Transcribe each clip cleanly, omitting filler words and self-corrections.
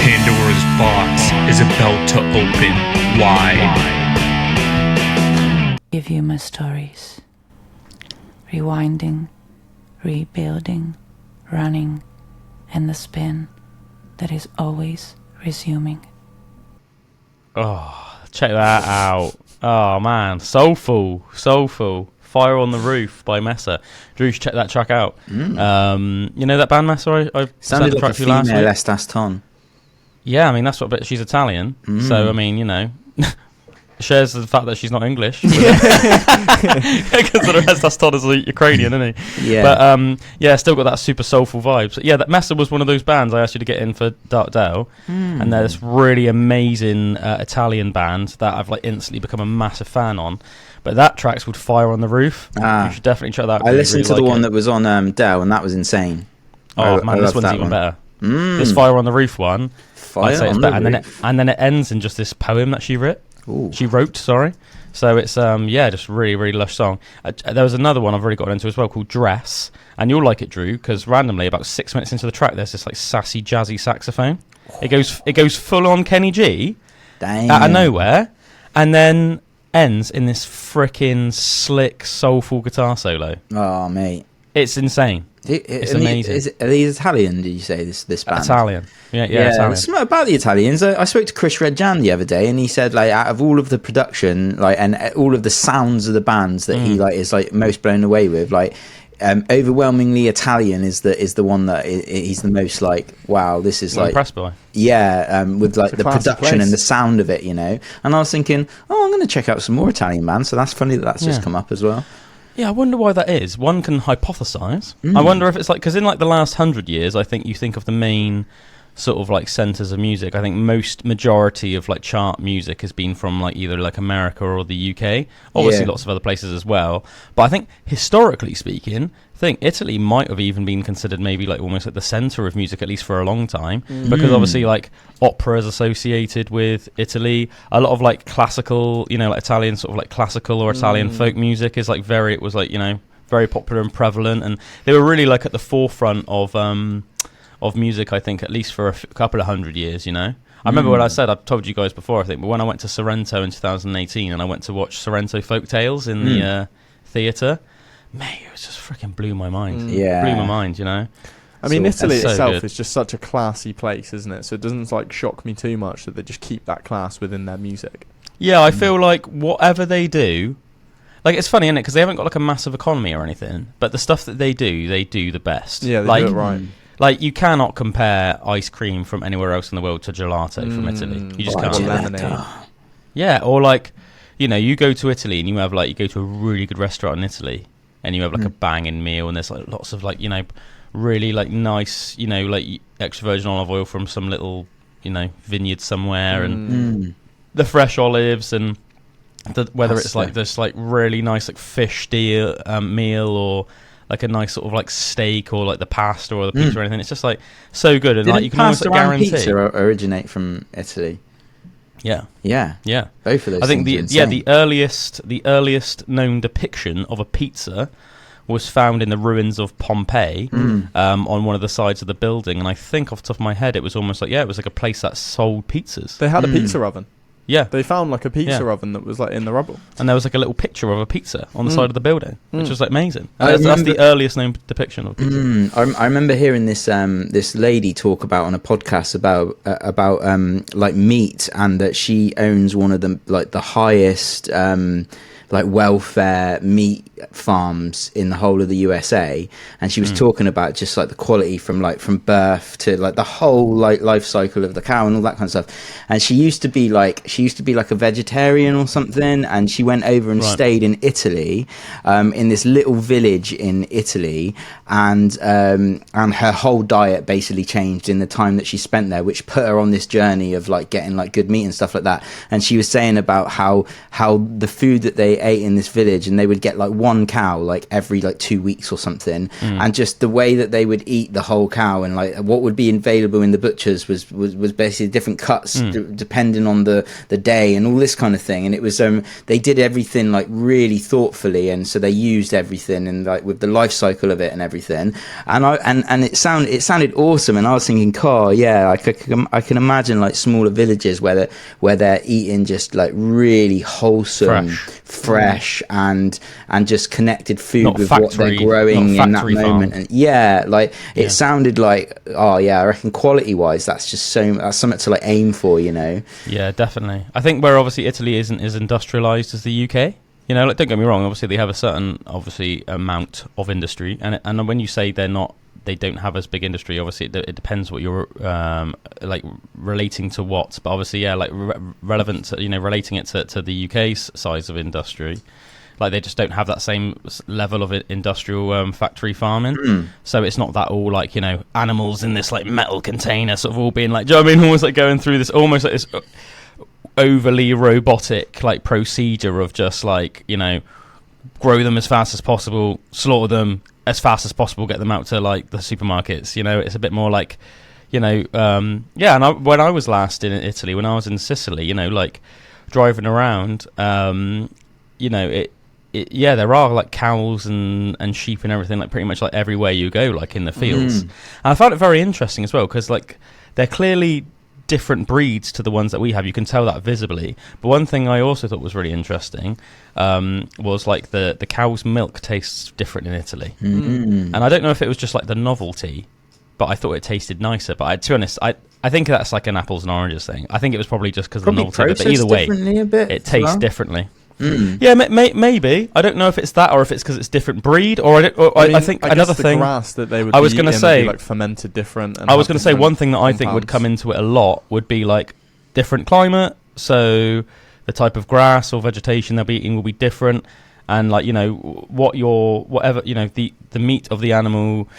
Pandora's box is about to open wide. Give you my stories. Rewinding, rebuilding, running, and the spin that is always resuming. Oh, check that out. Oh, man. Soulful. Fire on the Roof by Messer. Drew, check that track out. You know that band Messer? I sounded like a female Aston. Yeah, I mean, that's what, but she's Italian. So, I mean, you know, shares the fact that she's not English. Because the rest Aston is Ukrainian, isn't he? Yeah. But, yeah, still got that super soulful vibe. So, yeah, that Messer was one of those bands I asked you to get in for Dark Dale. And they're this really amazing Italian band that I've like instantly become a massive fan on. But that track's called Fire on the Roof. You should definitely check that out. I listened to the one that was on Dell, and that was insane. Oh, man, this one's even better. This Fire on the Roof one, I'd say it's better. And then it ends in just this poem that she wrote. Sorry. So it's just really, really lush song. There was another one I've already got into as well called Dress, and you'll like it, Drew, because randomly about 6 minutes into the track, there's this like sassy, jazzy saxophone. It goes full on Kenny G, out of nowhere, and then ends in this freaking slick, soulful guitar solo. Oh, mate, it's insane. It's amazing. Are these Italian, did you say, this band? Italian. Yeah. Italian. It's about the Italians. I spoke to Chris Redjan the other day, and he said, like, out of all of the production, like, and all of the sounds of the bands that he like is like most blown away with, like, overwhelmingly Italian is the one that he's the most like, wow, this is like impressed by. Yeah, with like the production and the sound of it, you know. And I was thinking, I'm going to check out some more Italian bands. So that's funny that's just come up as well. Yeah, I wonder why that is. One can hypothesize. I wonder if it's like, because in like the last 100 years, I think you think of the main sort of like centers of music. I think majority of like chart music has been from like either like America or the UK. Obviously lots of other places as well. But I think historically speaking, I think Italy might have even been considered maybe like almost at the center of music, at least for a long time, because obviously like opera is associated with Italy. A lot of like classical, you know, like Italian sort of like classical or Italian folk music is like very popular and prevalent, and they were really like at the forefront of music, I think, at least for a couple of 100 years, you know. I remember what I said, I've told you guys before, I think, but when I went to Sorrento in 2018 and I went to watch Sorrento Folktales in the theatre, mate, it was just freaking blew my mind. Blew my mind, you know. I mean, Italy itself is just such a classy place, isn't it? So it doesn't like shock me too much that they just keep that class within their music. Yeah, I feel like whatever they do, like, it's funny, isn't it? Because they haven't got like a massive economy or anything, but the stuff that they do the best. Yeah, they do it right. Like, you cannot compare ice cream from anywhere else in the world to gelato from Italy. You just can't. Lemonade. Yeah, or like, you know, you go to Italy and you go to a really good restaurant in Italy and you have like a banging meal, and there's like lots of like, you know, really like nice, you know, like extra virgin olive oil from some little, you know, vineyard somewhere, and the fresh olives, and whether it's like this like really nice like fish meal, or like a nice sort of like steak, or like the pasta or the pizza or anything. It's just like so good, and like you can almost guarantee. Pizza originate from Italy. Yeah. Both of those. I think the earliest known depiction of a pizza was found in the ruins of Pompeii, on one of the sides of the building, and I think off the top of my head it was almost like it was like a place that sold pizzas. They had a pizza oven. Yeah, they found like a pizza oven that was like in the rubble, and there was like a little picture of a pizza on the side of the building, which was like amazing. That's the earliest known depiction of pizza. I remember hearing this this lady talk about on a podcast about like meat, and that she owns one of the like the highest like welfare meat farms in the whole of the USA, and she was talking about just like the quality from birth to like the whole like life cycle of the cow and all that kind of stuff. And she used to be like a vegetarian or something, and she went over and stayed in Italy, in this little village in Italy, and her whole diet basically changed in the time that she spent there, which put her on this journey of like getting like good meat and stuff like that. And she was saying about how the food that they ate in this village, and they would get like one cow like every like 2 weeks or something, and just the way that they would eat the whole cow, and like what would be available in the butchers was basically different cuts depending on the day and all this kind of thing. And it was they did everything like really thoughtfully, and so they used everything and like with the life cycle of it and everything. And it sounded awesome. And I was thinking, I can imagine like smaller villages where they're eating just like really wholesome, fresh and just connected food not with factory, what they're growing in that moment. And it sounded like, I reckon quality wise that's something to like aim for, you know. Yeah, definitely. I think where obviously Italy isn't as industrialized as the UK, you know, like, don't get me wrong, obviously they have a certain amount of industry, and when you say they don't have as big industry, obviously it depends what you're like relating to what, but obviously relevant to, you know, relating it to the UK's size of industry, like they just don't have that same level of industrial factory farming. So it's not that all like, you know, animals in this like metal container sort of all being like, do you know what I mean, almost like going through this almost like this overly robotic like procedure of just like, you know, grow them as fast as possible, slaughter them as fast as possible, get them out to like the supermarkets. You know, it's a bit more like, you know, and when I was last in Italy, when I was in Sicily, you know, like driving around, you know, there are like cows and sheep and everything, like pretty much like everywhere you go, like in the fields. And I found it very interesting as well, because like they're clearly different breeds to the ones that we have. You can tell that visibly. But one thing I also thought was really interesting was like the cow's milk tastes different in Italy. And I don't know if it was just like the novelty, but I thought it tasted nicer. But to be honest, I think that's like an apples and oranges thing. I think it was probably just because of the novelty. But either way, it tastes differently. Yeah, maybe. I don't know if it's that or if it's because it's different breed, or I think another thing. Grass that they would I was going to say, like fermented different. And I was going to say one thing that I think would come into it a lot would be like different climate. So the type of grass or vegetation they'll be eating will be different, and like, you know, whatever, you know, the meat of the animal,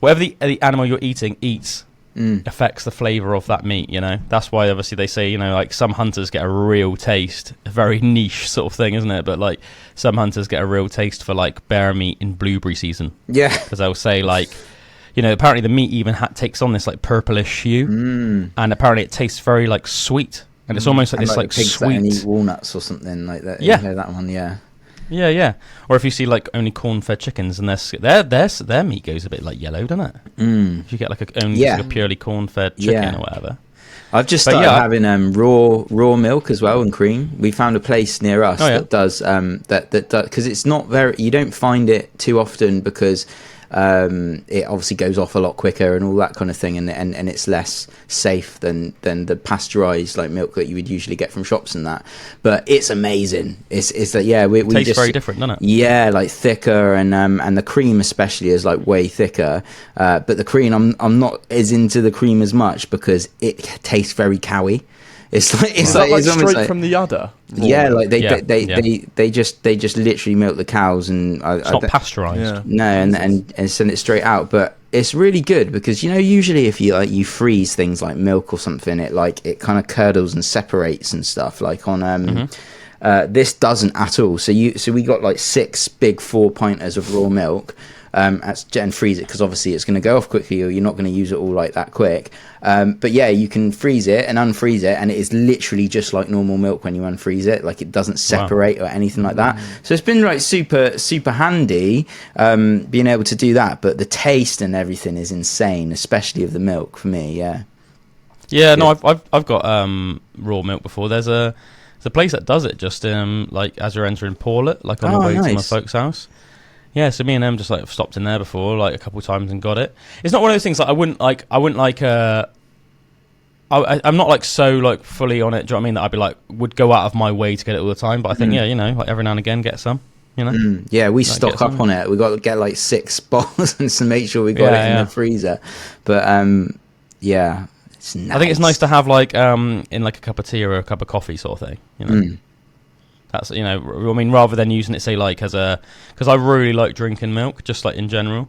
whatever the animal you're eating eats. Affects the flavour of that meat, you know. That's why obviously they say, you know, like some hunters get a real taste, a very niche sort of thing, isn't it? But like some hunters get a real taste for like bear meat in blueberry season. Yeah. Because they'll say like, you know, apparently the meat even takes on this like purplish hue, and apparently it tastes very like sweet, and it's almost like and this like pigs sweet. That eat walnuts or something like that. Yeah, you know, that one. Yeah. Yeah. Or if you see like only corn-fed chickens, and their meat goes a bit like yellow, doesn't it? If you get like a purely corn-fed chicken or whatever. I've just started having raw milk as well and cream. We found a place near us that does that because it's not very. You don't find it too often because it obviously goes off a lot quicker and all that kind of thing, and it's less safe than the pasteurized like milk that you would usually get from shops and that. But it's amazing. It's like we tastes just very different, doesn't it? Yeah, like thicker, and the cream especially is like way thicker. But the cream, I'm not as into the cream as much because it tastes very cowy. It's like it's straight from the udder. Yeah, like they just literally milk the cows, and it's not pasteurized. Yeah. No, and send it straight out. But it's really good because, you know, usually if you freeze things like milk or something, it kind of curdles and separates and stuff. Like on this doesn't at all. So we got like 6 big 4-pinters of raw milk. And freeze it because obviously it's going to go off quickly, or you're not going to use it all like that quick. But yeah, you can freeze it and unfreeze it, and it is literally just like normal milk when you unfreeze it. Like it doesn't separate or anything like that. So it's been like super handy being able to do that. But the taste and everything is insane, especially of the milk for me. Yeah. No, I've got raw milk before. There's a place that does it just like as you're entering Porlet, like on the way to my folks' house. Yeah, so me and them just like stopped in there before, like a couple of times, and got it. It's not one of those things that I wouldn't like. I'm not like so like fully on it. Do you know what I mean? That I'd be like would go out of my way to get it all the time. But I think you know, like every now and again, get some. You know. Yeah, we stock up on it. We got to get like 6 bottles and to make sure we got it in the freezer. But yeah, it's nice. I think it's nice to have like in like a cup of tea or a cup of coffee sort of thing. You know. That's, you know, I mean, rather than using it, say, like as a, because I really like drinking milk, just like in general.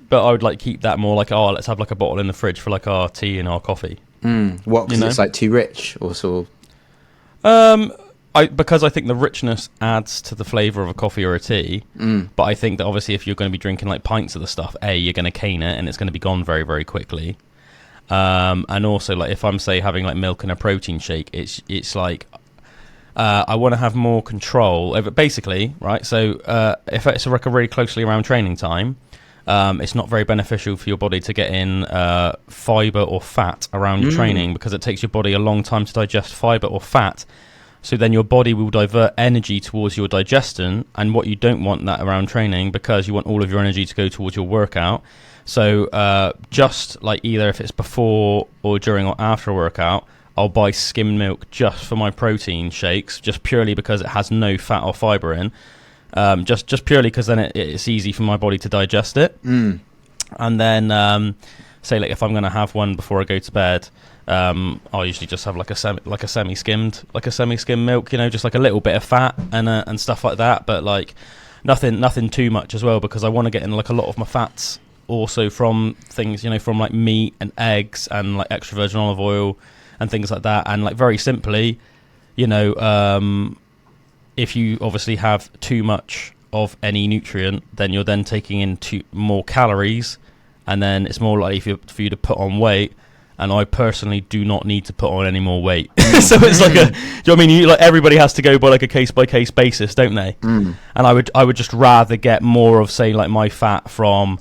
But I would like keep that more like, let's have like a bottle in the fridge for like our tea and our coffee. What? Because it's like too rich, or so. I because I think the richness adds to the flavour of a coffee or a tea. But I think that obviously if you're going to be drinking like pints of the stuff, you're going to cane it and it's going to be gone very, very quickly. And also, like if I'm say having like milk and a protein shake, it's like I want to have more control over basically, right? So if it's like a really closely around training time, it's not very beneficial for your body to get in fibre or fat around your training, because it takes your body a long time to digest fibre or fat. So then your body will divert energy towards your digestion, and what you don't want that around training, because you want all of your energy to go towards your workout. So just like either if it's before or during or after a workout, I'll buy skimmed milk just for my protein shakes, just purely because it has no fat or fibre in. Just purely because then it's easy for my body to digest it. And then say like if I'm going to have one before I go to bed, I'll usually just have like a semi-skimmed milk, you know, just like a little bit of fat and stuff like that, but like nothing too much as well, because I want to get in like a lot of my fats also from things, you know, from like meat and eggs and like extra virgin olive oil and things like that. And like very simply, you know, if you obviously have too much of any nutrient, then you're then taking in more calories, and then it's more likely for you to put on weight. And I personally do not need to put on any more weight. So it's like do you know what I mean? Like everybody has to go by like a case by case basis, don't they? And I would just rather get more of, say, like my fat from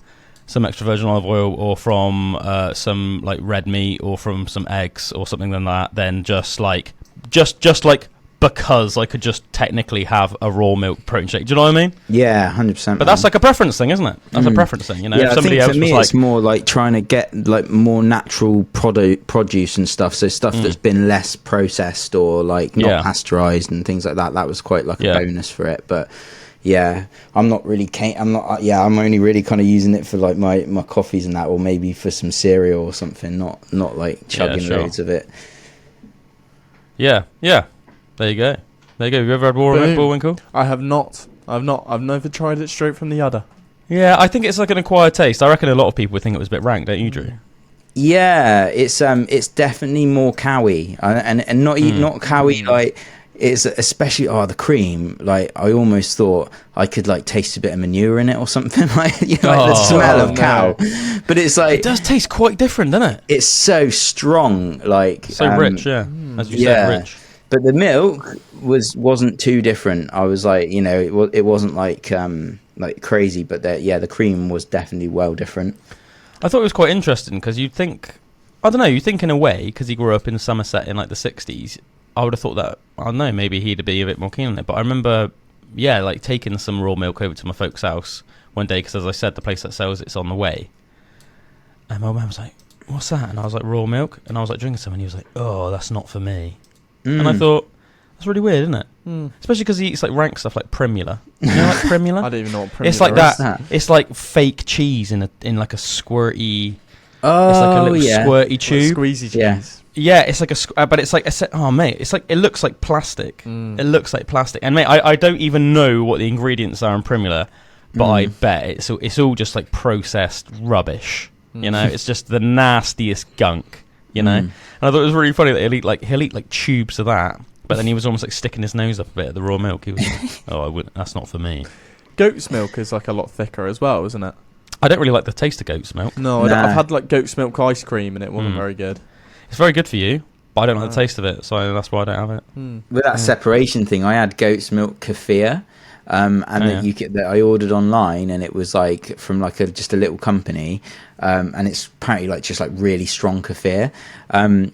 some extra virgin olive oil, or from some like red meat, or from some eggs or something like that, than just like because I could just technically have a raw milk protein shake. Do you know what I mean? Yeah, 100%. But that's like a preference thing, isn't it? That's a preference thing, you know. Yeah, if somebody I think else for me, was it's more like trying to get like more natural produce and stuff. So stuff that's been less processed or like not pasteurized and things like that. That was quite like a bonus for it. But yeah, I'm not really. I'm only really kind of using it for like my coffees and that, or maybe for some cereal or something. Not like chugging loads of it. Yeah. There you go. Have you ever had raw milk, Bullwinkle? I have not. I've never tried it straight from the udder. Yeah, I think it's like an acquired taste. I reckon a lot of people would think it was a bit rank, don't you, Drew? Yeah, it's definitely more cowy, and not cowy like it's especially the cream. Like I almost thought I could like taste a bit of manure in it or something, like like the smell of cow. But it's like it does taste quite different, doesn't it? It's so strong, like so rich, as you said, rich. But the milk wasn't too different. I was like, you know, it wasn't like crazy, but the cream was definitely well different. I thought it was quite interesting because you'd think in a way, because he grew up in Somerset in like the 60s, I would have thought that, I don't know, maybe he'd be a bit more keen on it. But I remember, like taking some raw milk over to my folks' house one day, because as I said, the place that sells it's on the way. And my mum was like, what's that? And I was like, raw milk? And I was like drinking some, and he was like, oh, that's not for me. And I thought, that's really weird, isn't it? Especially because he eats like rank stuff like Primula. You know, like Primula? I don't even know what Primula is. It's like that. It's like fake cheese in like a squirty. Oh, it's like a little squirty tube. Like squeezy cheese. Yeah, it's like but it's like mate, it's like it looks like plastic. It looks like plastic. And mate, I don't even know what the ingredients are in Primula, but I bet it's all just like processed rubbish. You know, it's just the nastiest gunk. You know, and I thought it was really funny that he'll eat like tubes of that, but then he was almost like sticking his nose up a bit at the raw milk. He was like, that's not for me. Goat's milk is like a lot thicker as well, isn't it? I don't really like the taste of goat's milk. No, I've had like goat's milk ice cream and it wasn't very good. It's very good for you, but I don't like the taste of it, so that's why I don't have it. With that separation thing, I had goat's milk kefir. That I ordered online, and it was like from like just a little company, and it's apparently like just like really strong kefir.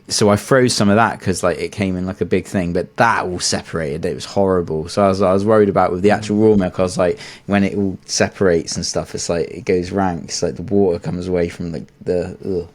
So I froze some of that because like it came in like a big thing, but that all separated. It was horrible. So I was worried about with the actual raw milk. I was like, when it all separates and stuff, it's like it goes rank. It's like the water comes away from the.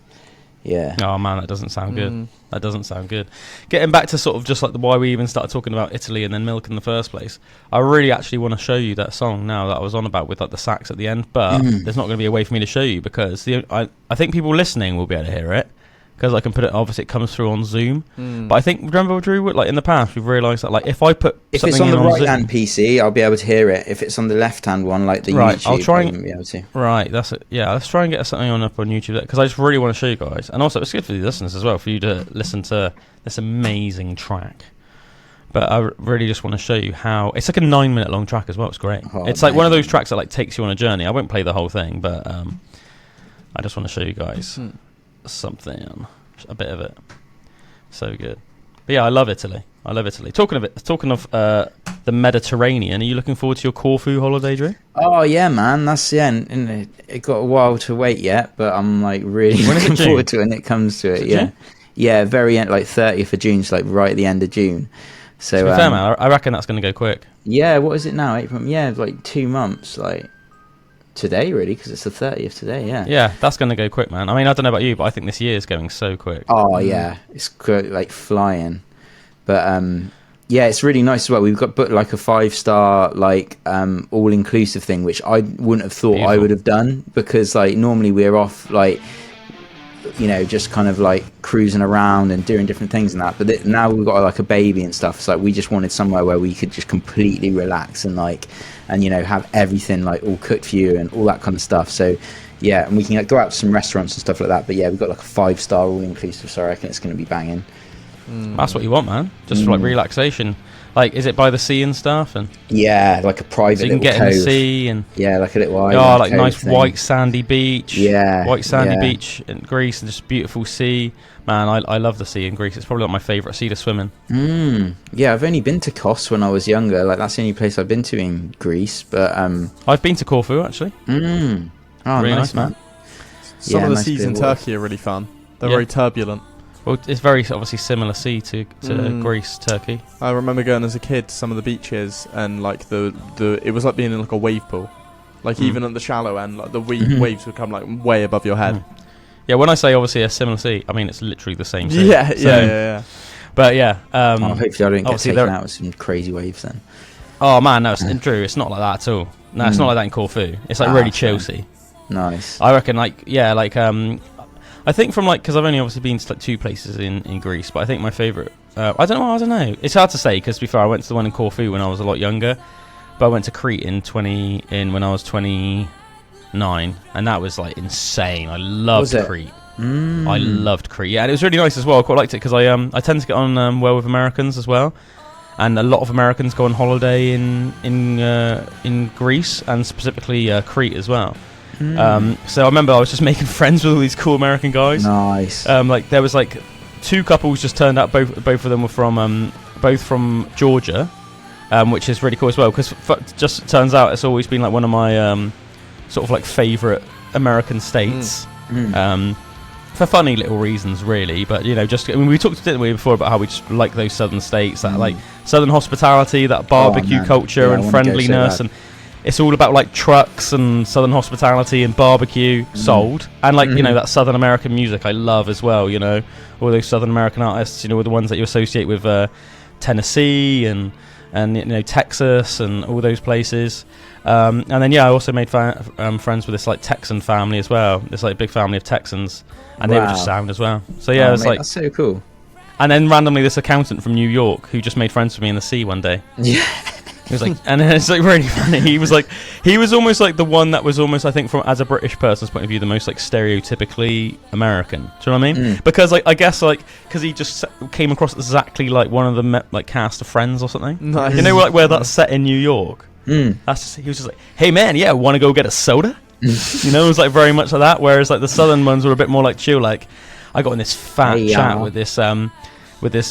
Yeah. Oh man, that doesn't sound good. That doesn't sound good. Getting back to sort of just like why we even started talking about Italy and then milk in the first place, I really actually want to show you that song now that I was on about with like the sax at the end, but there's not going to be a way for me to show you because I think people listening will be able to hear it because I can put it. Obviously, it comes through on Zoom. But I think remember Drew, like in the past, we've realised that like if it's on the right hand PC, I'll be able to hear it. If it's on the left hand one, like the YouTube, I'll try and be able to. Right, that's it. Yeah, let's try and get something up on YouTube because I just really want to show you guys, and also it's good for the listeners as well for you to listen to this amazing track. But I really just want to show you how it's like a 9-minute long track as well. It's great. Oh, it's like one of those tracks that like takes you on a journey. I won't play the whole thing, but I just want to show you guys something, a bit of it. So good. But yeah, I love Italy. Talking of the Mediterranean, are you looking forward to your Corfu holiday, Drew? Oh yeah, man. That's and it got a while to wait yet, but I'm like really looking forward to it when it comes to it. Yeah, very end, like 30th of June, so like right at the end of June. So to be fair, man, I reckon that's going to go quick. Yeah, what is it now? April? Yeah, like 2 months, like today, really, because it's the 30th today. Yeah, that's going to go quick, man. I mean, I don't know about you, but I think this year is going so quick. Oh yeah, it's like flying. But yeah, it's really nice as well. We've got booked like a 5-star like all-inclusive thing, which I wouldn't have thought I would have done, because like normally we're off like, you know, just kind of like cruising around and doing different things and that. But now we've got like a baby and stuff. So like we just wanted somewhere where we could just completely relax and like, and you know, have everything like all cooked for you and all that kind of stuff. So yeah, and we can like go out to some restaurants and stuff like that. But yeah, we've got like a 5-star all-inclusive. So I reckon it's going to be banging. That's what you want, man. Just for like relaxation. Like, is it by the sea and stuff? And yeah, like a private. So you can get cove. In the sea and yeah, like a little island. Oh, like nice thing. White sandy beach. Yeah, white sandy beach in Greece and just beautiful sea. Man, I love the sea in Greece. It's probably like my favourite sea to swim in. Yeah, I've only been to Kos when I was younger. Like that's the only place I've been to in Greece. But I've been to Corfu actually. Oh, really nice, man. Some of the seas in Turkey are really fun. They're very turbulent. Well, it's very obviously similar sea to Greece, Turkey. I remember going as a kid to some of the beaches, and like the it was like being in like a wave pool. Like even at the shallow end, like the waves would come like way above your head. Yeah, when I say obviously a similar sea, I mean it's literally the same sea. Yeah. But yeah, hopefully I don't get taken out with some crazy waves then. Oh man, no, Drew, it's not like that at all. No, it's not like that in Corfu. It's like really chill sea. Nice. I reckon I think from like, because I've only obviously been to like 2 places in Greece, but I think my favourite, I don't know. It's hard to say because before I went to the one in Corfu when I was a lot younger, but I went to Crete when I was 29, and that was like insane. I loved Crete. I loved Crete. Yeah, and it was really nice as well. I quite liked it because I tend to get on well with Americans as well, and a lot of Americans go on holiday in Greece and specifically Crete as well. So I remember I was just making friends with all these cool American guys. Nice. Like there was like 2 couples just turned up. Both of them were from both from Georgia, which is really cool as well. Because just turns out it's always been like one of my sort of like favorite American states. For funny little reasons, really. But you know, just we talked didn't we before about how we just like those southern states, that like southern hospitality, that barbecue culture and friendliness and. It's all about like trucks and southern hospitality and barbecue sold, and like you know that Southern American music I love as well. You know, all those Southern American artists. You know, the ones that you associate with Tennessee and you know Texas and all those places. And then I also made friends with this like Texan family as well. This like big family of Texans, and they were just sound as well. So yeah, it's like that's so cool. And then randomly this accountant from New York who just made friends with me in the sea one day. Yeah. He was like, and it's like really funny. He was almost like the one that was almost, I think, from as a British person's point of view, the most like stereotypically American. Do you know what I mean? Because like I guess like because he just came across exactly like one of the like cast of Friends or something. Nice. You know, like where that's set in New York. That's just, he was just like, hey man, yeah, want to go get a soda? You know, it was like very much like that. Whereas like the southern ones were a bit more like chill. Like I got in this fat chat with this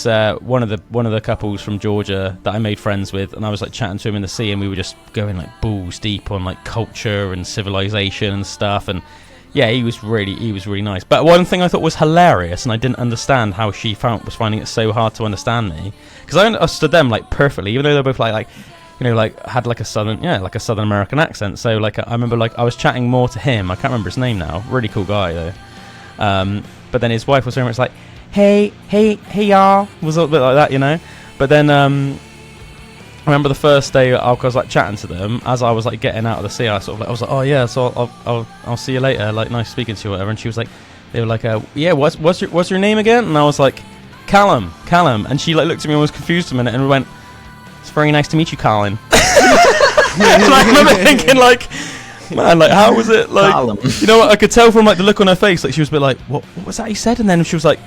one of the couples from Georgia that I made friends with, and I was like chatting to him in the sea, and we were just going like balls deep on like culture and civilization and stuff. And yeah, he was really nice. But one thing I thought was hilarious, and I didn't understand how she was finding it so hard to understand me, because I understood them like perfectly, even though they're both like you know like had like a southern American accent. So like I remember like I was chatting more to him. I can't remember his name now. Really cool guy though. But then his wife was very much like, hey y'all, was a little bit like that, you know. But then I remember the first day I was like chatting to them as I was like getting out of the sea. I was like, oh yeah, so I'll see you later. Like nice speaking to you, or whatever. And she was like, they were like, yeah, what's your name again? And I was like, Calum. And she like looked at me and was confused a minute and went, it's very nice to meet you, Colin. And I remember thinking like, man, like how was it like? Calum. You know what? I could tell from like the look on her face, like she was a bit like, what was that he said? And then she was like,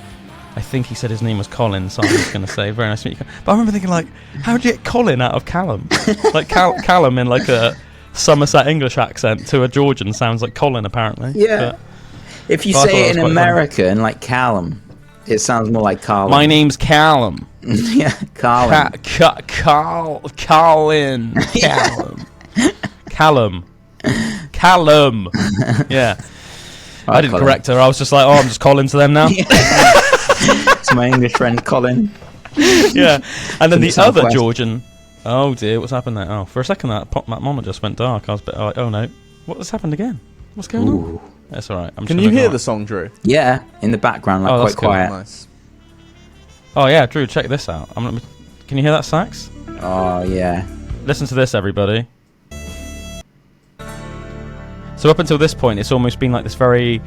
I think he said his name was Colin, so I'm just going to say, very nice to meet you. But I remember thinking, like, how did you get Colin out of Calum? Like, Calum in, like, a Somerset English accent to a Georgian sounds like Colin, apparently. Yeah. If you say it in American, like Calum, it sounds more like Calum. My name's Calum. Yeah, Calum. Colin. Calum. Yeah. I didn't correct her. I was just like, I'm just Colin to them now. It's my English friend Colin. Yeah. And then the other Georgian. Oh dear, what's happened there? Oh, for a second that monitor just went dark. I was a bit like, oh no, what's happened again? What's going on? That's all right. Can you hear the song, Drew? Yeah, in the background, like quite quiet. Cool. Nice. Oh yeah, Drew, check this out. Can you hear that sax? Oh yeah. Listen to this, everybody. So up until this point, it's almost been like this very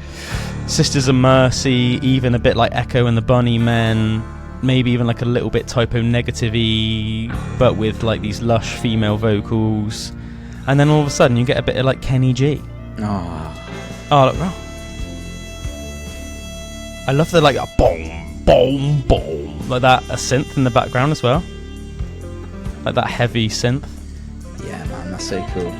Sisters of Mercy, even a bit like Echo and the Bunnymen, maybe even like a little bit typo negative-y, but with like these lush female vocals. And then all of a sudden, you get a bit of like Kenny G. Oh, look, I love the like boom, boom, boom, like that, a synth in the background as well, like that heavy synth. Yeah, man, that's so cool.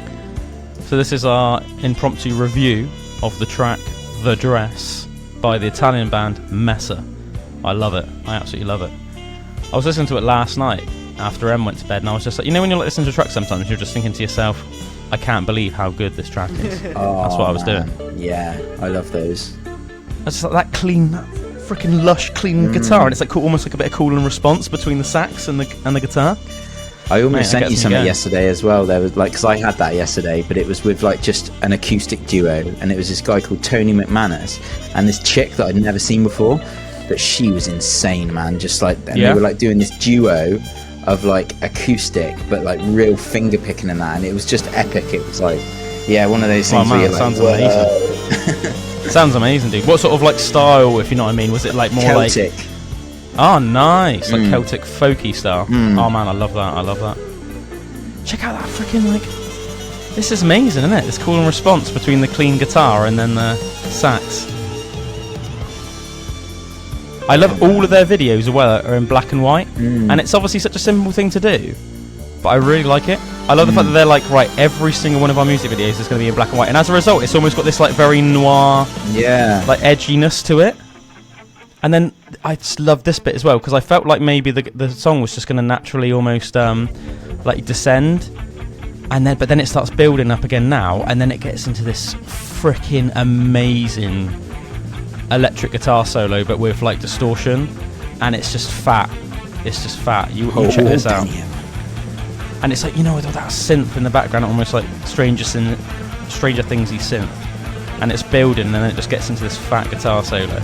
So this is our impromptu review of the track "The Dress" by the Italian band Messa. I love it. I absolutely love it. I was listening to it last night after Em went to bed, and I was just like, you know, when you're listening to a track, sometimes you're just thinking to yourself, I can't believe how good this track is. That's what I was doing. Yeah, I love those. That's just like that clean, freaking lush, clean guitar, and it's like cool, almost like a bit of call and response between the sax and the guitar. I almost sent you something yesterday as well. There was like, because I had that yesterday, but it was with like just an acoustic duo, and it was this guy called Tony McManus and this chick that I'd never seen before. But she was insane, man. Just like, and they were like doing this duo of like acoustic, but like real finger picking and that, and it was just epic. It was like, yeah, one of those things. Oh man, where it sounds amazing. Sounds amazing, dude. What sort of like style, if you know what I mean? Was it like more Celtic? Like? Oh, nice, like Celtic folky style. Oh man, I love that. I love that. Check out that freaking like. This is amazing, isn't it? This call and response between the clean guitar and then the sax. I love all of their videos as well are in black and white, and it's obviously such a simple thing to do, but I really like it. I love the fact that they're like, right, every single one of our music videos is going to be in black and white, and as a result, it's almost got this like very noir, like edginess to it. And then I just love this bit as well, because I felt like maybe the song was just going to naturally almost like descend, but then it starts building up again now, and then it gets into this freaking amazing electric guitar solo, but with like distortion, and it's just fat. It's just fat. You check this out, and it's like, you know, with all that synth in the background, almost like Stranger Thingsy synth, and it's building, and then it just gets into this fat guitar solo.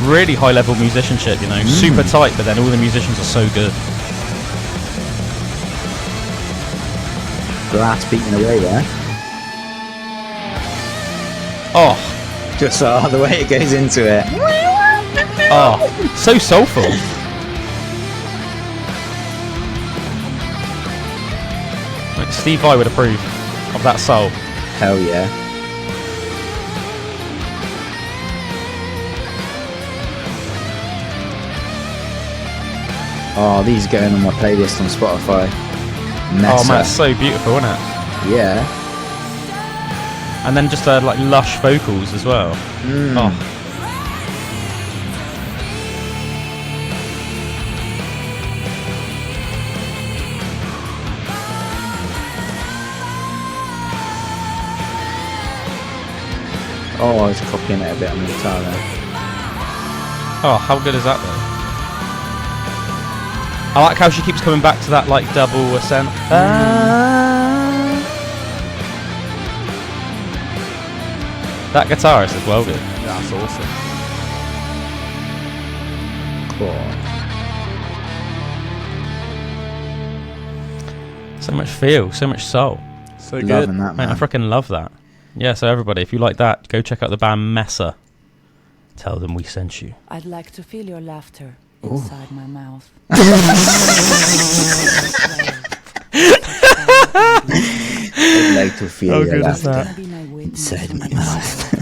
Really high level musicianship, you know, super tight, but then all the musicians are so good. Glass beating away there. Oh, just the way it goes into it. Oh, so soulful. Like Steve Vai would approve of that soul. Hell yeah. Oh, these are going on my playlist on Spotify. Oh man, it's so beautiful, isn't it? Yeah. And then just like lush vocals as well. Oh, I was copying it a bit on the guitar there. Oh, how good is that though? I like how she keeps coming back to that like double ascent. That guitarist is well good. That's awesome. Cool. So much feel, so much soul. So good. Loving that, man. I freaking love that. Yeah, so everybody, if you like that, go check out the band Messa. Tell them we sent you. I'd like to feel your laughter inside my mouth. I'd like to feel your good is laughter. that? Inside my mouth.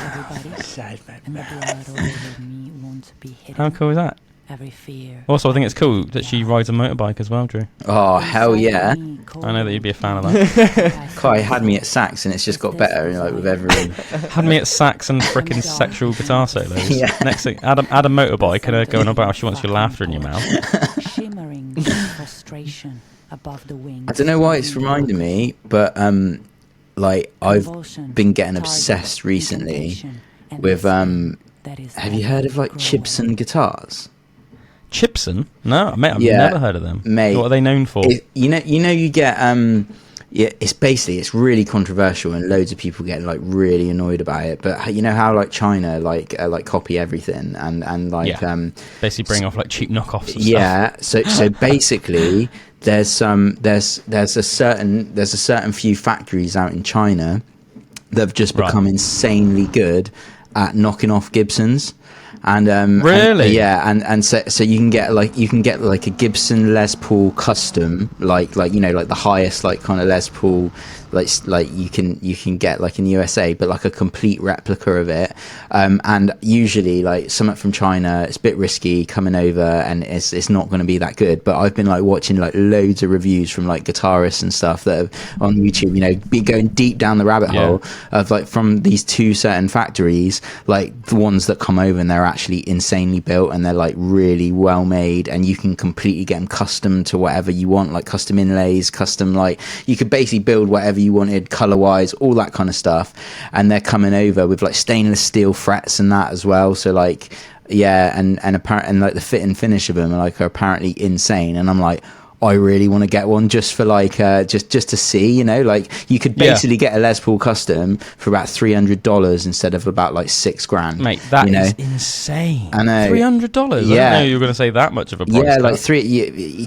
And the blood all over me won't be hidden. How cool is that? Every fear. Also, I think it's cool that she rides a motorbike as well, Drew. Oh, hell yeah. I know that you'd be a fan of that. Kai had me at sax and it's just got better, like, with every... Had me at sax and frickin' sexual guitar solos. Yeah. Next thing, add a motorbike and her going about how she wants your laughter in your mouth. Shimmering frustration above the wings. I don't know why it's reminding me, but, like, I've been getting obsessed recently with, have you heard of, like, Chibson guitars? Chibson? No, mate, I've Yeah, never heard of them. mate. What are they known for? You know, you get yeah, it's really controversial and loads of people get like really annoyed about it. But you know how like China like copy everything and like basically bring off like cheap knockoffs. And yeah. stuff. So basically, there's a certain few factories out in China that have just become insanely good at knocking off Gibsons. And really, and so you can get like a Gibson Les Paul custom, like you know, like the highest like kind of Les Paul, like you can get like in the USA, but like a complete replica of it. And usually like something from China, it's a bit risky coming over, and it's not going to be that good. But I've been like watching like loads of reviews from like guitarists and stuff that are on YouTube, you know, be going deep down the rabbit hole of like from these two certain factories, like the ones that come over and they're actually insanely built and they're like really well made, and you can completely get them custom to whatever you want, like custom inlays, custom, like you could basically build whatever you wanted color wise, all that kind of stuff. And they're coming over with like stainless steel frets and that as well, so like and like the fit and finish of them are apparently insane. And I'm like, I really want to get one just for like just to see, you know, like you could basically get a Les Paul custom for about $300 instead of about like $6,000. Mate, that is insane. I know. $300. Yeah. I didn't know you were going to say that much of a price. Yeah, like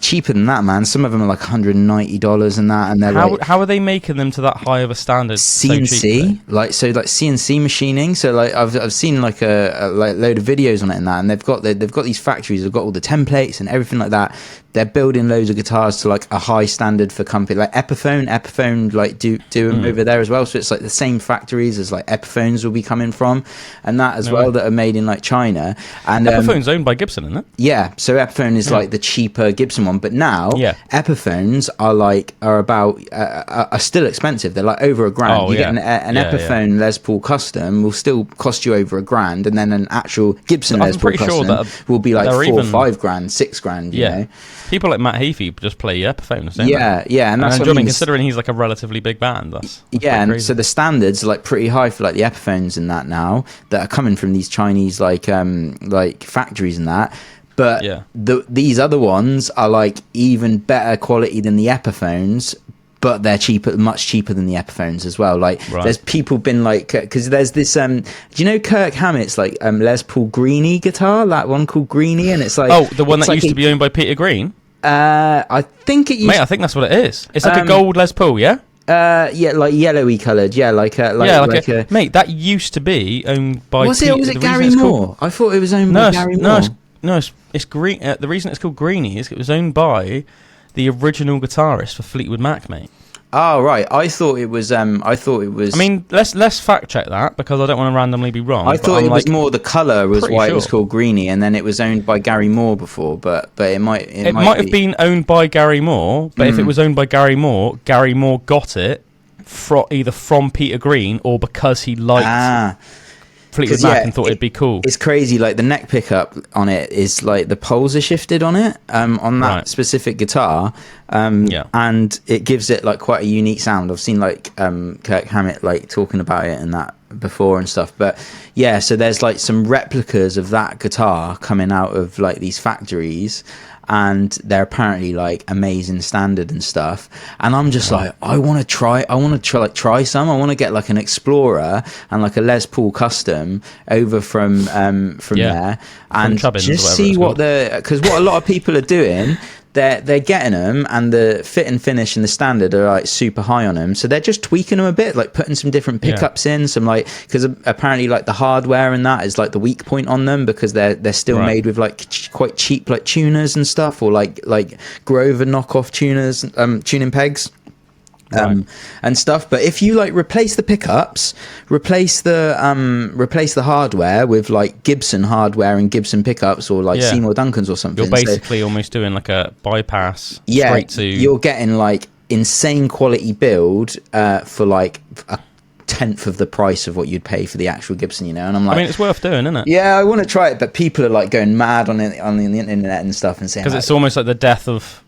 cheaper than that, man. Some of them are like $190 and that, and they're how are they making them to that high of a standard? CNC, so cheap, like CNC machining. So like I've seen like a load of videos on it and that, and they've got these factories. They've got all the templates and everything like that. They're building loads of guitars to like a high standard for company like Epiphone like do them over there as well. So it's like the same factories as like Epiphones will be coming from, and that as well that are made in like China. And Epiphone's owned by Gibson, isn't it? Yeah, so Epiphone is like the cheaper Gibson one, but now Epiphones are still expensive. They're like over $1,000. You get an Epiphone Les Paul custom will still cost you over $1,000, and then an actual Gibson Les Paul custom will be like $4,000, $5,000, $6,000. You know. People like Matt Heafy just play Epiphones, don't they? And that's what I mean. Considering he's like a relatively big band, that's and so the standards are like pretty high for like the Epiphones and that now that are coming from these Chinese like factories and that. But these other ones are like even better quality than the Epiphones, but they're cheaper, much cheaper than the Epiphones as well. Like there's people been like, because there's this do you know Kirk Hammett's like Les Paul Greenie guitar, that one called Greenie, and it's like the one that used to be owned by Peter Green. I think it used I think that's what it is. It's like a gold Les Paul, like yellowy coloured, mate, that used to be owned by was it Gary Moore? I thought it was owned by Gary Moore. No, it's green. The reason it's called Greenie is it was owned by the original guitarist for Fleetwood Mac, mate. Oh right, I thought it was. I mean, let's fact check that because I don't want to randomly be wrong. I thought it was more the colour was why it was called Greenie, and then it was owned by Gary Moore before. But it might have been owned by Gary Moore. But if it was owned by Gary Moore got it either from Peter Green or because he liked Fleetwood Mac and thought it'd be cool. It's crazy. Like the neck pickup on it is like the poles are shifted on it on that specific guitar, and it gives it like quite a unique sound. I've seen like Kirk Hammett like talking about it and that before and stuff. But so there's like some replicas of that guitar coming out of like these factories, and they're apparently like amazing standard and stuff. And I'm just like, I want to try some. I want to get like an Explorer and like a Les Paul custom over from there, and just see what because what a lot of people are doing. They're getting them, and the fit and finish and the standard are like super high on them, so they're just tweaking them a bit, like putting some different pickups in, some like, because apparently like the hardware and that is like the weak point on them, because they're still made with like quite cheap like tuners and stuff, or like Grover knockoff tuners, tuning pegs. and stuff. But if you like replace the pickups, replace the hardware with like Gibson hardware and Gibson pickups, or like Seymour Duncans or something, you're basically almost doing like a bypass. Yeah, straight to you're getting like insane quality build for like a tenth of the price of what you'd pay for the actual Gibson, and I'm like, I mean, it's worth doing, isn't it? Yeah, I want to try it, but people are like going mad on the internet and stuff and saying, because it's almost like the death of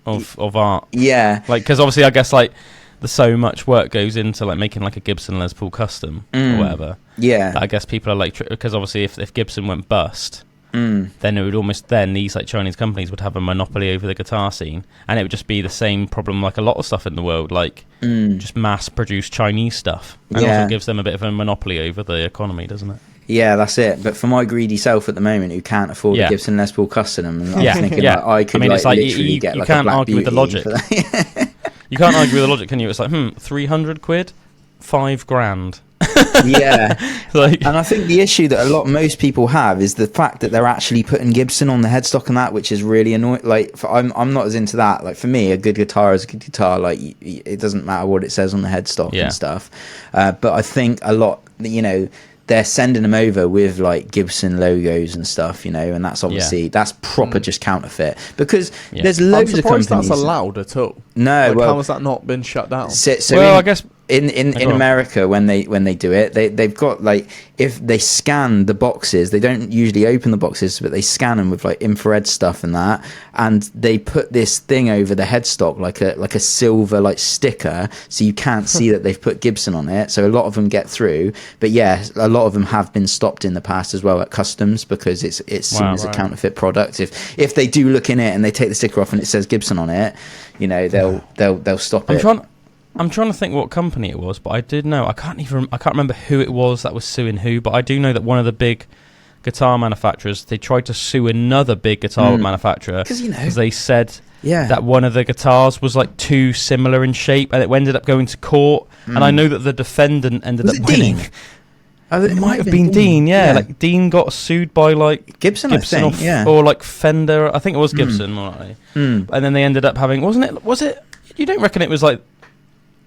art. Yeah, like, because obviously I guess like there's so much work goes into like making like a Gibson Les Paul custom or whatever. Yeah, I guess people are like, because obviously if Gibson went bust, then it would almost, then these like Chinese companies would have a monopoly over the guitar scene, and it would just be the same problem like a lot of stuff in the world, like just mass produced Chinese stuff, and also gives them a bit of a monopoly over the economy, doesn't it? Yeah, that's it. But for my greedy self at the moment, who can't afford a Gibson Les Paul custom, and I'm thinking like, I could like literally get like a Black Beauty. You can't argue with the logic. You can't argue with the logic, can you? It's like 300 quid, £5,000. Yeah, and I think the issue that most people have is the fact that they're actually putting Gibson on the headstock and that, which is really annoying. Like, I'm not as into that. Like, for me, a good guitar is a good guitar. Like, it doesn't matter what it says on the headstock and stuff. But I think a lot, they're sending them over with like Gibson logos and stuff, and that's obviously that's proper just counterfeit, because there's loads of companies that's allowed at all. No, like, how has that not been shut down? I guess in America, when they do it, they've got like, if they scan the boxes, they don't usually open the boxes, but they scan them with like infrared stuff and that, and they put this thing over the headstock like a silver like sticker, so you can't see that they've put Gibson on it. So a lot of them get through, but a lot of them have been stopped in the past as well at customs, because it's seen as a counterfeit product. If they do look in it and they take the sticker off and it says Gibson on it, they'll stop it. I'm trying to think what company it was, but I did know. I can't remember who it was that was suing who, but I do know that one of the big guitar manufacturers, they tried to sue another big guitar manufacturer because they said that one of the guitars was like too similar in shape, and it ended up going to court. And I know that the defendant ended up winning. It might have been Dean, Like, Dean got sued by like Gibson I think, or like Fender. I think it was Gibson, and then they ended up having, wasn't it? Was it? You don't reckon it was like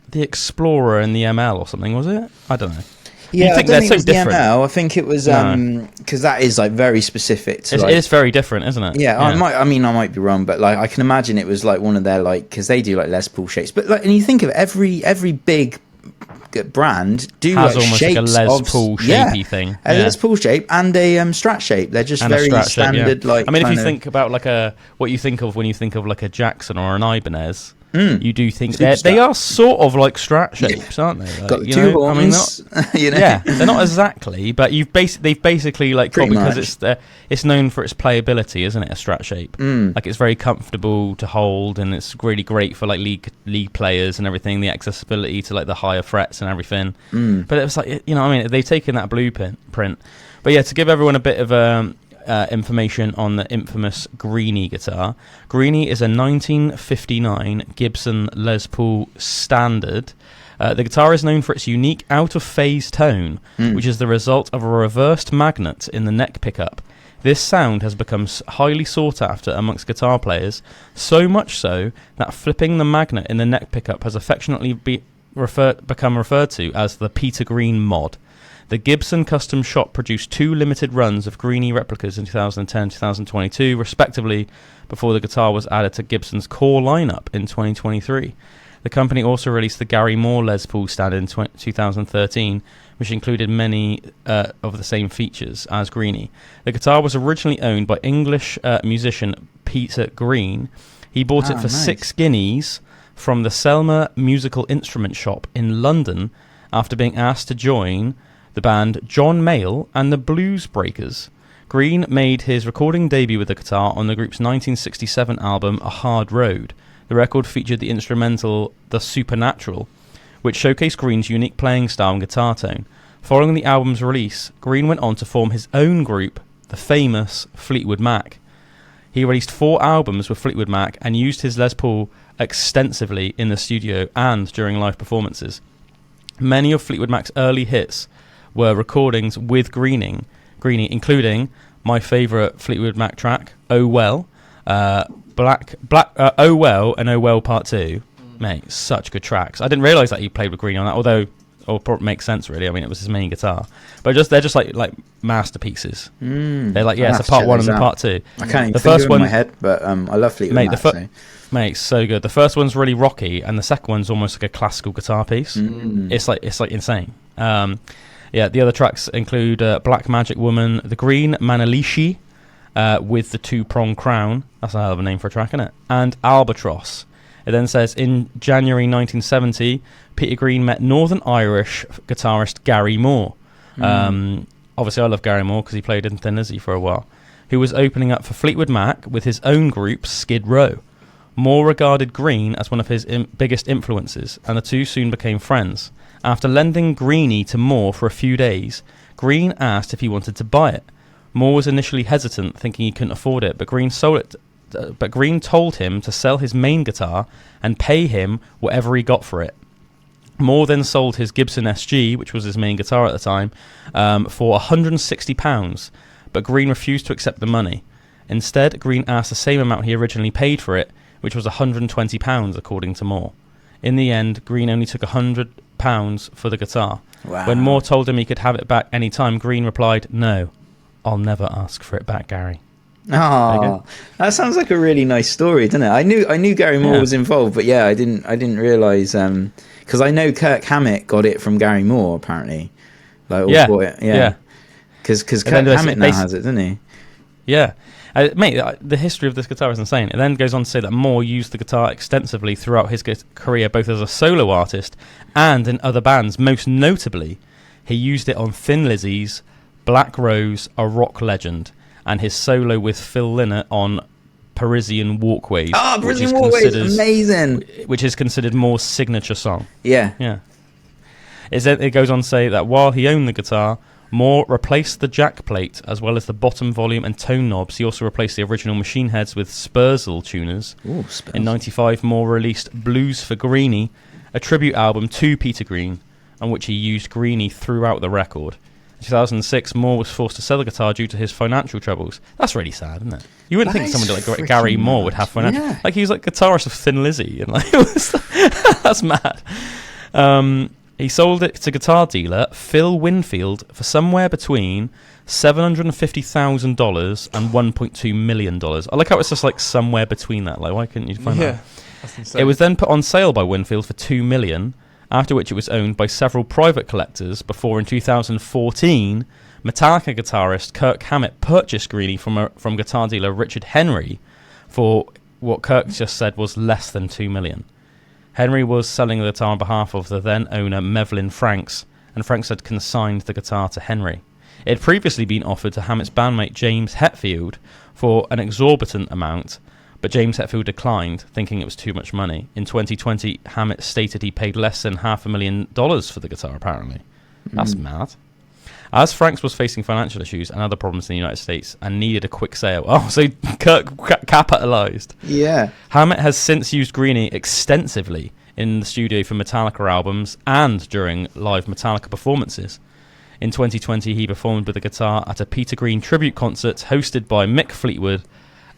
the Explorer and the ML or something, was it? I don't know. Yeah, I think they're so different. I think it was because that is like very specific to. It's very different, isn't it? Yeah, I might be wrong, but like I can imagine it was like one of their like, because they do like Les Paul shapes, but like, and you think of every big brand do has like almost shapes like a Les Paul shapey thing, a Les Paul shape and a Strat shape. They're just very standard. Like, I mean, if you think about like what you think of when you think of like a Jackson or an Ibanez. You do think they are sort of like Strat shapes, aren't they? Like, got two horns. Yeah, they're not exactly, but they've basically like because it's known for its playability, isn't it? A Strat shape, like it's very comfortable to hold, and it's really great for like league players and everything. The accessibility to like the higher frets and everything. But it was like, they've taken that blueprint. But yeah, to give everyone a bit of information on the infamous Greenie guitar. Greenie is a 1959 Gibson Les Paul standard. The guitar is known for its unique out-of-phase tone, which is the result of a reversed magnet in the neck pickup. This sound has become highly sought after amongst guitar players, so much so that flipping the magnet in the neck pickup has affectionately become referred to as the Peter Green mod. The Gibson custom shop produced 2 limited runs of Greenie replicas in 2010 and 2022, respectively, before the guitar was added to Gibson's core lineup in 2023. The company also released the Gary Moore Les Paul standard in 2013, which included many of the same features as Greenie. The guitar was originally owned by English musician Peter Green. He bought it for 6 guineas from the Selma Musical Instrument Shop in London after being asked to join the band John Mayall and the Blues Breakers. Green made his recording debut with the guitar on the group's 1967 album A Hard Road. The record featured the instrumental The Supernatural, which showcased Green's unique playing style and guitar tone. Following the album's release, Green went on to form his own group, the famous Fleetwood Mac. He released 4 albums with Fleetwood Mac and used his Les Paul extensively in the studio and during live performances. Many of Fleetwood Mac's early hits were recordings with Greenie, including my favourite Fleetwood Mac track, Oh Well, Oh Well and Oh Well Part 2, mate, such good tracks. I didn't realise that he played with Greenie on that, although probably makes sense really. I mean, it was his main guitar, but they're just like masterpieces. They're like it's a part 1 and a part 2. I can't even the think first of it in my head, but I love Fleetwood Mac. Mate, so good. The first one's really rocky, and the second one's almost like a classical guitar piece. It's like insane. The other tracks include Black Magic Woman, The Green Manalishi, with the 2-prong crown. That's a hell of a name for a track, isn't it? And Albatross. It then says, in January 1970, Peter Green met Northern Irish guitarist Gary Moore. Obviously, I love Gary Moore because he played in Thin Lizzy for a while, who was opening up for Fleetwood Mac with his own group, Skid Row. Moore regarded Green as one of his biggest influences, and the two soon became friends. After lending Greenie to Moore for a few days, Green asked if he wanted to buy it. Moore was initially hesitant, thinking he couldn't afford it, but Green told him to sell his main guitar and pay him whatever he got for it. Moore then sold his Gibson SG, which was his main guitar at the time, for £160, but Green refused to accept the money. Instead, Green asked the same amount he originally paid for it, which was £120, according to Moore. In the end, Green only took £100 for the guitar. Wow. When Moore told him he could have it back any time, Green replied, "No, I'll never ask for it back, Gary." Oh, that sounds like a really nice story, doesn't it? I knew Gary Moore was involved, but I didn't realise because I know Kirk Hammett got it from Gary Moore apparently. Bought it, because Kirk Hammett now has it, doesn't he? Yeah. Mate, the history of this guitar is insane. It then goes on to say that Moore used the guitar extensively throughout his career, both as a solo artist and in other bands. Most notably, he used it on Thin Lizzy's Black Rose, A Rock Legend, and his solo with Phil Lynott on Parisian Walkways. Oh, Parisian Walkways, amazing! Which is considered Moore's signature song. Yeah. It goes on to say that while he owned the guitar, Moore replaced the jack plate as well as the bottom volume and tone knobs. He also replaced the original machine heads with Spurzl tuners. Ooh, Spurzl. In '95, Moore released Blues for Greenie, a tribute album to Peter Green, on which he used Greenie throughout the record. In 2006, Moore was forced to sell the guitar due to his financial troubles. That's really sad, isn't it? You wouldn't think someone like Gary Moore would have financial... Yeah. Like, he was like guitarist of Thin Lizzy, and like, that's mad. He sold it to guitar dealer Phil Winfield for somewhere between $750,000 and $1.2 million. I like how it's just like somewhere between that. Like, why couldn't you find that? That's insane. It was then put on sale by Winfield for $2 million, after which it was owned by several private collectors, before in 2014, Metallica guitarist Kirk Hammett purchased Greenie from guitar dealer Richard Henry for what Kirk just said was less than $2 million. Henry was selling the guitar on behalf of the then owner Mevlin Franks, and Franks had consigned the guitar to Henry. It had previously been offered to Hammett's bandmate James Hetfield for an exorbitant amount, but James Hetfield declined, thinking it was too much money. In 2020, Hammett stated he paid less than $500,000 for the guitar, apparently. That's mad. As Franks was facing financial issues and other problems in the United States and needed a quick sale. Oh, so Kirk capitalised. Yeah. Hammett has since used Greenie extensively in the studio for Metallica albums and during live Metallica performances. In 2020, he performed with the guitar at a Peter Green tribute concert hosted by Mick Fleetwood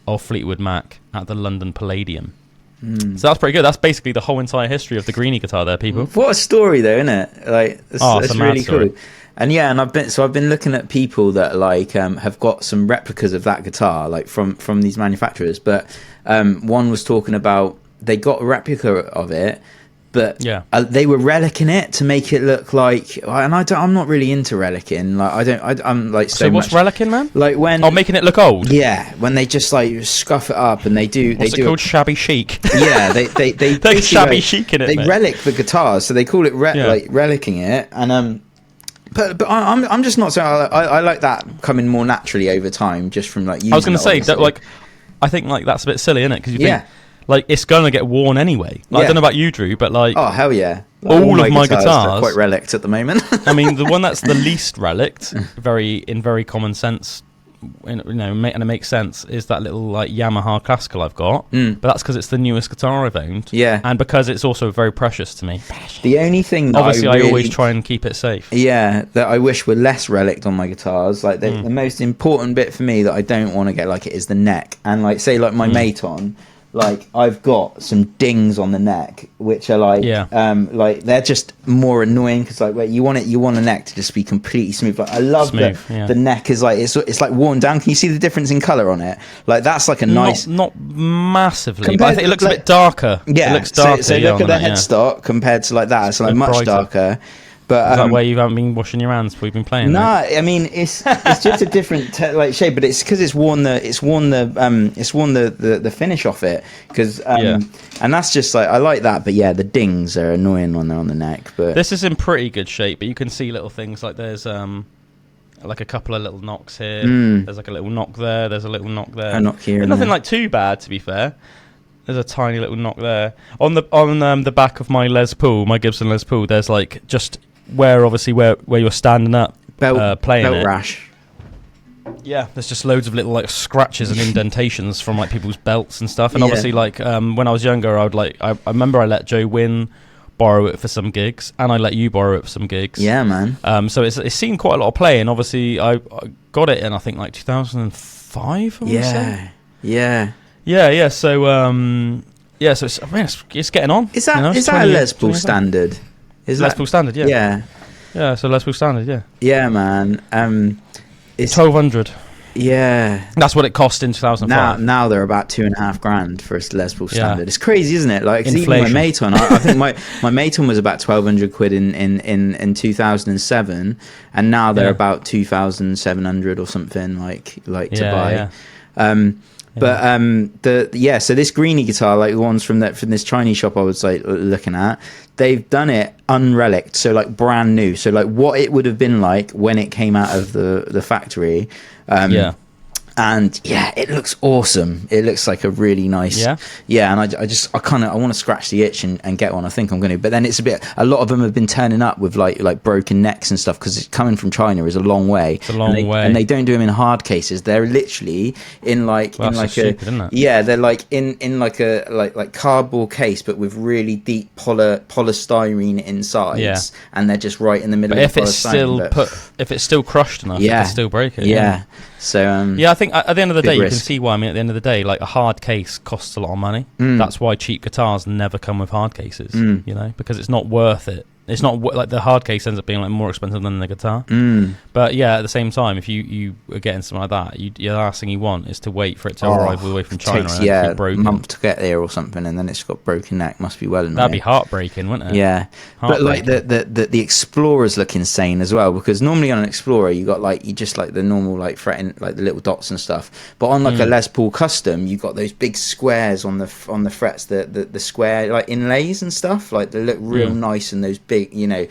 of Fleetwood Mac at the London Palladium. So that's pretty good. That's basically the whole entire history of the Greenie guitar there, people. What a story though, isn't it? Like, that's really cool. And I've been looking at people that like have got some replicas of that guitar, like from these manufacturers. But one was talking about they got a replica of it, but they were relicking it to make it look like. And I'm not really into relicking. Like I'm like so. So what's relicking, man? Like when making it look old. Yeah, when they just like scuff it up and they do. What's it called? Shabby chic. Yeah, they They're shabby chic in it. They mate. relic the guitars, so they call it like relicking it, and But I'm just not so. I like that coming more naturally over time, just from like. I was going to say that, like, I think like that's a bit silly, isn't it? Because you think like it's going to get worn anyway. Like, I don't know about you, Drew, but like, oh hell yeah, like, all of my guitars are quite relict at the moment. I mean, the one that's the least relict, in very common sense, and it makes sense, is that little like Yamaha classical I've got. But that's because it's the newest guitar I've owned. Yeah, and because it's also very precious to me. The only thing that obviously I always try and keep it safe. Yeah, that I wish were less relict on my guitars. Like the most important bit for me that I don't want to get like it is the neck. And like say like my Maton, like I've got some dings on the neck, which are like, like they're just more annoying because like you want a neck to just be completely smooth. Like I love that the neck is like it's like worn down. Can you see the difference in color on it? Like that's like a nice, not massively, but I think it looks a bit darker. Yeah, it looks darker. So look at the headstock compared to like that. It's like much darker. But is that where you haven't been washing your hands before you've been playing? No, I mean it's just a different like shape, but it's because it's worn the finish off it because and that's just like I like that, but yeah, the dings are annoying when they're on the neck. But this is in pretty good shape, but you can see little things like there's like a couple of little knocks here. There's like a little knock there. There's a little knock there. A knock here. But nothing like too bad, to be fair. There's a tiny little knock there on the back of my Les Paul, my Gibson Les Paul. There's like just where you're standing up playing belt it. rash. Yeah, there's just loads of little like scratches and indentations from like people's belts and stuff. And obviously, like when I was younger, I remember I let Joe Wynn borrow it for some gigs, and I let you borrow it for some gigs. Yeah, man. So it's seen quite a lot of play, and obviously I got it in I think like 2005. Yeah. So it's getting on. Is that a Les Paul standard? Les Paul standard, yeah. Yeah, so Les Paul standard, yeah. Yeah, man. It's 1,200. Yeah. That's what it cost in 2005. Now they're about $2,500 for a Les Paul standard. It's crazy, isn't it? Like, 'cause even my Maton, I think my Maton was about 1,200 quid in 2007, and now they're about 2,700 or something like to buy. Yeah. So this greenie guitar, like the ones from this Chinese shop I was like looking at, they've done it unrelicked, so like brand new, so like what it would have been like when it came out of the factory. And yeah, it looks awesome. It looks like a really nice, and I want to scratch the itch and get one. I think I'm going to, but then a lot of them have been turning up with like broken necks and stuff because it's coming from China is a long way. It's a long way, and they don't do them in hard cases. They're literally in like stupid, isn't it? Yeah, they're like in like a like cardboard case, but with really deep polystyrene insides, and they're just right in the middle. But of if it's still crushed enough, you can still break it. Yeah. So I think at the end of the day, you can see why. I mean, at the end of the day, like a hard case costs a lot of money. That's why cheap guitars never come with hard cases. You know, because it's not worth it. It's not like the hard case ends up being like more expensive than the guitar. But yeah, at the same time, if you are getting something like that, the last thing you want is to wait for it to arrive all the way from China. Takes, and a month to get there or something, and then it's got broken neck. Must be well annoying. That'd be heartbreaking, wouldn't it? Yeah, but like the Explorers look insane as well, because normally on an Explorer you got like the normal like fretting, like the little dots and stuff, but on like a Les Paul Custom you got those big squares on the frets, the square like inlays and stuff, like they look real nice, and those big, you know,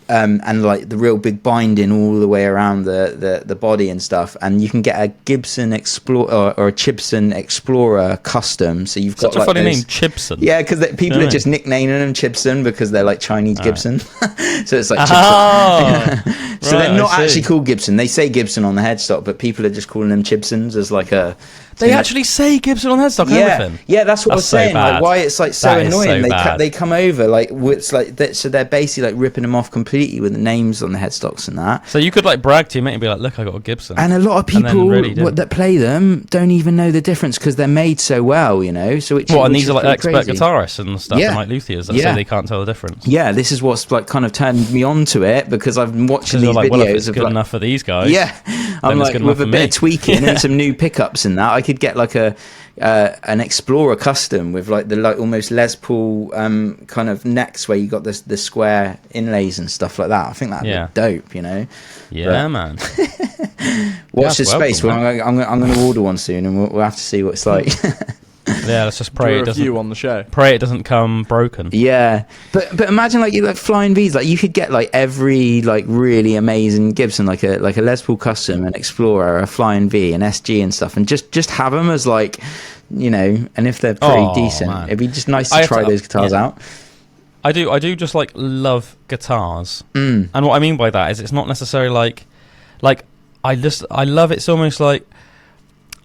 and like the real big binding all the way around the body and stuff. And you can get a Gibson Explorer or a Chibson Explorer Custom. So you've got such a funny name, Chibson. Yeah, because people are just nicknaming them Chibson because they're like Chinese Gibson. So it's like Chibson. So they're not actually called Gibson. They say Gibson on the headstock, but people are just calling them Chibsons as like a. They actually say Gibson on headstock and everything. Yeah, that's what I was saying. Like, why it's like so annoying. So they come over like it's like so they're basically like ripping them off completely with the names on the headstocks and that. So you could like brag to your mate and be like, "Look, I got a Gibson." And a lot of people that play them don't even know the difference because they're made so well, you know. So and these are like expert guitarists and stuff, and like luthiers that say they can't tell the difference. Yeah, this is what's like kind of turned me on to it because I've been watching these like, videos. Well, if it's good enough for these guys, I'm like with a bit of tweaking and some new pickups and that, I could get like an Explorer Custom with like the like almost Les Paul kind of necks where you got the square inlays and stuff like that. I think that'd be dope, you know. Yeah, man. Watch this space. Well, I'm going to order one soon, and we'll have to see what it's like. Yeah, let's just pray it doesn't. On the show. Pray it doesn't come broken. Yeah, but imagine like you like flying V's. Like you could get like every like really amazing Gibson, like a Les Paul Custom, an Explorer, a Flying V, an SG and stuff, and just have them as like, you know. And if they're pretty decent, it'd be just nice to try those guitars out. I do just like love guitars, and what I mean by that is it's not necessarily like I love it's almost like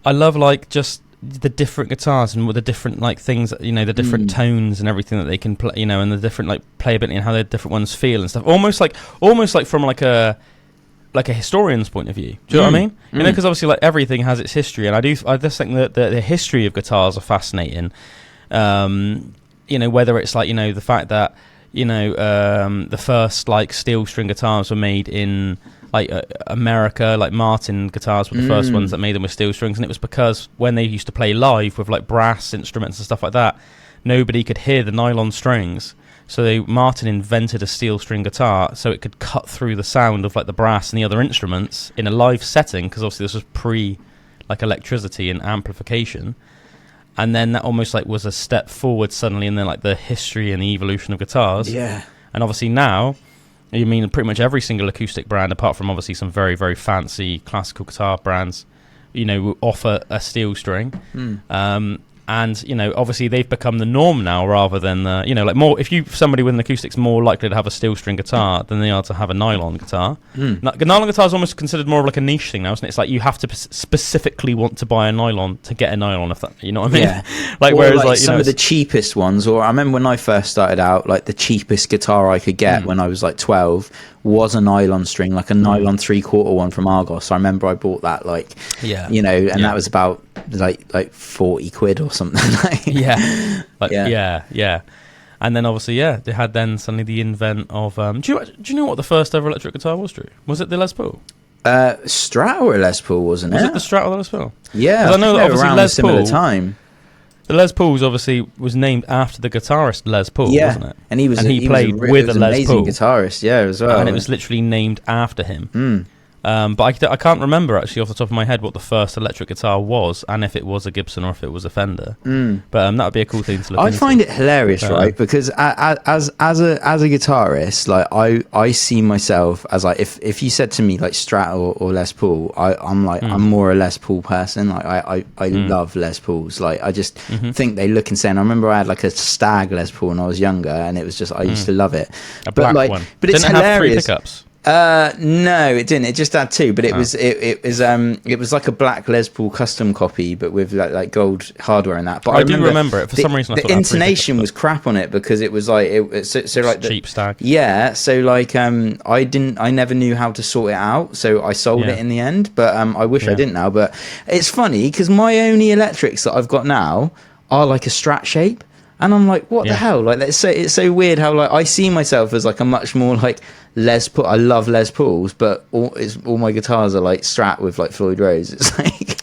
I love like just the different guitars and with the different like things, you know, the different tones and everything that they can play, you know, and the different like playability and how the different ones feel and stuff. Almost like from like a like a historian's point of view. Do you know what I mean? You know, because obviously like everything has its history, and I just think that the history of guitars are fascinating. You know, whether it's like, you know, the fact that, you know, the first like steel string guitars were made in like America, like Martin guitars were the first ones that made them with steel strings, and it was because when they used to play live with like brass instruments and stuff like that, nobody could hear the nylon strings. So Martin invented a steel string guitar so it could cut through the sound of like the brass and the other instruments in a live setting, because obviously this was pre like electricity and amplification. And then that almost like was a step forward suddenly in then like the history and the evolution of guitars. Yeah. And obviously now, you mean pretty much every single acoustic brand, apart from obviously some very, very fancy classical guitar brands, you know, will offer a steel string. And, you know, obviously they've become the norm now rather than, you know, like more, if somebody with an acoustic's more likely to have a steel string guitar than they are to have a nylon guitar. Nylon guitar is almost considered more of like a niche thing now, isn't it? It's like you have to specifically want to buy a nylon to get a nylon, if that, you know what I mean? Yeah. Like, or whereas like like, you some know, of the cheapest ones, or I remember when I first started out, like the cheapest guitar I could get when I was like 12 was a nylon string, like a nylon 3/4 one from Argos. I remember I bought that, like, you know, and that was about like 40 quid or something. Yeah. And then obviously, they had then suddenly the invent of do you know what the first ever electric guitar was, Drew? Was it the Les Paul? Strat or Les Paul, wasn't it? Was it the Strat or the Les Paul? Yeah, 'cause I know that obviously around Les a similar Paul, time. the Les Paul's obviously was named after the guitarist Les Paul, wasn't it? And he played with a Les amazing Paul guitarist, as well. and it was literally named after him. But I can't remember actually off the top of my head what the first electric guitar was, and if it was a Gibson or if it was a Fender. But that would be a cool thing to look into. I find it hilarious, right? Because as a guitarist, like I see myself as like if you said to me like Strat or Les Paul, I'm like I'm more a Les Paul person. Like I love Les Pauls. Like I just think they look insane. I remember I had like a Stag Les Paul when I was younger, and it was just I used to love it. A black one. But it's Didn't it have 3 hilarious. pickups? No, it didn't. It just had 2, but it was like a black Les Paul custom copy, but with like gold hardware and that. But I do remember it for some reason. I thought the intonation was crap on it because it was like so like cheap Stag. Yeah, so like I never knew how to sort it out, so I sold it in the end. But I wish I didn't now. But it's funny because my only electrics that I've got now are like a Strat shape. And I'm like, what the hell? Like, it's so weird how like I see myself as like a much more like Les Paul. I love Les Pauls, but all my guitars are like Strat with like Floyd Rose. It's like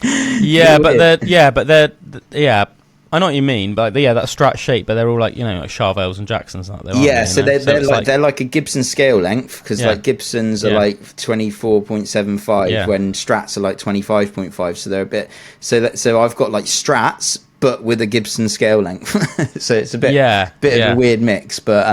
I know what you mean, but that Strat shape, but they're all like, you know, like Charvels and Jacksons, aren't they? So they're like a Gibson scale length, because like Gibsons are like 24.75 when Strats are like 25.5, so they're a bit so I've got like Strats but with a Gibson scale length. So it's a bit of a weird mix, but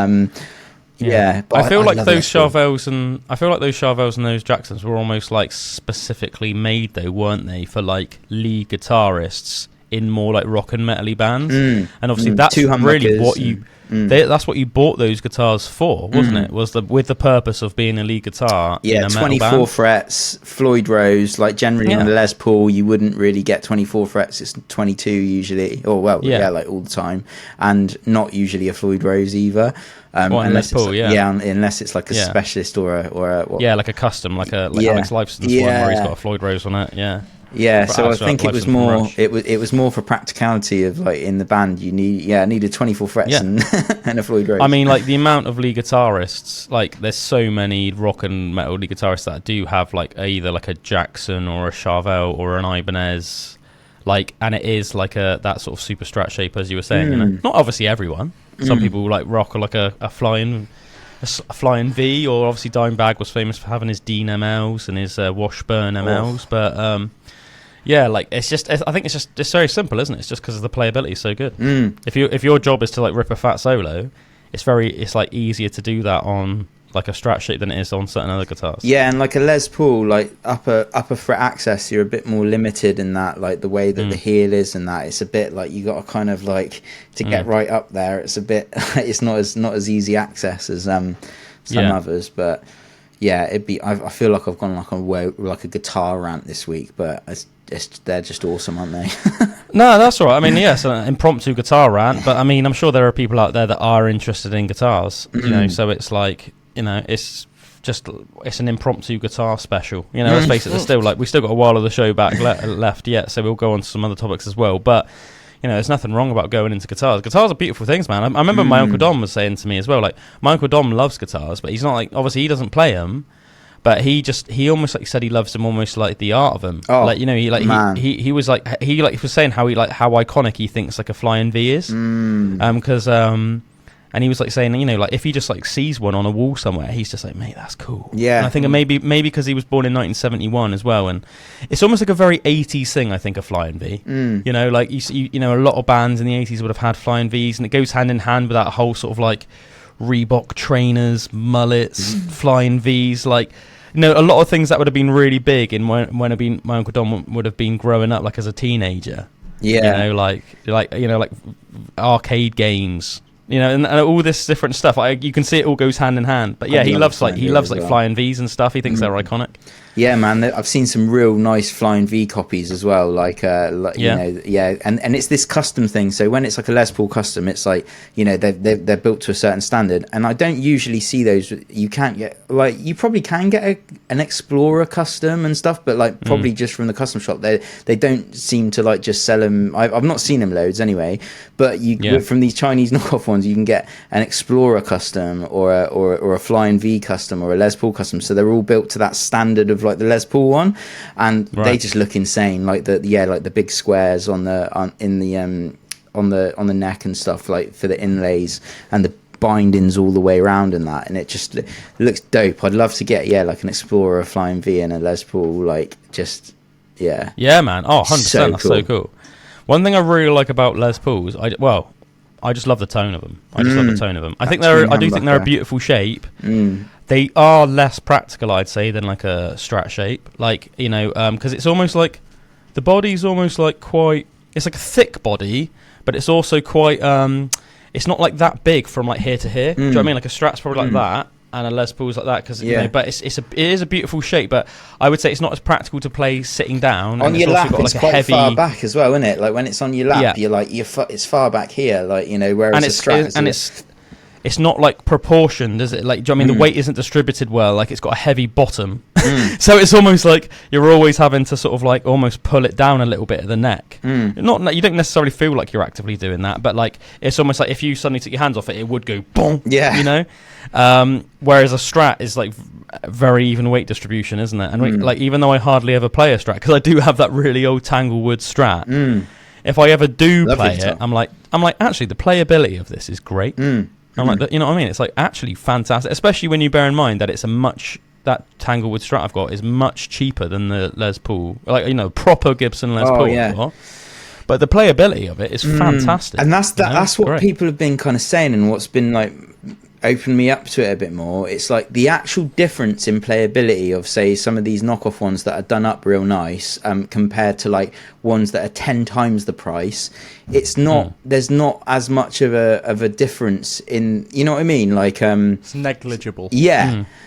but I feel like those Charvels Charvels and those Jacksons were almost like specifically made though, weren't they, for like lead guitarists in more like rock and metal-y bands. And obviously that's really what you that's what you bought those guitars for, wasn't it? Was with the purpose of being a lead guitar in a metal 24 band. frets, Floyd Rose. Like generally on a Les Paul you wouldn't really get 24 frets, it's 22 usually, or like all the time, and not usually a Floyd Rose either. Unless Paul, unless it's like a specialist or a like a custom, like Alex Lifeson's one where he's got a Floyd Rose on it. So I think it was more it was more for practicality of like in the band you needed 24 frets and a Floyd Rose. I mean, like the amount of lead guitarists, like there's so many rock and metal lead guitarists that do have like either like a Jackson or a Charvel or an Ibanez, like, and it is like that sort of super Strat shape as you were saying. You know? Not obviously everyone. Some people like rock like a flying V, or obviously Dimebag was famous for having his Dean MLs and his Washburn MLs, but like I think it's very simple, isn't it? It's just because the playability is so good. If your job is to like rip a fat solo, it's like easier to do that on like a Strat shape than it is on certain other guitars. Yeah, and like a Les Paul, like upper fret access, you're a bit more limited in that, like the way that the heel is, and that it's a bit like you got to kind of like to get right up there. It's a bit, it's not as easy access as some others, but it'd be. I feel like I've gone like a guitar rant this week, but they're just awesome, aren't they? No, that's all right. I mean, it's an impromptu guitar rant, but I mean, I'm sure there are people out there that are interested in guitars, you know, so it's like, you know, it's just it's an impromptu guitar special. You know, let's face it, there's still we still got a while of the show back left yet, so we'll go on to some other topics as well. But you know, there's nothing wrong about going into guitars. Guitars are beautiful things, man. I remember my Uncle Dom was saying to me as well, like, my Uncle Dom loves guitars, but he's not like, obviously he doesn't play them, but he almost like said he loves them almost like the art of them. Oh, like, you know, he was saying how iconic he thinks like a Flying V is. And he was like saying, you know, like if he just like sees one on a wall somewhere, he's just like, mate, that's cool. Yeah. And I think maybe because he was born in 1971 as well, and it's almost like a very 80s thing. I think a Flying V. You know, like you know, a lot of bands in the 80s would have had Flying Vs, and it goes hand in hand with that whole sort of like Reebok trainers, mullets, Flying Vs, like. You know, a lot of things that would have been really big in when my Uncle Dom would have been growing up, like as a teenager. Yeah. You know, like arcade games. You know, and all this different stuff. You can see it all goes hand in hand. But yeah, he loves Flying Vs and stuff. He thinks they're iconic. Yeah, man, I've seen some real nice Flying V copies as well. You know, and it's this custom thing. So when it's like a Les Paul custom, it's like, you know, they're built to a certain standard, and I don't usually see those. You can't get, like, you probably can get an Explorer custom and stuff, but like probably just from the custom shop, they don't seem to like just sell them. I've not seen them loads anyway, but from these Chinese knockoff ones, you can get an Explorer custom or a Flying V custom or a Les Paul custom. So they're all built to that standard of like the Les Paul one, and they just look insane. Like the big squares on the neck and stuff, like for the inlays and the bindings all the way around and that, and it just looks dope. I'd love to get like an Explorer, a Flying V, and a Les Paul. Like just yeah, man. Oh, 100%. So that's so cool. One thing I really like about Les Pauls, I just love the tone of them. I think I do think they're a beautiful shape. They are less practical, I'd say, than like a Strat shape. Like, you know, because it's almost like the body's almost like quite. It's like a thick body, but it's also quite. It's not like that big from like here to here. Do you know what I mean? Like a Strat's probably like that, and a Les Paul's like that, because you know. But it is a beautiful shape. But I would say it's not as practical to play sitting down. On your lap, got it's like quite a heavy far back as well, isn't it? Like when it's on your lap, you're like it's far back here, like, you know. Whereas a Strat it's not like proportioned, is it? Like, do you know what I mean? The weight isn't distributed well. Like, it's got a heavy bottom, so it's almost like you're always having to sort of like almost pull it down a little bit at the neck. You don't necessarily feel like you're actively doing that, but like it's almost like if you suddenly took your hands off it, it would go boom. Yeah, you know. Whereas a Strat is like very even weight distribution, isn't it? And like, even though I hardly ever play a Strat, because I do have that really old Tanglewood Strat. If I ever do play it, I'm like actually the playability of this is great. I'm like, you know what I mean? It's like actually fantastic, especially when you bear in mind that that Tanglewood Strat I've got is much cheaper than the Les Paul, like, you know, proper Gibson Les Paul. Yeah. But the playability of it is fantastic, and that's what people have been kind of saying, and what's been like opened me up to it a bit more. It's like the actual difference in playability of, say, some of these knockoff ones that are done up real nice, compared to like ones that are 10 times the price. It's not there's not as much of a difference in, you know what I mean, like it's negligible.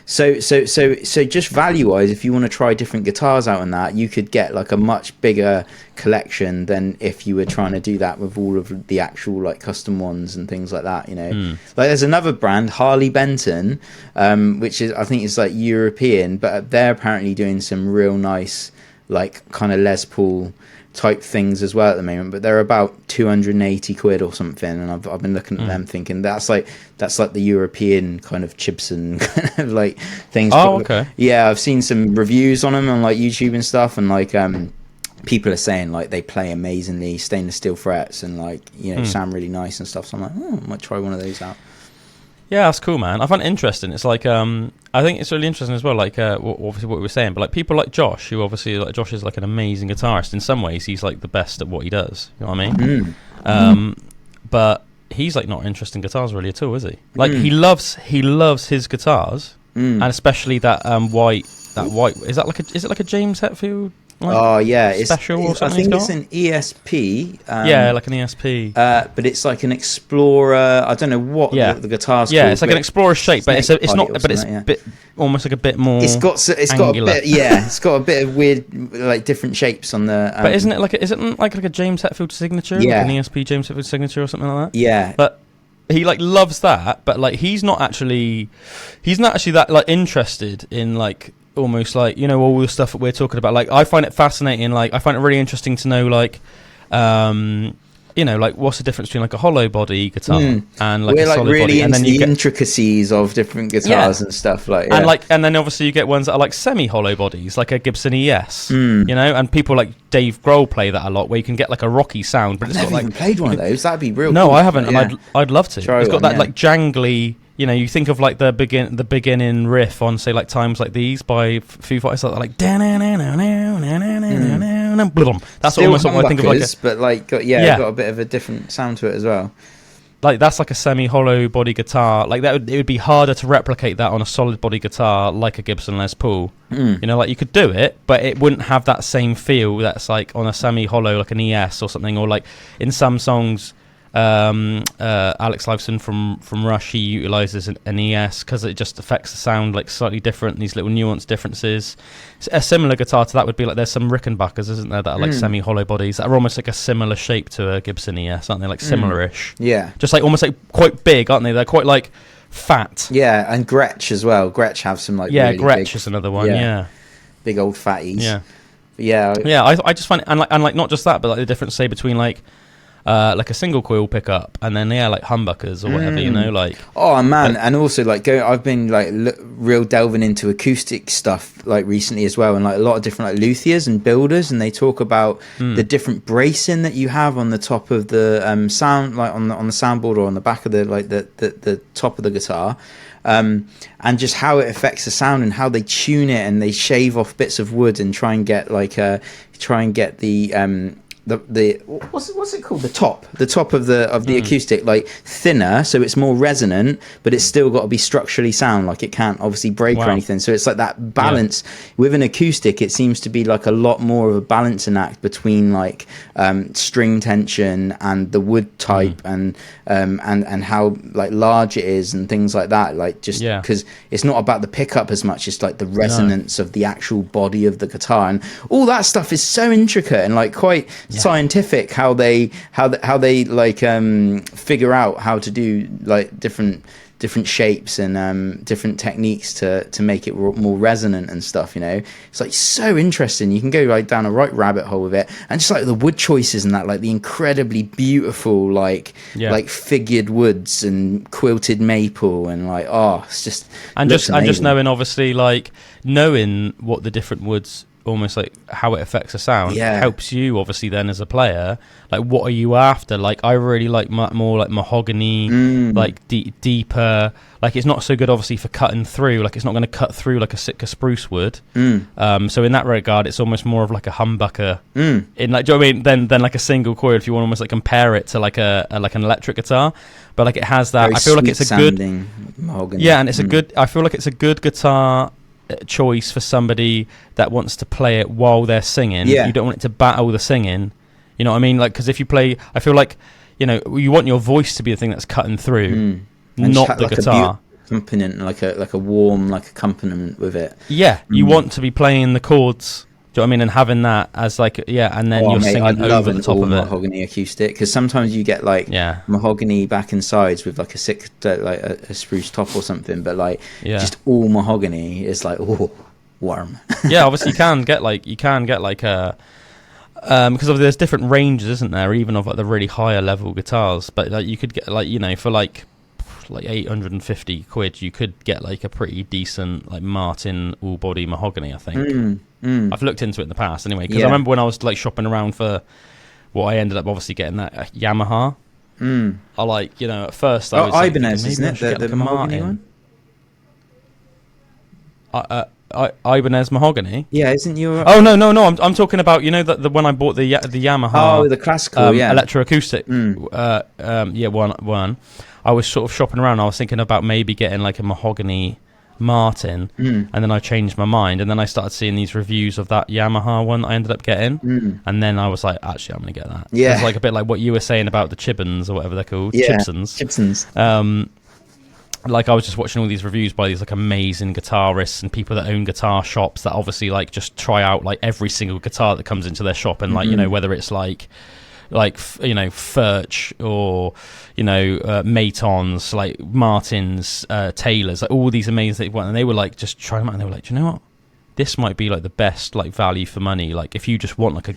So just value wise, if you want to try different guitars out on that, you could get like a much bigger collection than if you were trying to do that with all of the actual like custom ones and things like that, you know. Like there's another brand, Harley Benton, which is, I think it's like European, but they're apparently doing some real nice like kind of Les Paul type things as well at the moment, but they're about 280 quid or something, and I've been looking at them thinking that's like the European kind of Chibson kind of like things. Okay. Yeah, I've seen some reviews on them on like YouTube and stuff, and like people are saying like they play amazingly, stainless steel frets, and like, you know, sound really nice and stuff. So I'm like, I might try one of those out. Yeah, that's cool, man. I find it interesting. It's like, I think it's really interesting as well, like, obviously what we were saying, but like people like Josh, who obviously, like, Josh is like an amazing guitarist. In some ways, he's like the best at what he does. You know what I mean? But he's like not interested in guitars really at all, is he? Like, he loves his guitars, and especially that white. Is it like a James Hetfield? Like, it's special or something. I think it's an ESP. Like an ESP. But it's like an Explorer. I don't know what the guitar's called. Yeah, it's like an Explorer shape, but it's not. But it's a bit, almost like a bit more. It's got a bit. Yeah, it's got a bit of weird, like different shapes on the. But isn't it like a James Hetfield signature? Yeah, like an ESP James Hetfield signature or something like that. Yeah, but he like loves that, but like he's not actually that like interested in like almost like, you know, all the stuff that we're talking about. Like I find it fascinating, like I find it really interesting to know like you know, like what's the difference between like a hollow body guitar and like we're a like solid really body, and into then you the get intricacies of different guitars and stuff like and then obviously you get ones that are like semi-hollow bodies, like a Gibson ES, you know, and people like Dave Grohl play that a lot, where you can get like a rocky sound, but I've it's never got like even played one of those. That'd be real. no, cool. I haven't, Yeah. and I'd love to. Try It's got one, that yeah. like jangly, you know, you think of like the beginning riff on say like Times Like These by Foo Fighters, like that's Still almost what I think of, like humbuckers, but like got a bit of a different sound to it as well. like that's like a semi-hollow body guitar. Like it would be harder to replicate that on a solid body guitar like a Gibson Les Paul. You know, like you could do it, but it wouldn't have that same feel that's like on a semi-hollow like an ES or something, or like in some songs Alex Lifeson from Rush, he utilizes an ES because it just affects the sound like slightly different, these little nuanced differences. A similar guitar to that would be like, there's some Rickenbackers, isn't there, that are like semi-hollow bodies that are almost like a similar shape to a Gibson ES, aren't they, like similar-ish, just like almost like quite big, aren't they? They're quite like fat. And Gretsch as well. Gretsch have some like really Gretsch big, is another one. big old fatties. I just find it, and like not just that, but like the difference say between like a single coil pickup and then like humbuckers or whatever, you know, like and also like I've been like real delving into acoustic stuff like recently as well, and like a lot of different like luthiers and builders, and they talk about the different bracing that you have on the top of the sound, like on the soundboard or on the back of the like the top of the guitar, and just how it affects the sound and how they tune it, and they shave off bits of wood and try and get the what's it called, the top of the acoustic like thinner, so it's more resonant, but it's still got to be structurally sound, like it can't obviously break or anything. So it's like that balance with an acoustic. It seems to be like a lot more of a balancing act between like string tension and the wood type and how like large it is and things like that, like just because it's not about the pickup as much, it's like the resonance of the actual body of the guitar, and all that stuff is so intricate and like quite scientific, how they like figure out how to do like different shapes and different techniques to make it more resonant and stuff, you know. It's like so interesting. You can go like down a right rabbit hole with it, and just like the wood choices and that, like the incredibly beautiful like figured woods and quilted maple, and like it's just just knowing, obviously, like knowing what the different woods, almost like how it affects the sound, helps you obviously then as a player. Like what are you after? Like I really like more like mahogany, like deeper, like it's not so good obviously for cutting through, like it's not going to cut through like a Sitka spruce would, so in that regard it's almost more of like a humbucker in like, do you know what I mean, than like a single coil, if you want to almost like compare it to like a like an electric guitar. But like it has that, I feel like it's a good mahogany. And it's a good, I feel like it's a good guitar choice for somebody that wants to play it while they're singing. You don't want it to battle the singing, you know what I mean? Like, because if you play, I feel like, you know, you want your voice to be the thing that's cutting through, not the guitar. Accompaniment, like a warm like accompaniment with it. You want to be playing the chords. Do you know what I mean? And having that as like and then you're singing over the top of it. Mahogany acoustic, because sometimes you get like mahogany back and sides with like a spruce top or something, but like just all mahogany is like warm. Obviously you can get like a because there's different ranges, isn't there, even of like the really higher level guitars, but like you could get like, you know, for like 850 quid you could get like a pretty decent like Martin all body mahogany, I think. I've looked into it in the past anyway, because I remember when I was like shopping around for what I ended up obviously getting that Yamaha. I like, you know, at first I was Ibanez, like, isn't it, the mahogany one? Ibanez mahogany. Isn't your? Oh no! I'm talking about, you know, the when I bought the Yamaha. The classical, electroacoustic. One. I was sort of shopping around. I was thinking about maybe getting like a mahogany Martin, and then I changed my mind, and then I started seeing these reviews of that Yamaha one I ended up getting, and then I was like, actually, I'm gonna get that. It's like a bit like what you were saying about the Chibbons or whatever they're called, Chibsons. Like I was just watching all these reviews by these like amazing guitarists and people that own guitar shops that obviously like just try out like every single guitar that comes into their shop, and like, you know, whether it's like like Furch or Matons, like Martins, Taylors, like all these amazing ones, and they were like just trying them out, and they were like, do you know what, this might be like the best like value for money, like if you just want like a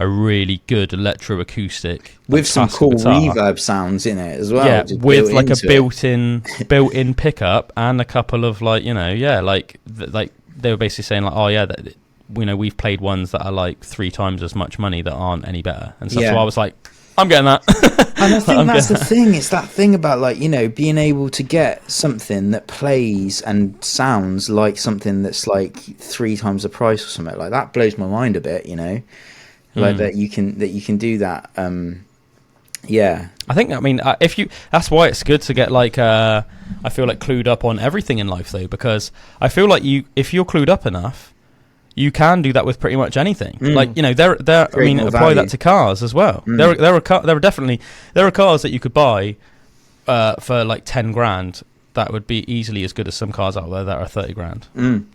really good electroacoustic with some cool guitar, reverb sounds in it as well. Yeah, with like a it. built-in pickup and a couple of like like they were basically saying like, oh yeah, that, we've played ones that are like 3 times as much money that aren't any better and stuff. So I was like, I'm getting that. And I think that's the thing. It's that thing about like, being able to get something that plays and sounds like something that's like 3 times the price or something like that. Blows my mind a bit, like that you can do that. Yeah, I think, that's why it's good to get like I feel like clued up on everything in life though, because I feel like if you're clued up enough, you can do that with pretty much anything. Like, apply that to cars as well. There are cars that you could buy for like 10 grand that would be easily as good as some cars out there that are 30 grand. Me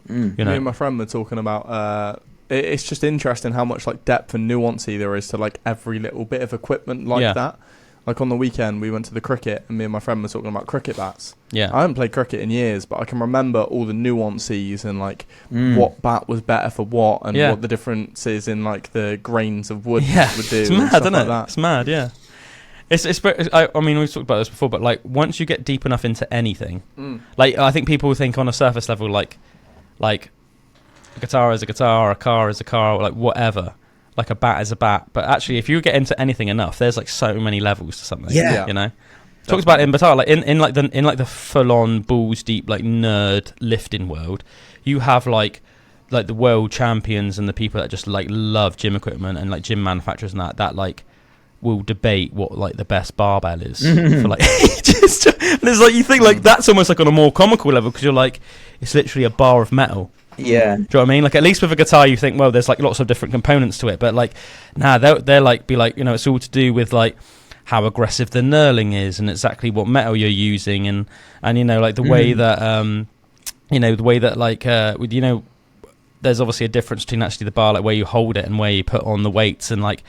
and my friend were talking about it's just interesting how much like depth and nuancy there is to like every little bit of equipment like that. Like on the weekend we went to the cricket and me and my friend were talking about cricket bats. I haven't played cricket in years, but I can remember all the nuances and like what bat was better for what and what the difference is in like the grains of wood would do. It's mad, isn't it? It's mad, yeah. It's I mean, we've talked about this before, but like once you get deep enough into anything, like I think people think on a surface level like a guitar is a guitar, a car is a car, like whatever. Like a bat is a bat, but actually, if you get into anything enough, there's like so many levels to something. Talks about it in guitar, like in the full-on balls deep like nerd lifting world, you have like the world champions and the people that just like love gym equipment and like gym manufacturers and that like will debate what like the best barbell is for like ages. And it's like you think like that's almost like on a more comical level because you're like it's literally a bar of metal. Yeah. Do you know what I mean? Like at least with a guitar you think, well, there's like lots of different components to it, but like they're like be like, it's all to do with like how aggressive the knurling is and exactly what metal you're using and like the way that the way that like there's obviously a difference between actually the bar, like where you hold it and where you put on the weights and like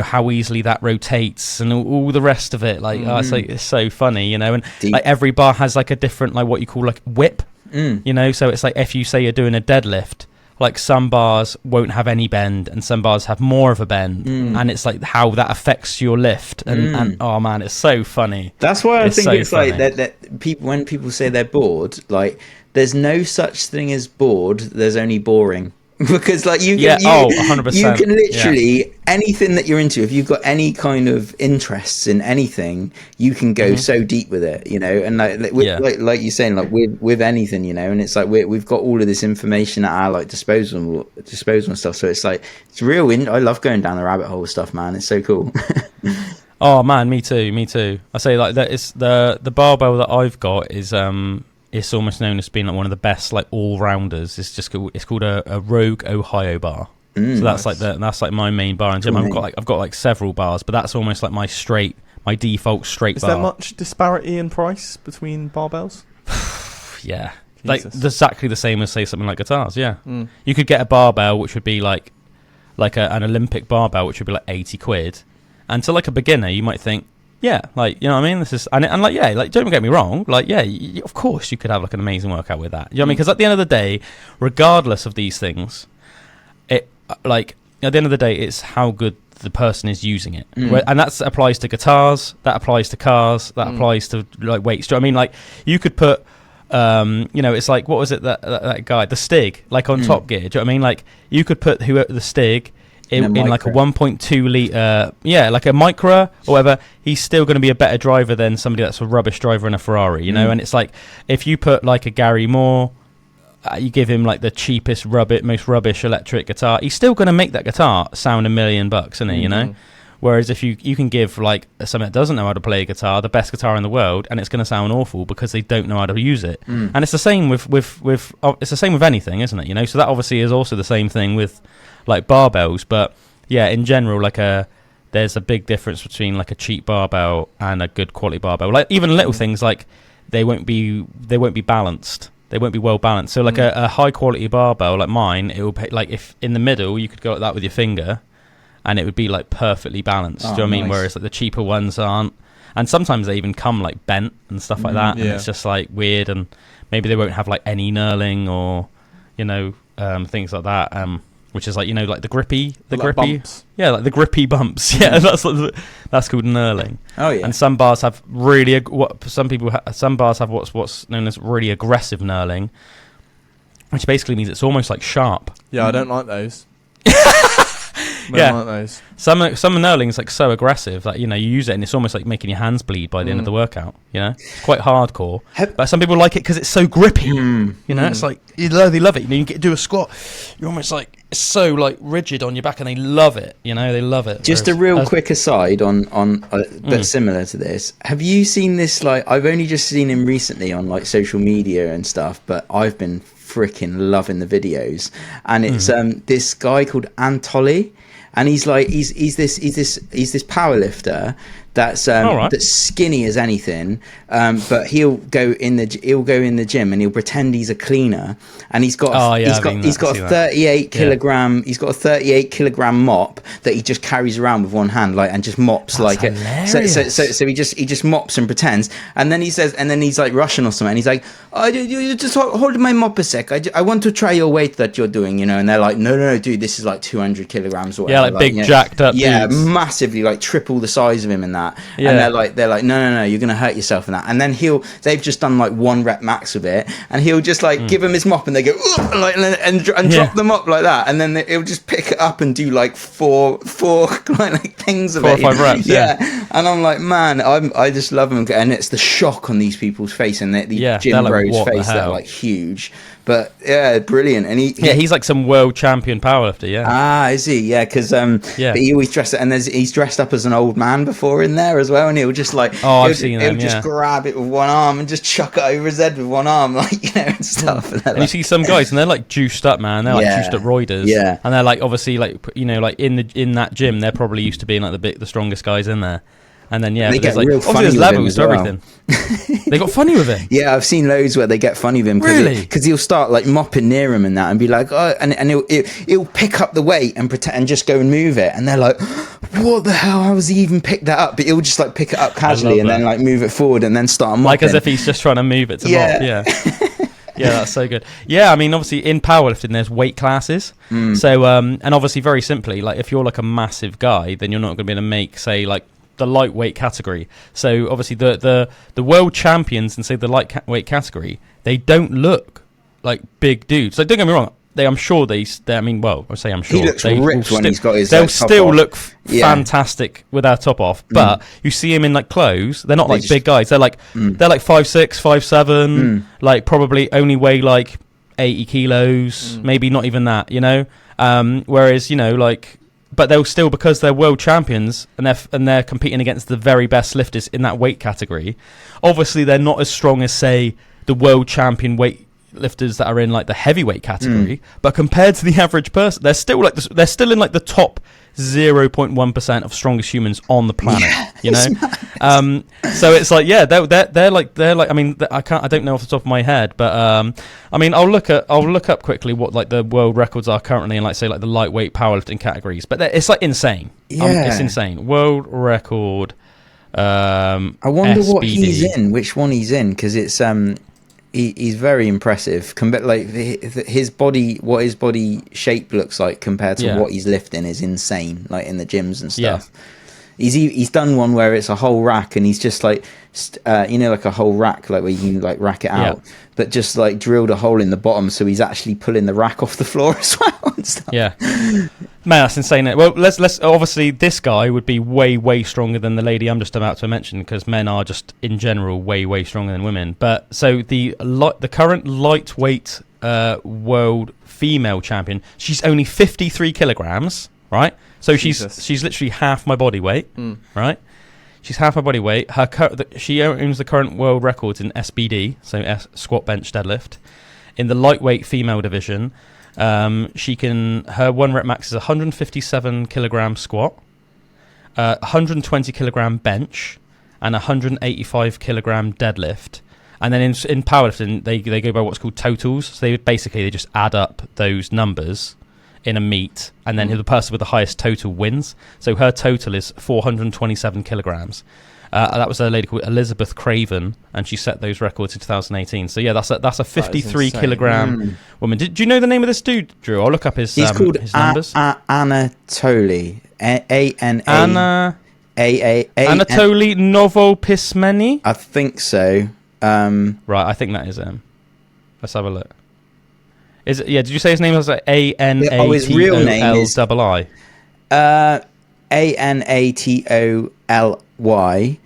how easily that rotates and all the rest of it. Like it's like it's so funny, and deep. Like every bar has like a different like what you call like whip. So it's like if you say you're doing a deadlift, like some bars won't have any bend and some bars have more of a bend, and it's like how that affects your lift and oh man, it's so funny. That's why I think it's funny. Like that people, when people say they're bored, like there's no such thing as bored, there's only boring. Because like you can 100%. You can literally anything that you're into, if you've got any kind of interests in anything, you can go so deep with it, and like you're saying, like with anything, and it's like we've got all of this information at our like disposal and stuff, so it's like it's real. I love going down the rabbit hole with stuff, man. It's so cool. Oh man, me too. I say like that is the barbell that I've got is it's almost known as being like one of the best like all rounders. It's called a Rogue Ohio bar. So that's nice. That's like my main bar in gym. I've got like several bars, but that's almost like my default straight bar. Is there much disparity in price between barbells? Yeah, like exactly the same as say something like guitars. Yeah, you could get a barbell which would be like an Olympic barbell which would be like 80 quid, and to like a beginner you might think. Yeah, like, you know what I mean? This is and like, yeah, like, don't get me wrong. Like, yeah, of course you could have like an amazing workout with that. You know what I mean? Because at the end of the day, regardless of these things, it like at the end of the day, it's how good the person is using it, and that applies to guitars, that applies to cars, that applies to like weights. Do you know what I mean? Like, you could put, it's like what was it that guy, the Stig, like on Top Gear. Do you know what I mean? Like, you could put the Stig. In like a 1.2 litre, like a Micra or whatever, he's still going to be a better driver than somebody that's a rubbish driver in a Ferrari, and it's like if you put like a Gary Moore, you give him like the cheapest most rubbish electric guitar, he's still going to make that guitar sound $1 million, isn't he? Whereas if you can give like someone that doesn't know how to play a guitar the best guitar in the world, and it's going to sound awful because they don't know how to use it. And it's the same with it's the same with anything, isn't it? So that obviously is also the same thing with like barbells, but yeah, in general, like there's a big difference between like a cheap barbell and a good quality barbell. Like even little things like they won't be balanced. They won't be well balanced. So like a high quality barbell like mine, it will pay, like if in the middle you could go like that with your finger, and it would be like perfectly balanced. Do you know what I mean? Nice. Whereas like the cheaper ones aren't, and sometimes they even come like bent and stuff like that, and it's just like weird, and maybe they won't have like any knurling or things like that. Which is like like the grippy bumps. Yeah, like the grippy bumps. Yeah, that's called knurling. Oh yeah. And some bars have really some bars have what's known as really aggressive knurling, which basically means it's almost like sharp. Yeah, I don't like those. Like those. Some knurling is like so aggressive that you use it and it's almost like making your hands bleed by the end of the workout. It's quite hardcore. But some people like it because it's so grippy. It's like they love it. You do a squat, you're almost like it's so like rigid on your back, and they love it. They love it. Just a real quick aside on but similar to this. Have you seen this? Like, I've only just seen him recently on like social media and stuff, but I've been freaking loving the videos. And it's this guy called Anatoly. And he's this power lifter that's that's skinny as anything, but he'll go in the gym and he'll pretend he's a cleaner, and he's got a 38 kilogram mop that he just carries around with one hand, like, and just mops that's like hilarious. it. So he just mops and pretends, and then he's like Russian or something, and he's like, oh, you just hold my mop a sec. I want to try your weight that you're doing, and they're like, no, dude, this is like 200 kilograms or whatever. Yeah, like big jacked up dudes. Massively, like triple the size of him in that. And they're like no, you're gonna hurt yourself in that. And then they've just done like 1 rep max with it, and he'll just like give him his mop, and they go like and drop the mop like that, and then he'll just pick it up and do like four like things of 4 or it. 5 reps. Yeah. And I'm like, man, I just love him, and it's the shock on these people's face and the gym bros' face that are like huge. But yeah, brilliant. And he's like some world champion powerlifter. Yeah. Is he? Yeah, because but he always dressed, and he's dressed up as an old man before in there as well, and he'll just like I've seen them. He'll just grab it with one arm and just chuck it over his head with one arm, like and stuff. And you see some guys, and they're like juiced up, man. They're like juiced up roiders. Yeah. And they're like obviously like like in that gym, they're probably used to being like the strongest guys in there. And then they get real funny there's levels to everything. They got funny with it. Yeah, I've seen loads where they get funny with him. Because he'll start like mopping near him and that, and be like, oh, and he'll pick up the weight and pretend and just go and move it, and they're like, what the hell? How has he even picked that up? But he'll just like pick it up casually and then like move it forward and then start mopping. Like as if he's just trying to move it to mop. Yeah. Yeah, that's so good. Yeah, I mean, obviously in powerlifting there's weight classes. So and obviously very simply, like if you're like a massive guy, then you're not going to be able to make, say, like the lightweight category. So obviously the world champions in, say, the lightweight category, they don't look like big dudes. Like, don't get me wrong, I'm sure they I mean, well, I say I'm sure he looks they ripped when he's got his they'll top still off. look fantastic with their top off, but you see him in like clothes, they're not like big guys. They're like 5'6", 5'7", like probably only weigh like 80 kilos, maybe not even that, whereas like, but they'll still, because they're world champions and they're competing against the very best lifters in that weight category. Obviously, they're not as strong as, say, the world champion weight lifters that are in like the heavyweight category. But compared to the average person, they're still like they're still in like the top 0.1% of strongest humans on the planet. So it's like they're like I mean, I don't know off the top of my head, but I mean, I'll look up quickly what like the world records are currently in, like, say, like the lightweight powerlifting categories, but it's like insane. It's insane. World record. I wonder SBD. what he's in, which one he's in, because it's he's very impressive. Like his body, what his body shape looks like compared to what he's lifting is insane. Like in the gyms and stuff. He's done one where it's a whole rack, and he's just like like a whole rack, like where you can like rack it out, but just like drilled a hole in the bottom, so he's actually pulling the rack off the floor as well and stuff. Man, that's insane. Well, let's obviously this guy would be way stronger than the lady I'm just about to mention, because men are just in general way stronger than women. But so the current lightweight world female champion, she's only 53 kilograms, right? So she's literally half my body weight, right? She's half my body weight. She owns the current world records in SBD, so squat, bench, deadlift. In the lightweight female division, her 1 rep max is 157 kilogram squat, 120 kilogram bench, and 185 kilogram deadlift. And then in powerlifting, they go by what's called totals. So they just add up those numbers in a meet, and then the person with the highest total wins. So her total is 427 kilograms. That was a lady called Elizabeth Craven, and she set those records in 2018. So yeah, that's a 53 kilogram woman. Do you know the name of this dude, Drew? I'll look up his. He's called his numbers. Anatoly. Anatoly Novopismeni. I think so. Right, I think that is him. Let's have a look. Is it? Yeah. Did you say his name was like Anatoly? Oh, his real name is Anatoly. Why?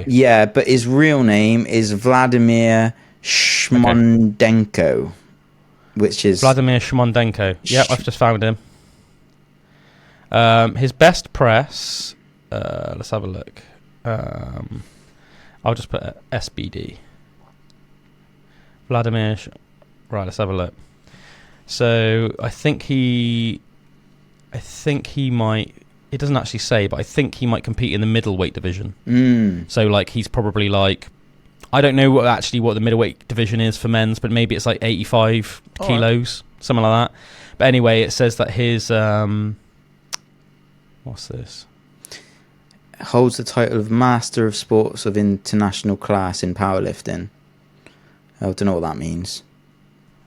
Yeah, but his real name is Vladimir Shmondenko, which is Vladimir Shmondenko. Yep, I've just found him. His best press. Let's have a look. I'll just put SBD. Vladimir. Right, let's have a look. So I think he might. It doesn't actually say, but I think he might compete in the middleweight division. So like he's probably like, I don't know what the middleweight division is for men's, but maybe it's like 85 kilos, something like that. But anyway, it says that his what's this? Holds the title of Master of Sports of International Class in powerlifting. I don't know what that means.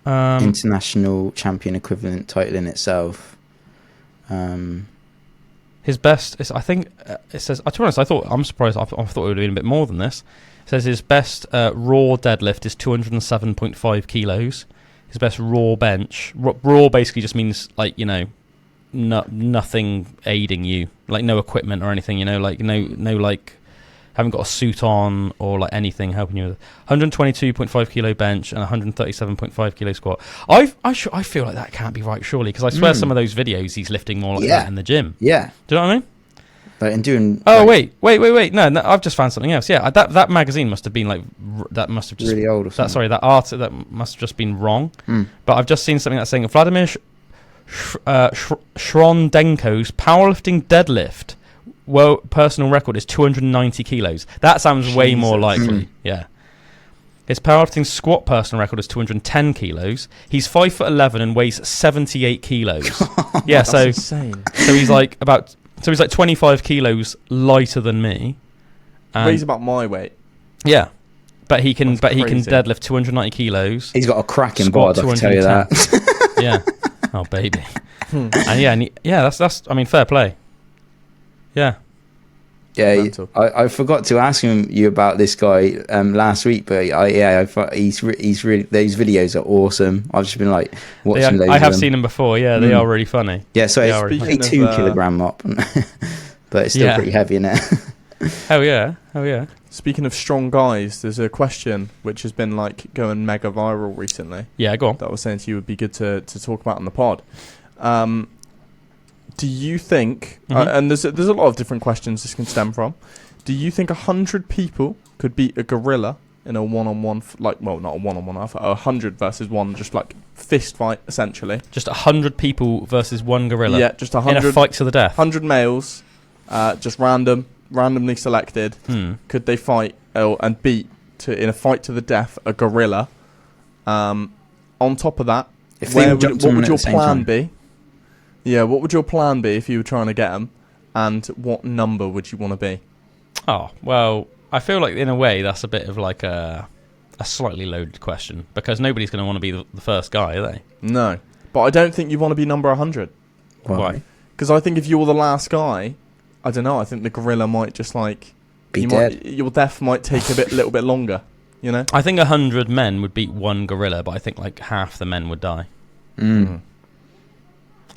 International champion equivalent title in itself. His best is, I think, it says. To be honest, I'm surprised. I thought it would have been a bit more than this. It says his best raw deadlift is 207.5 kilos. His best raw bench. Raw basically just means like, you know, nothing aiding you, like no equipment or anything. You know, like no like haven't got a suit on or like anything helping you with 122.5 kilo bench and 137.5 kilo squat. I feel like that can't be right, surely, because I swear some of those videos he's lifting more like that in the gym. Yeah. Do you know what I mean? Like, and doing. Oh, like, wait. No, I've just found something else. Yeah, that magazine must have been like that must have just really old. Or something. That art that must have just been wrong. But I've just seen something that's saying Vladimir Shrondenko's powerlifting deadlift personal record is 290 kilos. That sounds way more likely. Yeah. His powerlifting squat personal record is 210 kilos. He's 5'11" and weighs 78 kilos. Yeah, that's insane. So he's like 25 kilos lighter than me. Weighs about my weight. Yeah. But he can That's crazy. deadlift 290 kilos. He's got a cracking bod, I can tell you that. Yeah. Oh baby. And that's I mean, fair play. Yeah. Yeah, I forgot to ask you about this guy last week, but I thought he's really, those videos are awesome. I've just been like watching those. I have seen them before. Yeah, they are really funny. Yeah, so it's really 2 kilogram up, but it's still pretty heavy, isn't it? Hell yeah. Speaking of strong guys, there's a question which has been like going mega viral recently. Yeah, go on. That I was saying to you would be good to talk about on the pod. Do you think, and there's a lot of different questions this can stem from, do you think 100 people could beat a gorilla in a one-on-one, not a one-on-one, 100 versus one, just like fist fight, essentially? Just 100 people versus one gorilla? Yeah, just 100. In a fight to the death? 100 males, just randomly selected. Could they fight and beat, in a fight to the death, a gorilla? On top of that, what would your plan be? Yeah, what would your plan be if you were trying to get them, and what number would you want to be? Oh, well, I feel like in a way that's a bit of like a slightly loaded question, because nobody's going to want to be the first guy, are they? No, but I don't think you want to be number 100. Why? Because I think if you're the last guy, I don't know, I think the gorilla might just like... be dead. Your death might take little bit longer, you know? I think 100 men would beat one gorilla, but I think like half the men would die.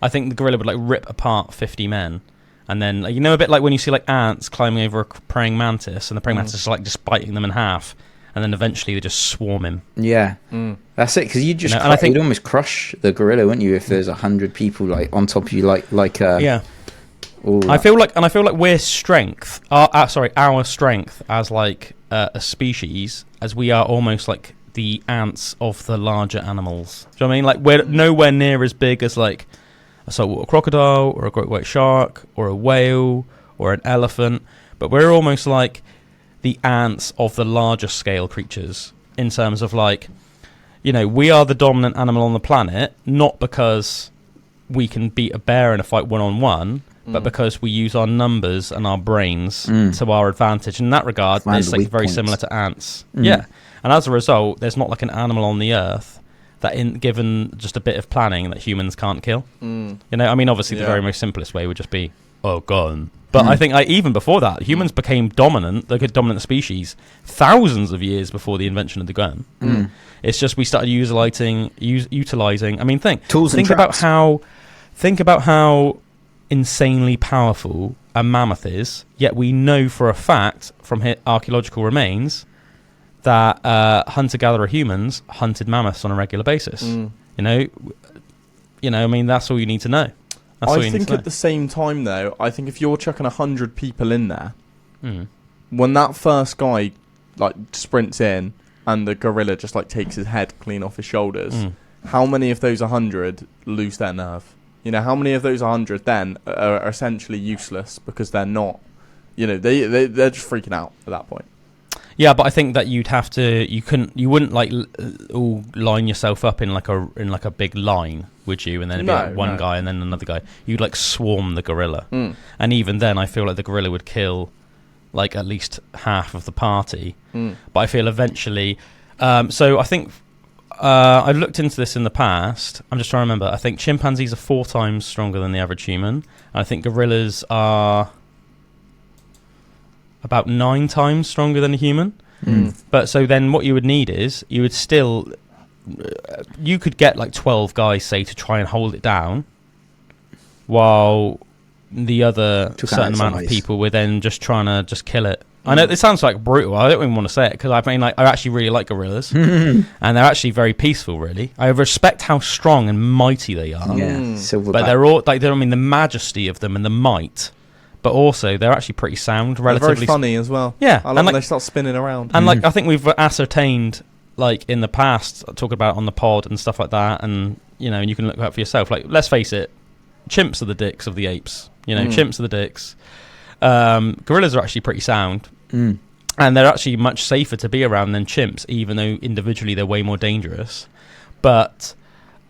I think the gorilla would like rip apart 50 men, and then like, you know, a bit like when you see like ants climbing over a praying mantis, and the praying mantis is like just biting them in half, and then eventually they just swarm him. Yeah, that's it. Because you'd you'd almost crush the gorilla, wouldn't you, if there's 100 people like on top of you, yeah. I feel like we're our strength as like a species, as we are almost like the ants of the larger animals. Do you know what I mean? Like we're nowhere near as big as like a saltwater crocodile or a great white shark or a whale or an elephant, but we're almost like the ants of the larger scale creatures in terms of like, you know, we are the dominant animal on the planet, not because we can beat a bear in a fight one-on-one, but because we use our numbers and our brains to our advantage. In that regard, it's like very similar to ants. Yeah. And as a result, there's not like an animal on the earth that, given just a bit of planning, that humans can't kill. You know, I mean, obviously the very most simplest way would just be, gun. But I think even before that, humans became dominant, like a dominant species, thousands of years before the invention of the gun. It's just we started utilizing. I mean, tools and traps. Think about how insanely powerful a mammoth is. Yet we know for a fact from archaeological remains that hunter-gatherer humans hunted mammoths on a regular basis. You know. I mean, that's all you need to know. I think at the same time, though, I think if you're chucking 100 people in there, when that first guy like sprints in and the gorilla just like takes his head clean off his shoulders, how many of those 100 lose their nerve? You know, how many of those 100 then are essentially useless because they're not, you know, they're just freaking out at that point. Yeah, but I think that you wouldn't like all line yourself up in like a big line, would you? And then it'd be one guy and then another guy. You'd like swarm the gorilla, and even then, I feel like the gorilla would kill like at least half of the party. But I feel eventually, so I think I've looked into this in the past. I'm just trying to remember. I think chimpanzees are 4 times stronger than the average human, and I think gorillas are about 9 times stronger than a human. But so then what you would need is you could get like 12 guys, say, to try and hold it down, while the other certain amount of people were then just trying to just kill it. I know it sounds like brutal. I don't even want to say it because I mean, like, I actually really like gorillas, and they're actually very peaceful. Really, I respect how strong and mighty they are. But they're all like, I mean, the majesty of them and the might. But also, they're actually pretty sound, relatively. They're very funny as well. Yeah, I love when they start spinning around. And like, I think we've ascertained, like in the past, talking about on the pod and stuff like that, and you know, and you can look up for yourself. Like, let's face it, chimps are the dicks of the apes. You know, chimps are the dicks. Gorillas are actually pretty sound, and they're actually much safer to be around than chimps, even though individually they're way more dangerous. But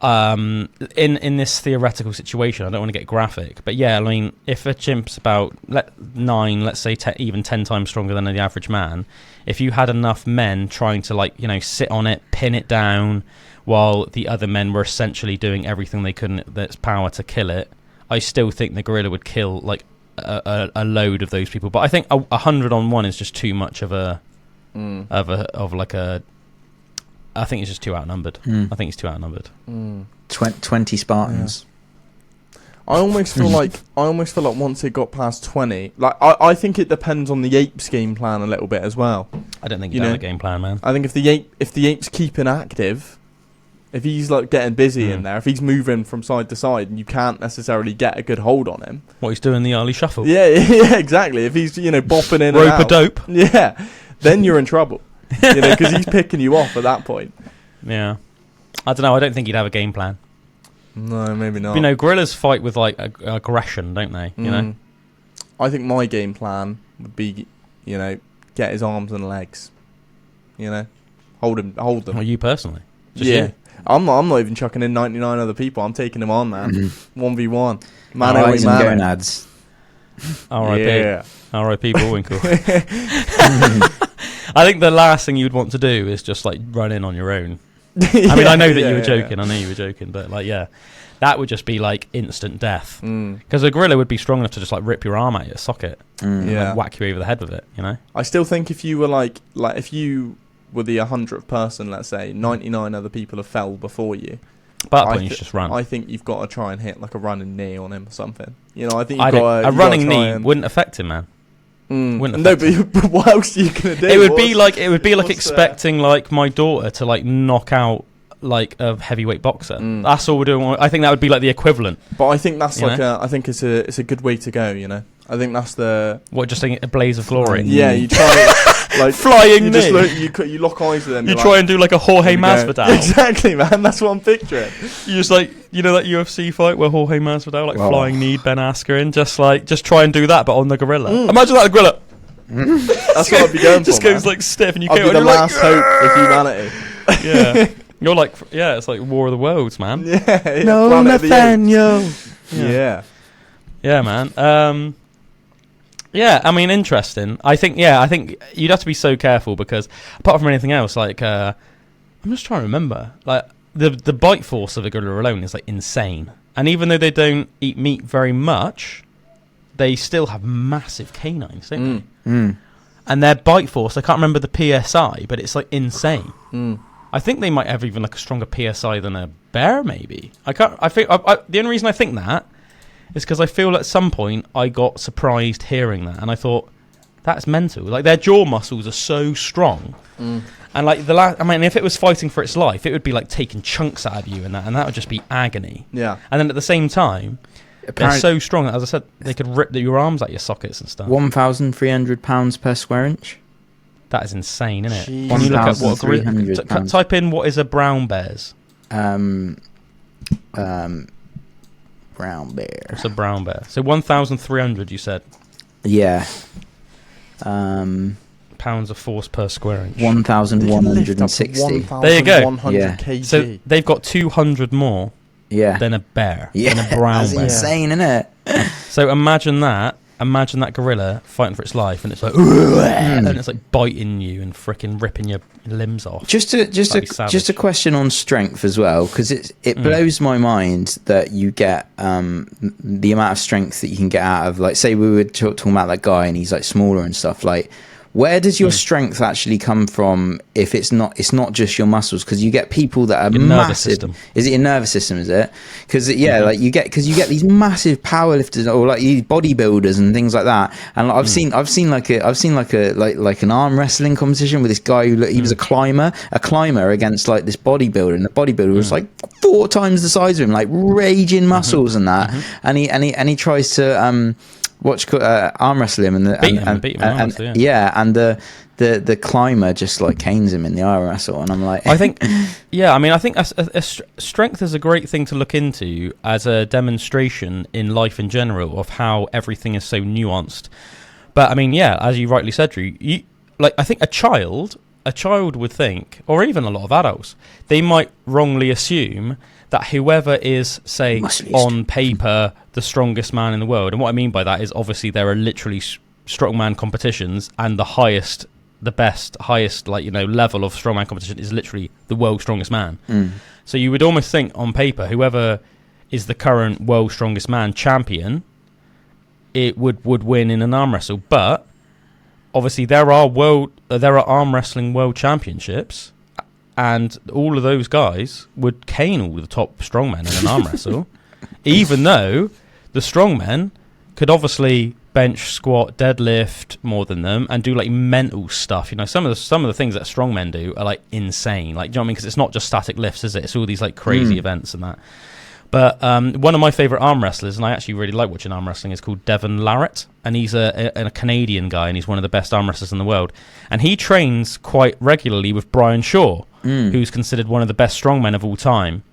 in this theoretical situation, I don't want to get graphic, but yeah, I mean, if a chimp's about 9, let's say even 10 times stronger than the average man, if you had enough men trying to, like, you know, sit on it, pin it down, while the other men were essentially doing everything they could in their power to kill it, I still think the gorilla would kill like a load of those people. But I think 100 on 1 is just too much of a I think it's just too outnumbered. I think it's too outnumbered. 20 Spartans. Yeah. I almost feel like once it got past 20, like I think it depends on the apes' game plan a little bit as well. I don't think you have a game plan, man. I think if the ape's keeping active, if he's like getting busy in there, if he's moving from side to side, and you can't necessarily get a good hold on him. What, he's doing the early shuffle? Yeah, exactly. If he's, you know, bopping in rope a dope. Yeah, then you're in trouble. You know, because he's picking you off at that point. Yeah, I don't know. I don't think he'd have a game plan. No, maybe not. You know, gorillas fight with like aggression, don't they? You know. I think my game plan would be, you know, get his arms and legs. You know, hold them. Well, you personally? Just you? I'm not even chucking in 99 other people. I'm taking them on, man. 1v1. Man, Eyes and gonads. R.I.P. Yeah. R.I.P. Bullwinkle. I think the last thing you'd want to do is just like run in on your own. I mean, I know that you were joking. I know you were joking, but like, yeah, that would just be like instant death. Because a gorilla would be strong enough to just like rip your arm out of your socket, and like, whack you over the head with it. You know. I still think if you were like if you were the 100th person, let's say 99 other people have fell before you. But at that point, you just run. I think you've got to try and hit like a running knee on him or something. You know, I think a running knee wouldn't affect him, man. No, but what else are you gonna do? It would be like expecting like my daughter to like knock out like a heavyweight boxer. That's all we're doing. I think that would be like the equivalent. But I think that's I think it's a good way to go. You know, I think that's the just a blaze of glory. Yeah, you try like flying knee. You lock eyes with them. You try and do like a Jorge Masvidal. Exactly, man. That's what I'm picturing. You just like, you know, that UFC fight where Jorge Masvidal like flying kneed Ben Askren, just try and do that, but on the gorilla. Imagine that gorilla. That's what I'd be going for. Just goes like stiff, and you I'd be the last hope of humanity. Yeah. You're like, yeah, it's like War of the Worlds, man. Yeah. No, Nathaniel. Yeah, man. Yeah, I mean, interesting. I think you'd have to be so careful because apart from anything else, like, I'm just trying to remember, like the bite force of a gorilla alone is like insane. And even though they don't eat meat very much, they still have massive canines, don't they? Mm. And their bite force, I can't remember the PSI, but it's like insane. I think they might have even like a stronger PSI than a bear, maybe. The only reason I think that is because I feel at some point I got surprised hearing that, and I thought that's mental. Like their jaw muscles are so strong, and like if it was fighting for its life, it would be like taking chunks out of you, and that would just be agony. Yeah. And then at the same time, they're so strong that, as I said, they could rip your arms out your sockets and stuff. 1,300 pounds per square inch. That is insane, isn't it? Jeez. When you look at what 1,300 pounds. type in what is a brown bear's. Brown bear. It's a brown bear. So 1,300, you said. Yeah. Pounds of force per square inch. 1,160. There you go. 1,100 Yeah. kg. So they've got 200 more than a bear. Yeah. Than a brown That's bear. insane, isn't it? So imagine that gorilla fighting for its life, and it's like, and it's like biting you and freaking ripping your limbs off. Just a question on strength as well, because it blows my mind that you get the amount of strength that you can get out of, like, say we were talking about that guy and he's like smaller and stuff, like, where does your strength actually come from if it's not just your muscles? Because you get people that are massive. Is it your nervous system? Is it? Because like you get these massive powerlifters or like bodybuilders and things like that. And like, I've seen like an arm wrestling competition with this guy he was a climber against like this bodybuilder, and the bodybuilder was like 4 times the size of him, like raging muscles and that. And he tries to arm wrestle him and the climber just like canes him in the arm wrestle, and I'm like, I think strength is a great thing to look into as a demonstration in life in general of how everything is so nuanced. But I mean, yeah, as you rightly said, Drew, I think a child would think, or even a lot of adults, they might wrongly assume that whoever is, say, on paper, the strongest man in the world, and what I mean by that is obviously there are literally strongman competitions, and the highest level of strongman competition is literally the world's strongest man. So you would almost think on paper, whoever is the current world's strongest man champion, it would win in an arm wrestle. But obviously there are arm wrestling world championships, and all of those guys would cane all the top strongmen in an arm wrestle, even though the strongmen could obviously bench, squat, deadlift more than them and do like mental stuff. You know, some of the things that strongmen do are like insane. Like, do you know what I mean? Because it's not just static lifts, is it? It's all these like crazy events and that. But one of my favourite arm wrestlers, and I actually really like watching arm wrestling, is called Devon Larratt, and he's a Canadian guy, and he's one of the best arm wrestlers in the world. And he trains quite regularly with Brian Shaw, who's considered one of the best strongmen of all time.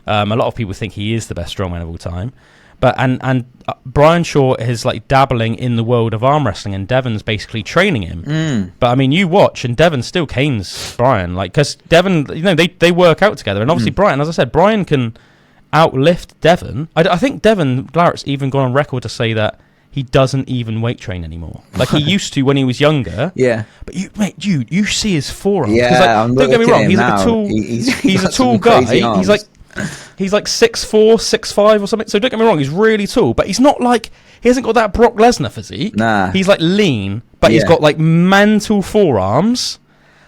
A lot of people think he is the best strongman of all time. But and Brian Shaw is like dabbling in the world of arm wrestling, and Devon's basically training him. But I mean, you watch, and Devon still canes Brian, like, because Devon, you know, they work out together, and obviously Brian, as I said, Brian can outlift Devon. I think Devon Larratt's even gone on record to say that he doesn't even weight train anymore. Like he used to when he was younger. Yeah. But you see his forearms. Yeah, like, don't get me wrong, he's like a tall he's a tall guy. He's like 6'4", 6'5" or something. So don't get me wrong, he's really tall, but he's not like, he hasn't got that Brock Lesnar physique. Nah. He's like lean, but he's got like mental forearms.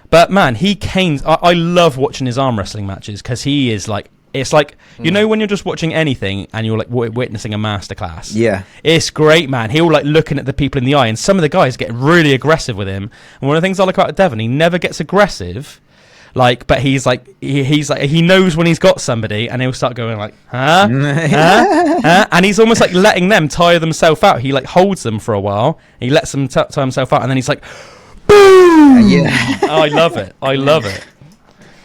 But man, he canes. I love watching his arm wrestling matches because he is like, it's like, you know, when you're just watching anything and you're like witnessing a masterclass. Yeah. It's great, man. He'll like looking at the people in the eye, and some of the guys get really aggressive with him. And one of the things I like about Devon, he never gets aggressive. Like, but he's like, he knows when he's got somebody, and he'll start going like, huh? And he's almost like letting them tire themselves out. He like holds them for a while. He lets them tire themselves out, and then he's like, boom! Yeah. Oh, I love it. I love it.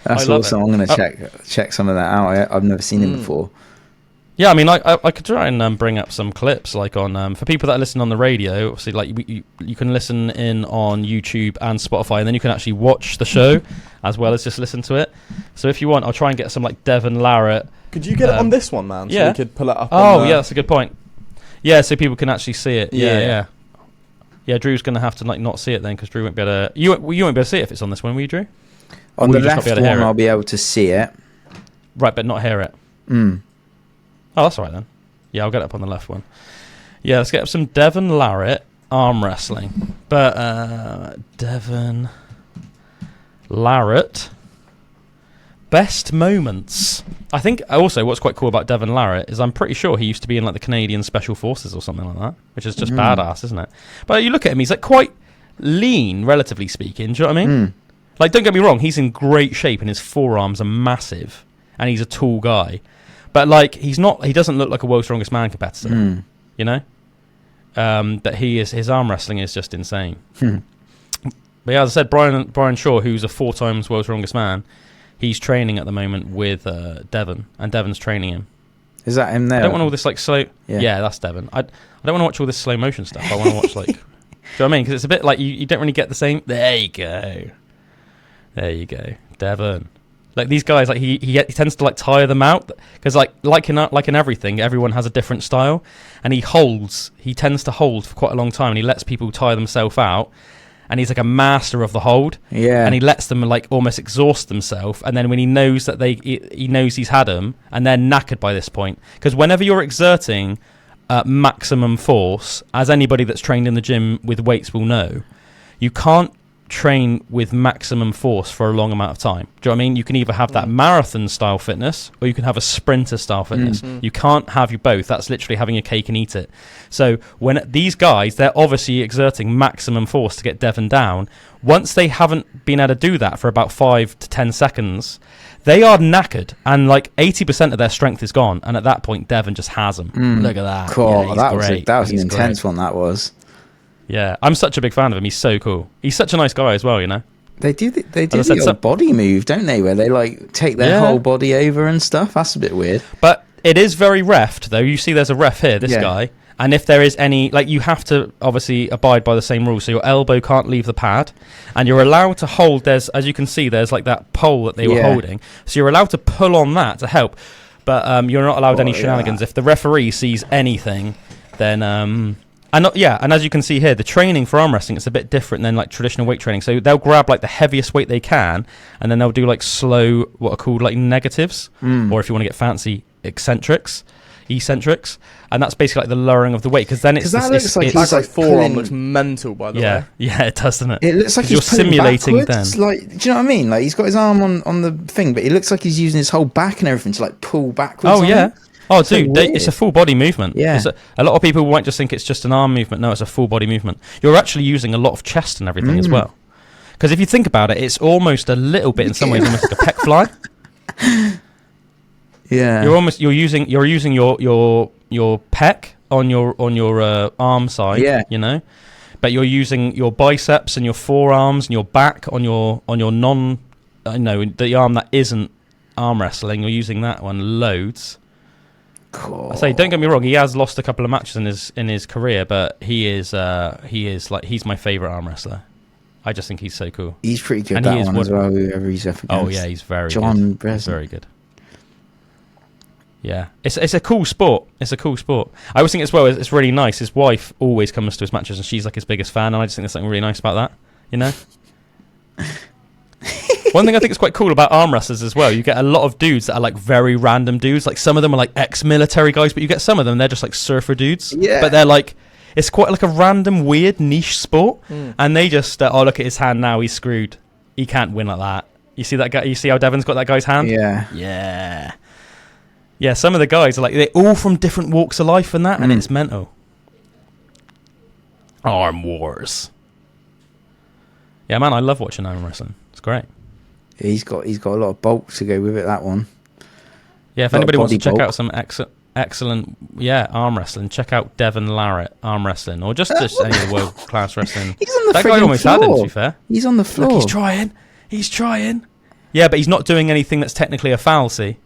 That's awesome. I'm going to check some of that out. I've never seen him before. Yeah, I mean, I could try and bring up some clips, like on for people that are listening on the radio. Obviously, like you can listen in on YouTube and Spotify, and then you can actually watch the show as well as just listen to it. So if you want, I'll try and get some like Devon Larratt. Could you get it on this one, man? So we could pull it up. Oh, yeah, that's a good point. Yeah, so people can actually see it. Yeah. Drew's gonna have to like not see it then, because Drew won't be able to. You won't be able to see it if it's on this one, will you, Drew? On the left one, I'll be able to see it. Right, but not hear it. Oh, that's all right then. Yeah, I'll get up on the left one. Yeah, let's get up some Devon Larratt arm wrestling. But Devon Larratt best moments. I think also what's quite cool about Devon Larratt is I'm pretty sure he used to be in like the Canadian Special Forces or something like that, which is just badass, isn't it? But you look at him, he's like quite lean, relatively speaking. Do you know what I mean? Like, don't get me wrong, he's in great shape and his forearms are massive, and he's a tall guy. But like, he doesn't look like a World's Strongest Man competitor, you know? But his arm wrestling is just insane. But yeah, as I said, Brian Shaw, who's a 4 times World's Strongest Man, he's training at the moment with Devon, and Devon's training him. Is that him there? I don't want all this like slow. Yeah, that's Devon. I don't want to watch all this slow motion stuff. I want to watch like. Do you know what I mean? Because it's a bit like you don't really get the same. There you go, Devon. Like these guys, like he tends to like tire them out, because like in everything, everyone has a different style, and he tends to hold for quite a long time, and he lets people tire themselves out, and he's like a master of the hold. Yeah. And he lets them like almost exhaust themselves, and then when he knows that he knows he's had them, and they're knackered by this point, because whenever you're exerting maximum force, as anybody that's trained in the gym with weights will know, you can't train with maximum force for a long amount of time. Do you know what I mean? You can either have that marathon style fitness, or you can have a sprinter style fitness. You can't have you both. That's literally having your cake and eat it. So when these guys, they're obviously exerting maximum force to get Devon down. Once they haven't been able to do that for about 5 to 10 seconds, they are knackered, and like 80% of their strength is gone, and at that point Devon just has them. Look at that. Cool. That was an intense one, that was. Yeah, I'm such a big fan of him. He's so cool. He's such a nice guy as well, you know. They do the old body move, don't they? Where they like take their whole body over and stuff. That's a bit weird. But it is very refed, though. You see, there's a ref here, this guy, and if there is any, like, you have to obviously abide by the same rules. So your elbow can't leave the pad, and you're allowed to hold. There's, as you can see, there's like that pole that they were holding. So you're allowed to pull on that to help, but you're not allowed any shenanigans. If the referee sees anything, then And as you can see here, the training for arm wrestling is a bit different than like traditional weight training. So they'll grab like the heaviest weight they can, and then they'll do like slow, what are called like negatives, or if you want to get fancy, eccentrics, and that's basically like the lowering of the weight, because then it's like forearm looks mental, by the way. Yeah, it does, doesn't it? It looks like he's simulating backwards. Then. Like, do you know what I mean? Like he's got his arm on the thing, but it looks like he's using his whole back and everything to like pull backwards. Oh yeah. Oh, dude, it's a full body movement. Yeah. A lot of people might just think it's just an arm movement. No, it's a full body movement. You're actually using a lot of chest and everything as well. Because if you think about it, it's almost a little bit, in some ways, almost like a pec fly. Yeah. You're using your pec on your arm side. Yeah. You know, but you're using your biceps and your forearms and your back on your the arm that isn't arm wrestling. You're using that one loads. Cool. I say, don't get me wrong, he has lost a couple of matches in his career, but he's my favourite arm wrestler. I just think he's so cool. He's pretty good, and that one as well, whoever he's up against. Oh yeah, he's very good. He's very good. Yeah, it's a cool sport. It's a cool sport. I always think as well, it's really nice. His wife always comes to his matches, and she's like his biggest fan, and I just think there's something really nice about that, you know? One thing I think is quite cool about arm wrestlers as well, you get a lot of dudes that are like very random dudes. Like some of them are like ex-military guys, but you get some of them, they're just like surfer dudes. Yeah. But they're like, it's quite like a random, weird niche sport. And they just, look at his hand now, he's screwed. He can't win like that. You see that guy? You see how Devon's got that guy's hand? Yeah. Yeah. Yeah, some of the guys are like, they're all from different walks of life and that, and it's mental. Arm wars. Yeah, man, I love watching arm wrestling. It's great. Yeah, he's got a lot of bulk to go with it, that one. Yeah, if anybody wants to check out some excellent arm wrestling, check out Devon Larratt arm wrestling, or just any of the world class wrestling. He's on the that guy almost floor. Had him, to be fair. He's on the floor. Look, he's trying. Yeah, but he's not doing anything that's technically a foul, see?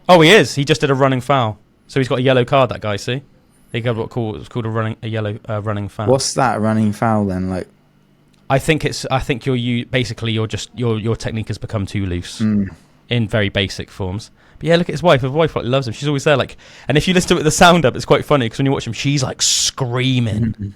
Oh, he is. He just did a running foul. So he's got a yellow card. That guy, see, he got what's called a yellow running foul. What's that running foul then? Like, I think basically your technique has become too loose in very basic forms. But yeah, look at his wife. His wife like loves him. She's always there. Like, and if you listen to it with the sound up, it's quite funny because when you watch him, she's like screaming.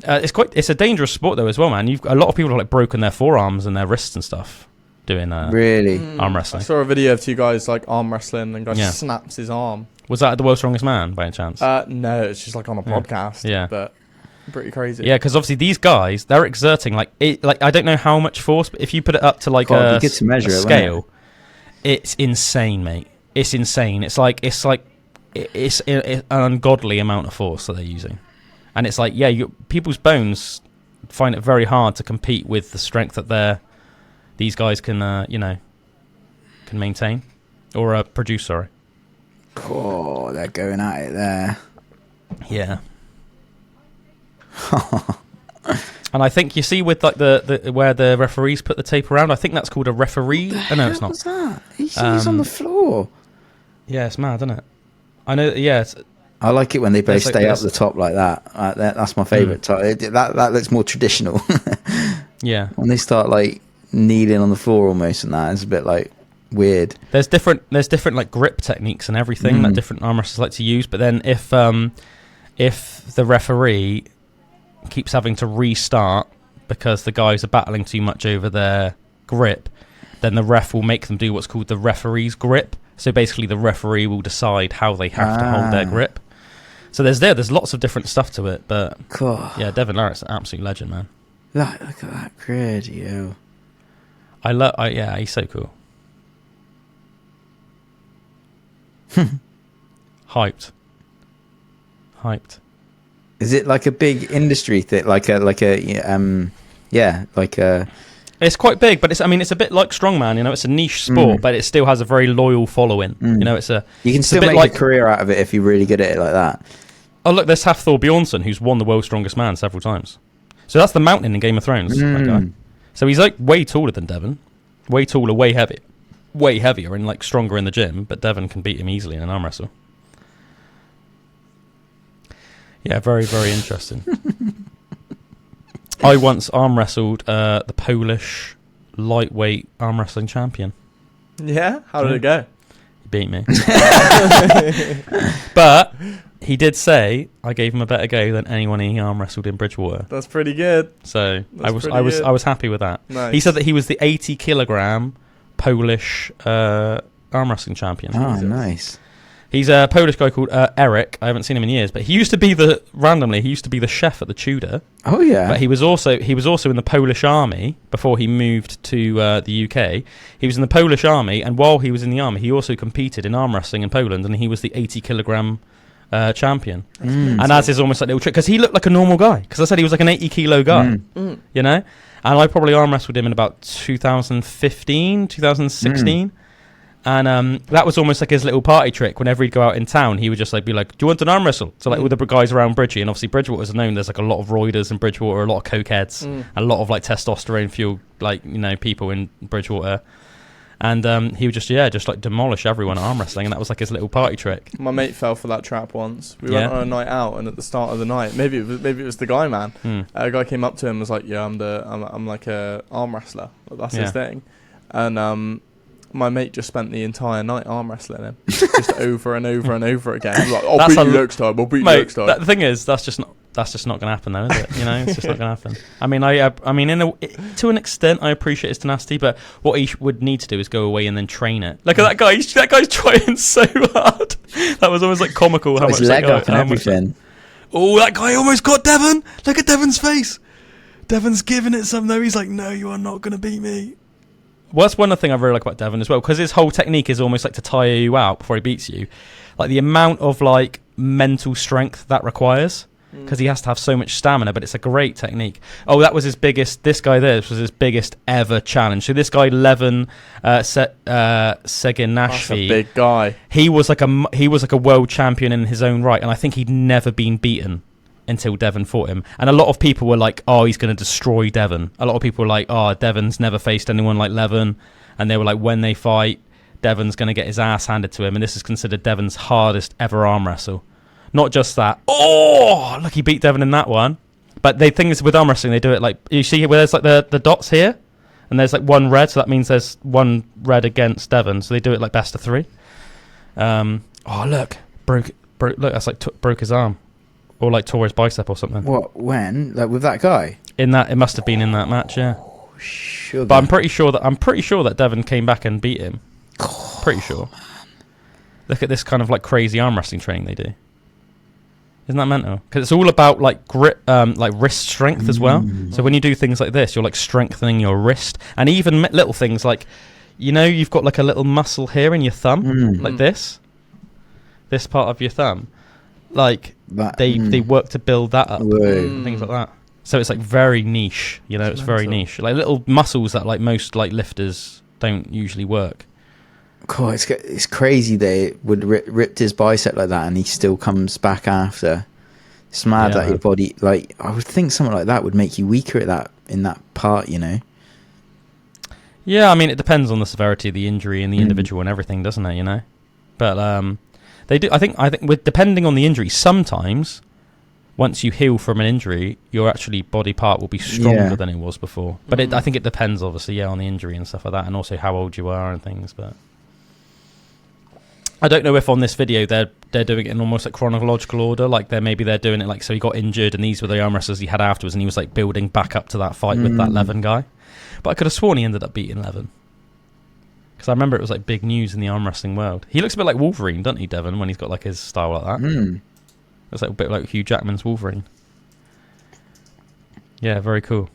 It's a dangerous sport though as well, man. A lot of people have like broken their forearms and their wrists and stuff doing really arm wrestling. I saw a video of two guys like arm wrestling and guy snaps his arm. Was that The World's Strongest Man by any chance? No, it's just like on a podcast. Yeah, but pretty crazy. Yeah, because obviously these guys, they're exerting like I don't know how much force, but if you put it up to like a scale, it's insane, mate. It's insane. It's an ungodly amount of force that they're using. And it's like, people's bones find it very hard to compete with the strength that these guys can maintain or produce. Sorry. Oh, they're going at it there. Yeah. And I think you see with like the where the referees put the tape around. I think that's called a referee. Oh, no, it's not. What's that? He's on the floor. Yeah, it's mad, isn't it? I know. Yeah. I like it when they both stay up the top like that. That's my favourite type. That looks more traditional. Yeah. When they start like kneeling on the floor almost and that, it's a bit like weird. There's different like grip techniques and everything that different arm wrestlers like to use. But then if the referee keeps having to restart because the guys are battling too much over their grip, then the ref will make them do what's called the referee's grip. So basically the referee will decide how they have to hold their grip. So there's lots of different stuff to it, but cool. Yeah, Devin Larratt's an absolute legend, man. Look at that grid, yo. He's so cool. Hyped. Is it like a big industry thing? It's quite big, but it's a bit like strongman. It's a niche sport, but it still has a very loyal following. You can still make a career out of it if you're really good at it like that. Oh look, there's Hafthor Bjornsson, who's won the World's Strongest Man several times. So that's the mountain in Game of Thrones. That guy. So he's like way taller than Devon, way taller, way heavier, and like stronger in the gym. But Devon can beat him easily in an arm wrestle. Yeah, very very interesting. I once arm wrestled the Polish lightweight arm wrestling champion. Yeah? How did it go? He beat me. But he did say I gave him a better go than anyone he arm wrestled in Bridgewater. That's pretty good. So I was happy with that. Nice. He said that he was the 80 kilogram Polish arm wrestling champion. Oh, nice. He's a Polish guy called Eric. I haven't seen him in years, but he used to be the chef at the Tudor. Oh yeah. But he was also in the Polish army before he moved to the UK. He was in the Polish army, and while he was in the army, he also competed in arm wrestling in Poland, and he was the 80 kilogram champion. And as is almost like a little trick, because he looked like a normal guy. Because I said he was like an 80 kilo guy, And I probably arm wrestled him in about 2015, 2016. And that was almost like his little party trick. Whenever he'd go out in town, he would just like be like, "Do you want an arm wrestle?" So like all the guys around Bridgie, and obviously Bridgewater's known. There's like a lot of roiders in Bridgewater, a lot of cokeheads, and a lot of like testosterone fueled people in Bridgewater. And he would just like demolish everyone at arm wrestling, and that was like his little party trick. My mate fell for that trap once. We went on a night out, and at the start of the night, maybe it was the guy, man. A guy came up to him and was like, "Yeah, I'm like a arm wrestler. That's his thing," and my mate just spent the entire night arm wrestling him, just over and over and over again. He's like, I'll beat you next time. The thing is, that's just not going to happen, though, is it? It's just not going to happen. I mean, to an extent, I appreciate his tenacity, but what he would need to do is go away and then train it. Look at that guy. That guy's trying so hard. That was almost like comical. How much leg up and everything. Oh, that guy almost got Devon. Look at Devon's face. Devon's giving it some, though. He's like, no, you are not going to beat me. Well, that's one thing I really like about Devon as well, because his whole technique is almost like to tire you out before he beats you. Like the amount of like mental strength that requires, because he has to have so much stamina, but it's a great technique. Oh, that was his biggest. This guy there was his biggest ever challenge. So this guy, Levin Seginashvi, that's a big guy. He was like a world champion in his own right, and I think he'd never been beaten until Devon fought him. And a lot of people were like, oh, he's going to destroy Devon. A lot of people were like, oh, Devon's never faced anyone like Levin. And they were like, when they fight, Devon's going to get his ass handed to him, and this is considered Devon's hardest ever arm wrestle. Not just that. Oh, look, he beat Devon in that one. But the thing is, with arm wrestling, they do it like, you see where there's like the dots here, and there's like one red, so that means there's one red against Devon. So they do it like best of 3. Oh, look, broke. Look, that's like broke his arm, or like tore his bicep or something. What? When? Like with that guy? In that, it must have been in that match, yeah. Sugar. But I'm pretty sure that Devon came back and beat him. Pretty sure. Look at this kind of like crazy arm wrestling training they do. Isn't that mental? Because it's all about like grip, like wrist strength as well. So when you do things like this, you're like strengthening your wrist, and even little things like, you know, you've got like a little muscle here in your thumb, like this part of your thumb, like that, they work to build that up, and things like that. So it's like very niche, you know. It's very niche, like little muscles that like most like lifters don't usually work. Cool, it's crazy they would ripped his bicep like that, and he still comes back after. It's mad that your body, like, I would think something like that would make you weaker at that in that part, you know. Yeah, I mean, it depends on the severity of the injury and the individual and everything, doesn't it? You know, but they do. I think with depending on the injury, sometimes once you heal from an injury, your actually body part will be stronger than it was before. But I think it depends, obviously, on the injury and stuff like that, and also how old you are and things. But I don't know if on this video they're doing it in almost like chronological order, like they're doing it like, so he got injured and these were the arm wrestlers he had afterwards, and he was like building back up to that fight with that Levin guy. But I could have sworn he ended up beating Levin, because I remember it was like big news in the arm wrestling world. He looks a bit like Wolverine, doesn't he, Devon, when he's got like his style like that? It's like a bit like Hugh Jackman's Wolverine. Yeah, very cool.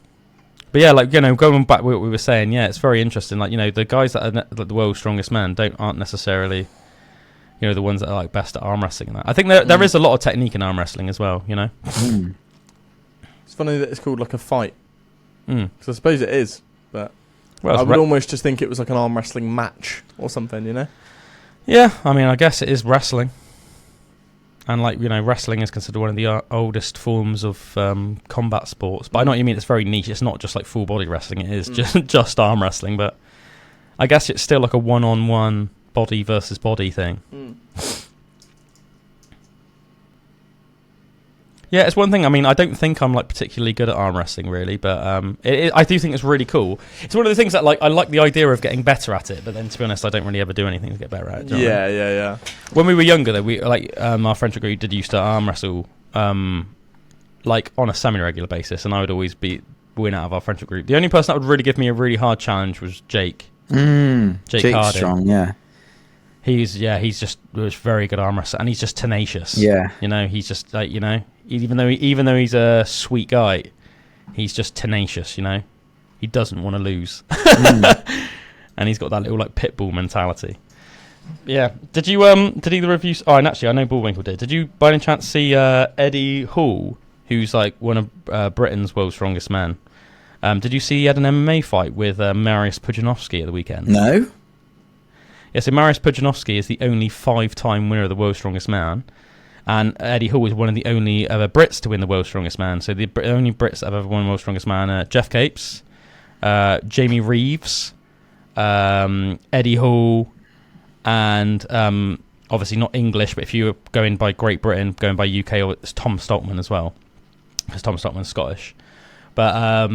But yeah, like, you know, going back to what we were saying, yeah, it's very interesting. Like, you know, the guys that are the world's strongest man aren't necessarily, you know, the ones that are like best at arm wrestling and that. I think there is a lot of technique in arm wrestling as well, you know. It's funny that it's called like a fight, because I suppose it is, but well, I would almost just think it was like an arm wrestling match or something, you know. Yeah, I mean, I guess it is wrestling, and like, you know, wrestling is considered one of the oldest forms of combat sports. But I know what you mean. It's very niche. It's not just like full body wrestling. It is just arm wrestling. But I guess it's still like a one-on-one body versus body thing. Yeah, it's one thing. I mean, I don't think I'm like particularly good at arm wrestling, really, but I do think it's really cool. It's one of the things that like I like the idea of getting better at it, but then to be honest, I don't really ever do anything to get better at it. Yeah. When we were younger, though, we like our friendship group did used to arm wrestle like on a semi-regular basis, and I would always win out of our friendship group. The only person that would really give me a really hard challenge was Jake. Jake Harding. Strong, yeah. He's just was very good arm wrestler, and he's just tenacious. Yeah, you know, he's just like, you know, even though he's a sweet guy, he's just tenacious. You know, he doesn't want to lose, and he's got that little like pit bull mentality. Yeah. Did either of you? Oh, and actually, I know Bullwinkle did. Did you by any chance see Eddie Hall, who's like one of Britain's world's strongest men? Did you see he had an MMA fight with Mariusz Pudzianowski at the weekend? No. Yeah, so Mariusz Pudzianowski is the only 5-time winner of the World's Strongest Man, and Eddie Hall is one of the only other Brits to win the World's Strongest Man. So the only Brits that have ever won the World's Strongest Man are Jeff Capes, Jamie Reeves, Eddie Hall, and obviously not English, but if you're going by Great Britain, going by UK, it's Tom Stoltman as well, because Tom Stoltman's Scottish. But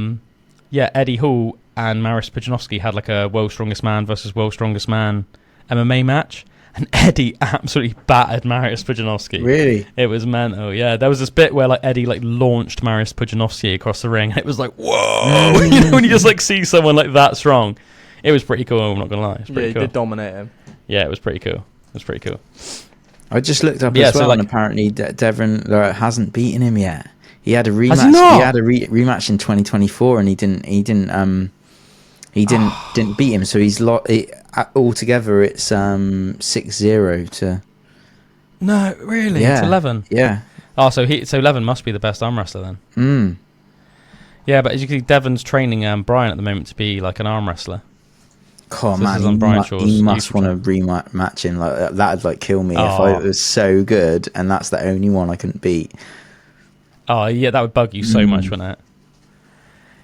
yeah, Eddie Hall and Mariusz Pudzianowski had like a World's Strongest Man versus World's Strongest Man MMA match, and Eddie absolutely battered Mariusz Pudzianowski. Really? It was mental. Yeah, there was this bit where like Eddie like launched Mariusz Pudzianowski across the ring, and it was like, whoa! You know, when you just like see someone like that strong, it was pretty cool. I'm not gonna lie, it's pretty cool. He did dominate him. Yeah, it was pretty cool. I just looked up as well, and apparently Devon hasn't beaten him yet. He had a rematch. He had a rematch in 2024, and he didn't beat him. So he's altogether it's 6-0 to. No, really? Yeah. To Levin. Yeah. Oh, so Levin must be the best arm wrestler then. Yeah, but as you can see, Devon's training Brian at the moment to be like an arm wrestler. Oh so man, he must want to rematch him. Like that'd like kill me if I was so good, and that's the only one I couldn't beat. Oh yeah, that would bug you so much, wouldn't it?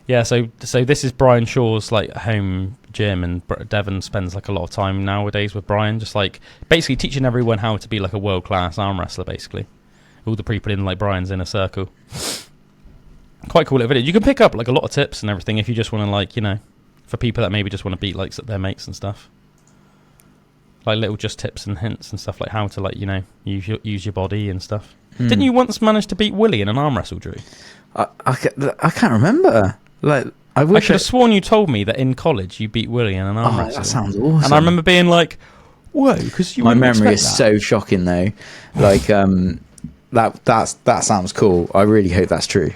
Yeah, so this is Brian Shaw's like home gym, and Devon spends like a lot of time nowadays with Brian, just like basically teaching everyone how to be like a world-class arm wrestler. Basically, all the people in like Brian's inner circle. Quite cool little video. You can pick up like a lot of tips and everything if you just want to, like, you know, for people that maybe just want to beat like their mates and stuff. Like little just tips and hints and stuff, like how to, like, you know, use your body and stuff. Didn't you once manage to beat Willie in an arm wrestle, Drew? I can't remember. Like, I could have sworn you told me that in college you beat Willie in an arm wrestle. That sounds awesome. And I remember being like, whoa, because you. My memory is so shocking though. Like, that sounds cool. I really hope that's true.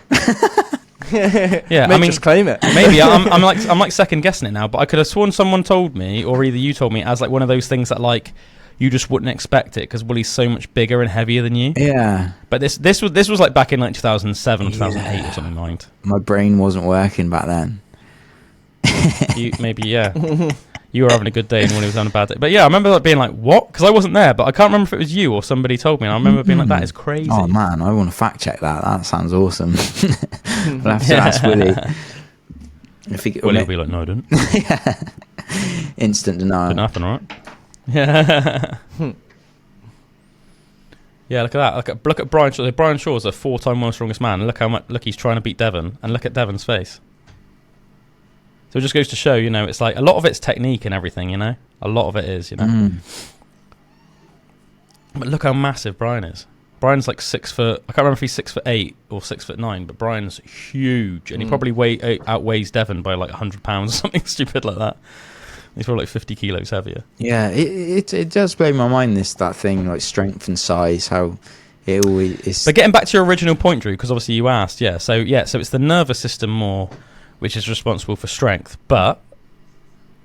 Yeah, I mean, just claim it. Maybe I'm like second guessing it now, but I could have sworn someone told me, or either you told me, as like one of those things that like you just wouldn't expect it because Willie's so much bigger and heavier than you. Yeah. But this was like back in like 2007 or 2008 or something like that. My brain wasn't working back then. Maybe you were having a good day and Willie was having a bad day. But yeah, I remember like being like, what? Because I wasn't there, but I can't remember if it was you or somebody told me. And I remember being like, that is crazy. Oh man, I want to fact check that. That sounds awesome. We'll have to ask Willie. Willie will be like, no, I didn't. Yeah. Instant denial. Didn't happen, right? Yeah. Yeah, look at that. Look at Brian Shaw. Brian Shaw's a 4-time world's strongest man. Look how much. Look, he's trying to beat Devon, and look at Devon's face. So it just goes to show, you know, it's like a lot of it's technique and everything, you know. A lot of it is, you know. But look how massive Brian is. Brian's like 6 foot. I can't remember if he's 6'8" or 6'9", but Brian's huge, and he probably outweighs Devon by like 100 pounds or something stupid like that. He's probably like 50 kilos heavier. Yeah, it does blow my mind, that thing, like strength and size, how it always is. But getting back to your original point, Drew, because obviously you asked, so it's the nervous system more which is responsible for strength, but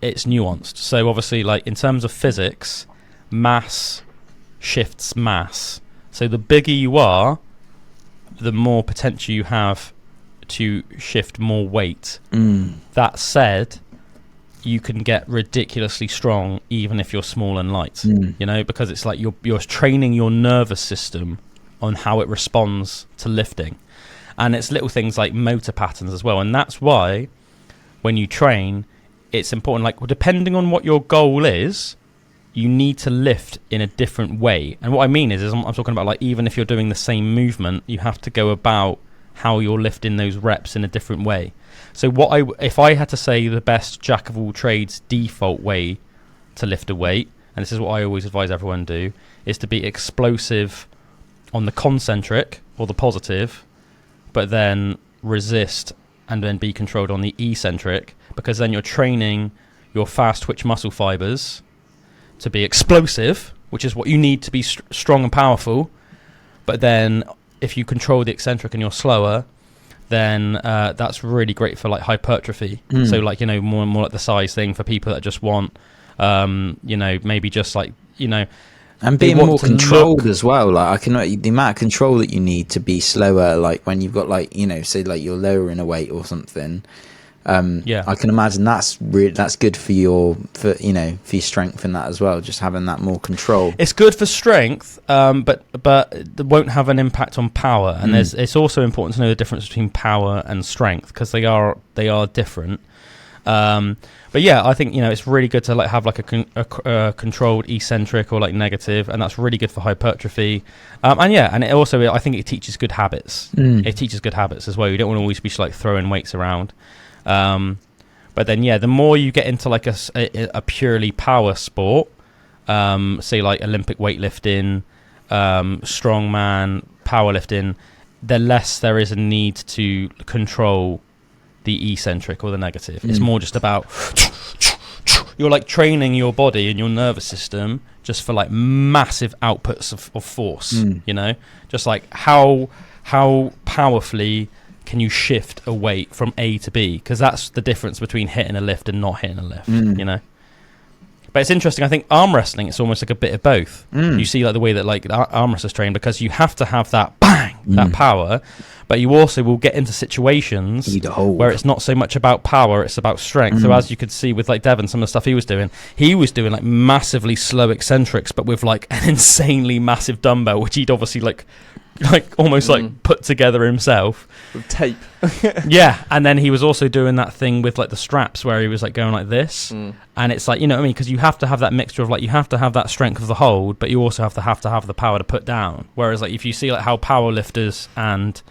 it's nuanced. So obviously, like in terms of physics, mass shifts mass. So the bigger you are, the more potential you have to shift more weight. That said, you can get ridiculously strong even if you're small and light, you know, because it's like you're training your nervous system on how it responds to lifting. And it's little things like motor patterns as well. And that's why when you train, it's important, like depending on what your goal is, you need to lift in a different way. And what I mean is I'm talking about, like, even if you're doing the same movement, you have to go about how you're lifting those reps in a different way. So if I had to say the best jack of all trades default way to lift a weight, and this is what I always advise everyone to do, is to be explosive on the concentric or the positive, but then resist and then be controlled on the eccentric, because then you're training your fast twitch muscle fibers to be explosive, which is what you need to be strong and powerful. But then if you control the eccentric and you're slower, then that's really great for like hypertrophy. So like, you know, more and more like the size thing for people that just want, you know, maybe just like, you know, and being more controlled as well. Like the amount of control that you need to be slower, like when you've got, like, you know, say like you're lowering a weight or something. I can imagine that's good for your strength and that as well. Just having that more control. It's good for strength, but it won't have an impact on power. And it's also important to know the difference between power and strength, because they are different. But yeah, I think, you know, it's really good to like have like a controlled eccentric or like negative, and that's really good for hypertrophy. And it also, I think it teaches good habits. It teaches good habits as well. You don't want to always be like throwing weights around. But then, yeah, the more you get into like a purely power sport, say like Olympic weightlifting, strongman, powerlifting, the less there is a need to control the eccentric or the negative. It's more just about you're like training your body and your nervous system just for like massive outputs of force. You know, just like how powerfully can you shift a weight from A to B, because that's the difference between hitting a lift and not hitting a lift. You know, but it's interesting. I think arm wrestling, it's almost like a bit of both. You see like the way that like arm wrestlers train, because you have to have that bang, that power, but you also will get into situations where it's not so much about power, it's about strength. So as you could see with like Devon, some of the stuff he was doing like massively slow eccentrics, but with like an insanely massive dumbbell, which he'd obviously like almost like put together himself with tape. Yeah, and then he was also doing that thing with like the straps where he was like going like this, and it's like, you know what I mean, because you have to have that mixture of like, you have to have that strength of the hold, but you also have to have the power to put down. Whereas like if you see like how power lifters and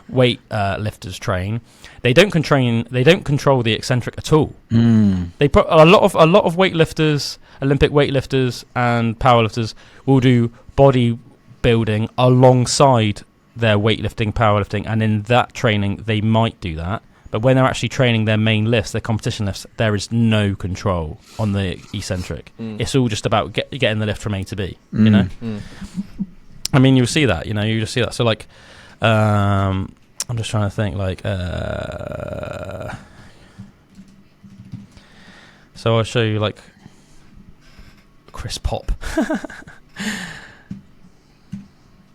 weight lifters train, they don't control the eccentric at all. They put a lot of weightlifters, Olympic weightlifters and powerlifters will do body building alongside their weightlifting, powerlifting, and in that training they might do that, but when they're actually training their main lifts, their competition lifts, there is no control on the eccentric. It's all just about getting the lift from A to B, you know. I mean, you'll see that, you know, you just see that. So like I'm just trying to think, like so I'll show you like Chris Pop.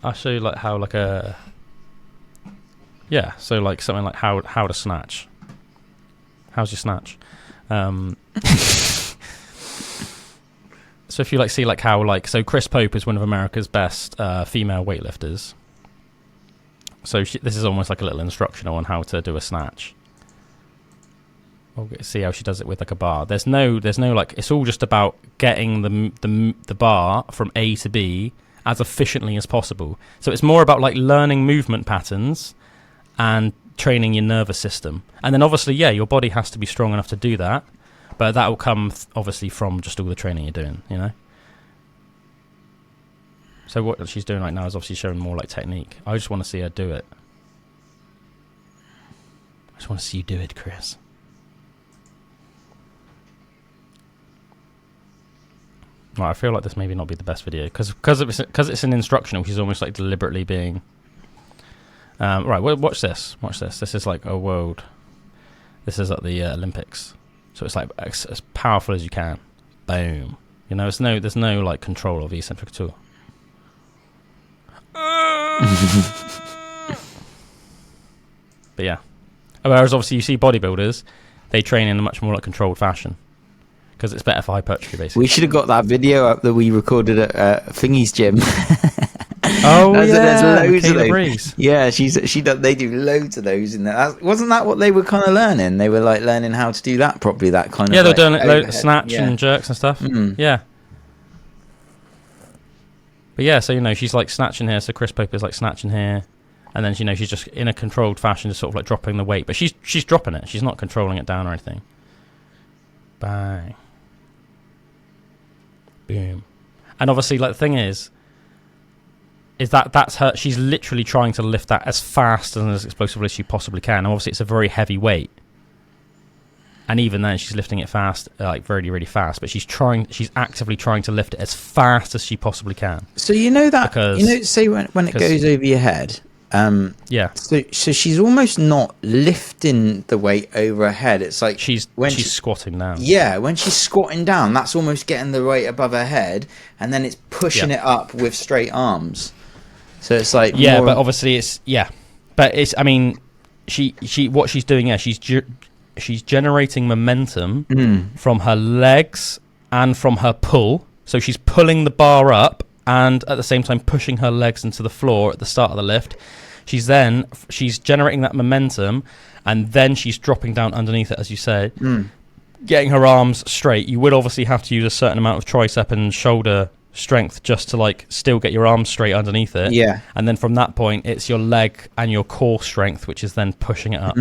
I'll show you like how like so like something like how to snatch. How's your snatch? So if you like see like how like, so Chris Pope is one of America's best female weightlifters. So this is almost like a little instructional on how to do a snatch. We'll see how she does it with like a bar. There's no like, it's all just about getting the bar from A to B as efficiently as possible. So it's more about like learning movement patterns and training your nervous system. And then obviously, yeah, your body has to be strong enough to do that, but that will come obviously from just all the training you're doing, you know? So what she's doing right now is obviously showing more like technique. I just want to see her do it. I just want to see you do it, Chris. Right, I feel like this maybe not be the best video because it's an instructional, which is almost like deliberately being. Right, watch this. Watch this. This is like a world. This is at the Olympics, so it's like as powerful as you can. Boom. You know, there's no like control of eccentric at all. But yeah. Whereas obviously you see bodybuilders, they train in a much more like controlled fashion. Because it's better for hypertrophy, basically. We should have got that video up that we recorded at Thingy's gym. Oh, there's loads Kayla of those. Breeze. Yeah, they do loads of those in there. Wasn't that what they were kind of learning? They were like learning how to do that properly. That kind of they're like doing overhead. snatch and jerks and stuff. Yeah. But yeah, so you know she's like snatching here. So Chris Pope is like snatching here, and then you know she's just in a controlled fashion, just sort of like dropping the weight. But she's dropping it. She's not controlling it down or anything. Bang. Boom. And obviously, like, the thing is that's her. She's literally trying to lift that as fast and as explosively as she possibly can. And obviously, it's a very heavy weight. And even then, she's lifting it fast, like very, really fast. But she's actively trying to lift it as fast as she possibly can. So you know that, say when it goes over your head. Yeah. So she's almost not lifting the weight over her head. It's like she's squatting down. Yeah, when she's squatting down, that's almost getting the weight above her head, and then it's pushing it up with straight arms. So it's like but obviously but it's. I mean, she what she's doing she's generating momentum from her legs and from her pull. So she's pulling the bar up and at the same time pushing her legs into the floor at the start of the lift. She's generating that momentum, and then she's dropping down underneath it, as you say, getting her arms straight. You would obviously have to use a certain amount of tricep and shoulder strength just to like still get your arms straight underneath it. Yeah. And then from that point, it's your leg and your core strength, which is then pushing it up.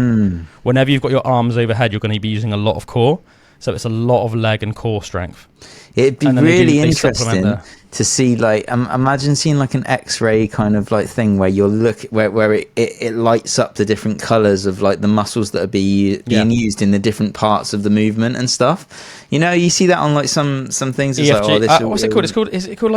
Whenever you've got your arms overhead, you're going to be using a lot of core. So it's a lot of leg and core strength. It'd be really interesting to see, like, imagine seeing like an X-ray kind of like thing where you're where it lights up the different colors of like the muscles that are being used in the different parts of the movement and stuff. You know, you see that on like some things. It's EFG. like, what's it called? It's called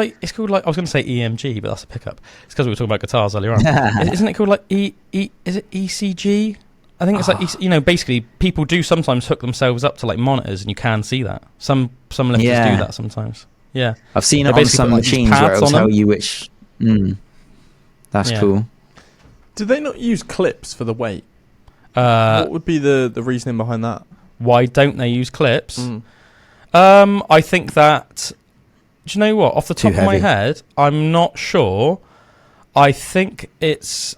like I was going to say EMG, but that's a pickup. It's because we were talking about guitars earlier on. Isn't it called like is it ECG? I think it's like, you know, basically people do sometimes hook themselves up to like monitors, and you can see that. Some lifters do that sometimes. Yeah, I've seen it on some machines where it'll tell you which. That's cool. Do they not use clips for the weight? What would be the reasoning behind that? Why don't they use clips? I think that. Do you know what? Off the top of my head, I'm not sure. I think it's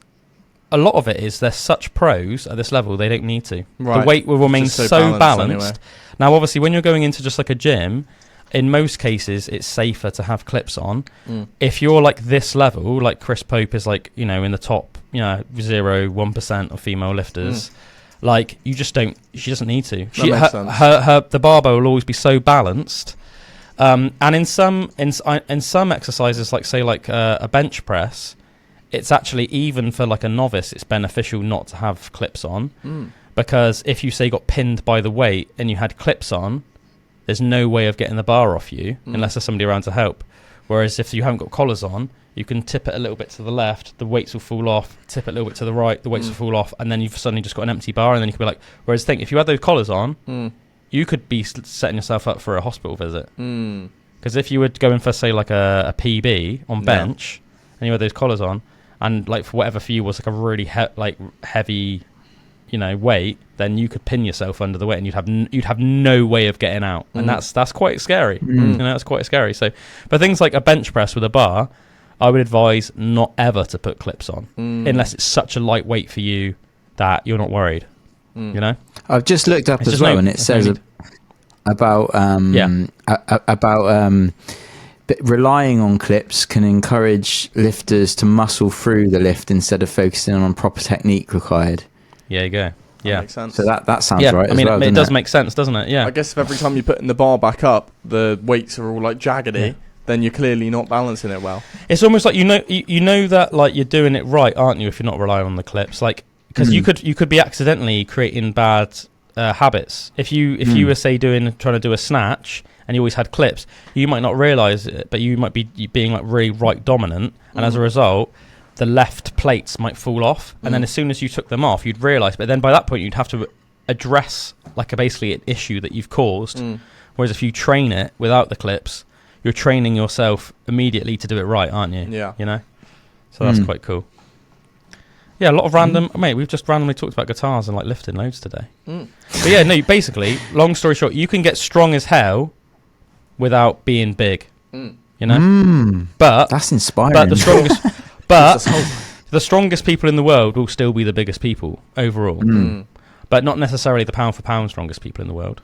a lot of it is they're such pros at this level they don't need to. Right. The weight will remain so balanced. Anyway. Now, obviously, when you're going into just like a gym, in most cases, it's safer to have clips on. If you're like this level, like Chris Pope is like, you know, in the top, 0.1% of female lifters, like you just don't, she doesn't need to. The barbell will always be so balanced. And in some exercises, like say like a bench press, it's actually, even for like a novice, it's beneficial not to have clips on, because if you say got pinned by the weight and you had clips on, there's no way of getting the bar off you unless there's somebody around to help. Whereas if you haven't got collars on, you can tip it a little bit to the left, the weights will fall off, tip it a little bit to the right, the weights will fall off, and then you've suddenly just got an empty bar, and then you can be like, whereas think, if you had those collars on, you could be setting yourself up for a hospital visit. Because if you were going for, say, like a PB on bench, and you had those collars on, and like for whatever for you was like a really heavy, weight, then you could pin yourself under the weight, and you'd have no way of getting out, and that's quite scary. That's quite scary. So, but things like a bench press with a bar, I would advise not ever to put clips on, unless it's such a light weight for you that you're not worried. I've just looked up as well, and it says about relying on clips can encourage lifters to muscle through the lift instead of focusing on proper technique required. Yeah, you go. Yeah, that makes sense. So that sounds right. I mean, as well, it does make sense, doesn't it? Yeah. I guess if every time you're putting the bar back up, the weights are all like jaggedy, then you're clearly not balancing it well. It's almost like you know that like you're doing it right, aren't you? If you're not relying on the clips, like because you could be accidentally creating bad habits. If you were say trying to do a snatch and you always had clips, you might not realise it, but you might be being like really right dominant, and as a result, the left plates might fall off, and then as soon as you took them off, you'd realise. But then by that point, you'd have to address like basically an issue that you've caused. Whereas if you train it without the clips, you're training yourself immediately to do it right, aren't you? Yeah. So that's quite cool. Yeah, a lot of random... Mate, we've just randomly talked about guitars and like lifting loads today. But yeah, no, basically, long story short, you can get strong as hell without being big. But that's inspiring. But the strongest people in the world will still be the biggest people overall. But not necessarily the pound for pound strongest people in the world.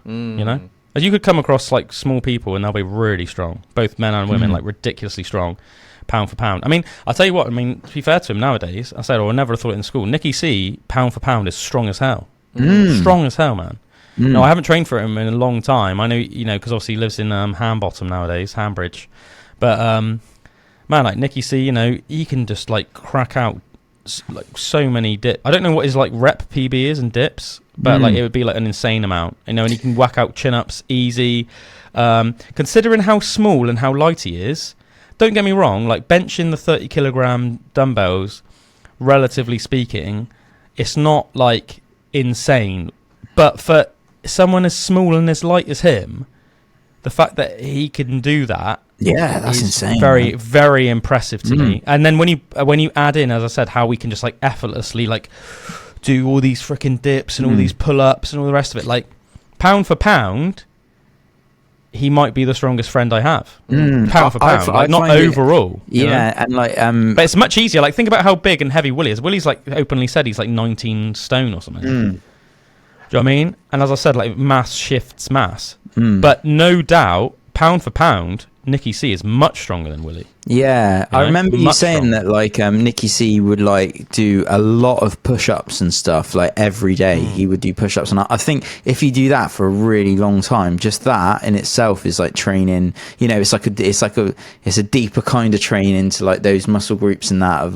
As you could come across like small people and they'll be really strong, both men and women, like ridiculously strong, pound for pound. I mean, I'll tell you what, to be fair to him nowadays, I said, I never have thought it in school, Nicky C, pound for pound, is strong as hell. Strong as hell, man. No, I haven't trained for him in a long time. I know, because obviously he lives in Hambottom nowadays, Hambridge. But, man, like Nicky C, he can just like crack out like so many dips. I don't know what his like rep PB is in dips, but like it would be like an insane amount, and he can whack out chin-ups easy. Considering how small and how light he is, don't get me wrong, like benching the 30 kilogram dumbbells, relatively speaking, it's not like insane, but for someone as small and as light as him, the fact that he can do that, that's insane. Very, very impressive to me. And then when you add in, as I said, how we can just like effortlessly like do all these freaking dips and all these pull-ups and all the rest of it, like pound for pound, he might be the strongest friend I have. Pound for pound, like not overall. And like but it's much easier. Like think about how big and heavy Willie is. Willie's like openly said he's like 19 stone or something. Do you know what I mean? And as I said, like mass shifts mass. But no doubt, pound for pound, Nicky C is much stronger than Willie. Yeah, I remember you saying that like Nicky C would like do a lot of push-ups and stuff, like every day he would do push-ups, and I think if you do that for a really long time, just that in itself is like training. It's a deeper kind of training to like those muscle groups and that of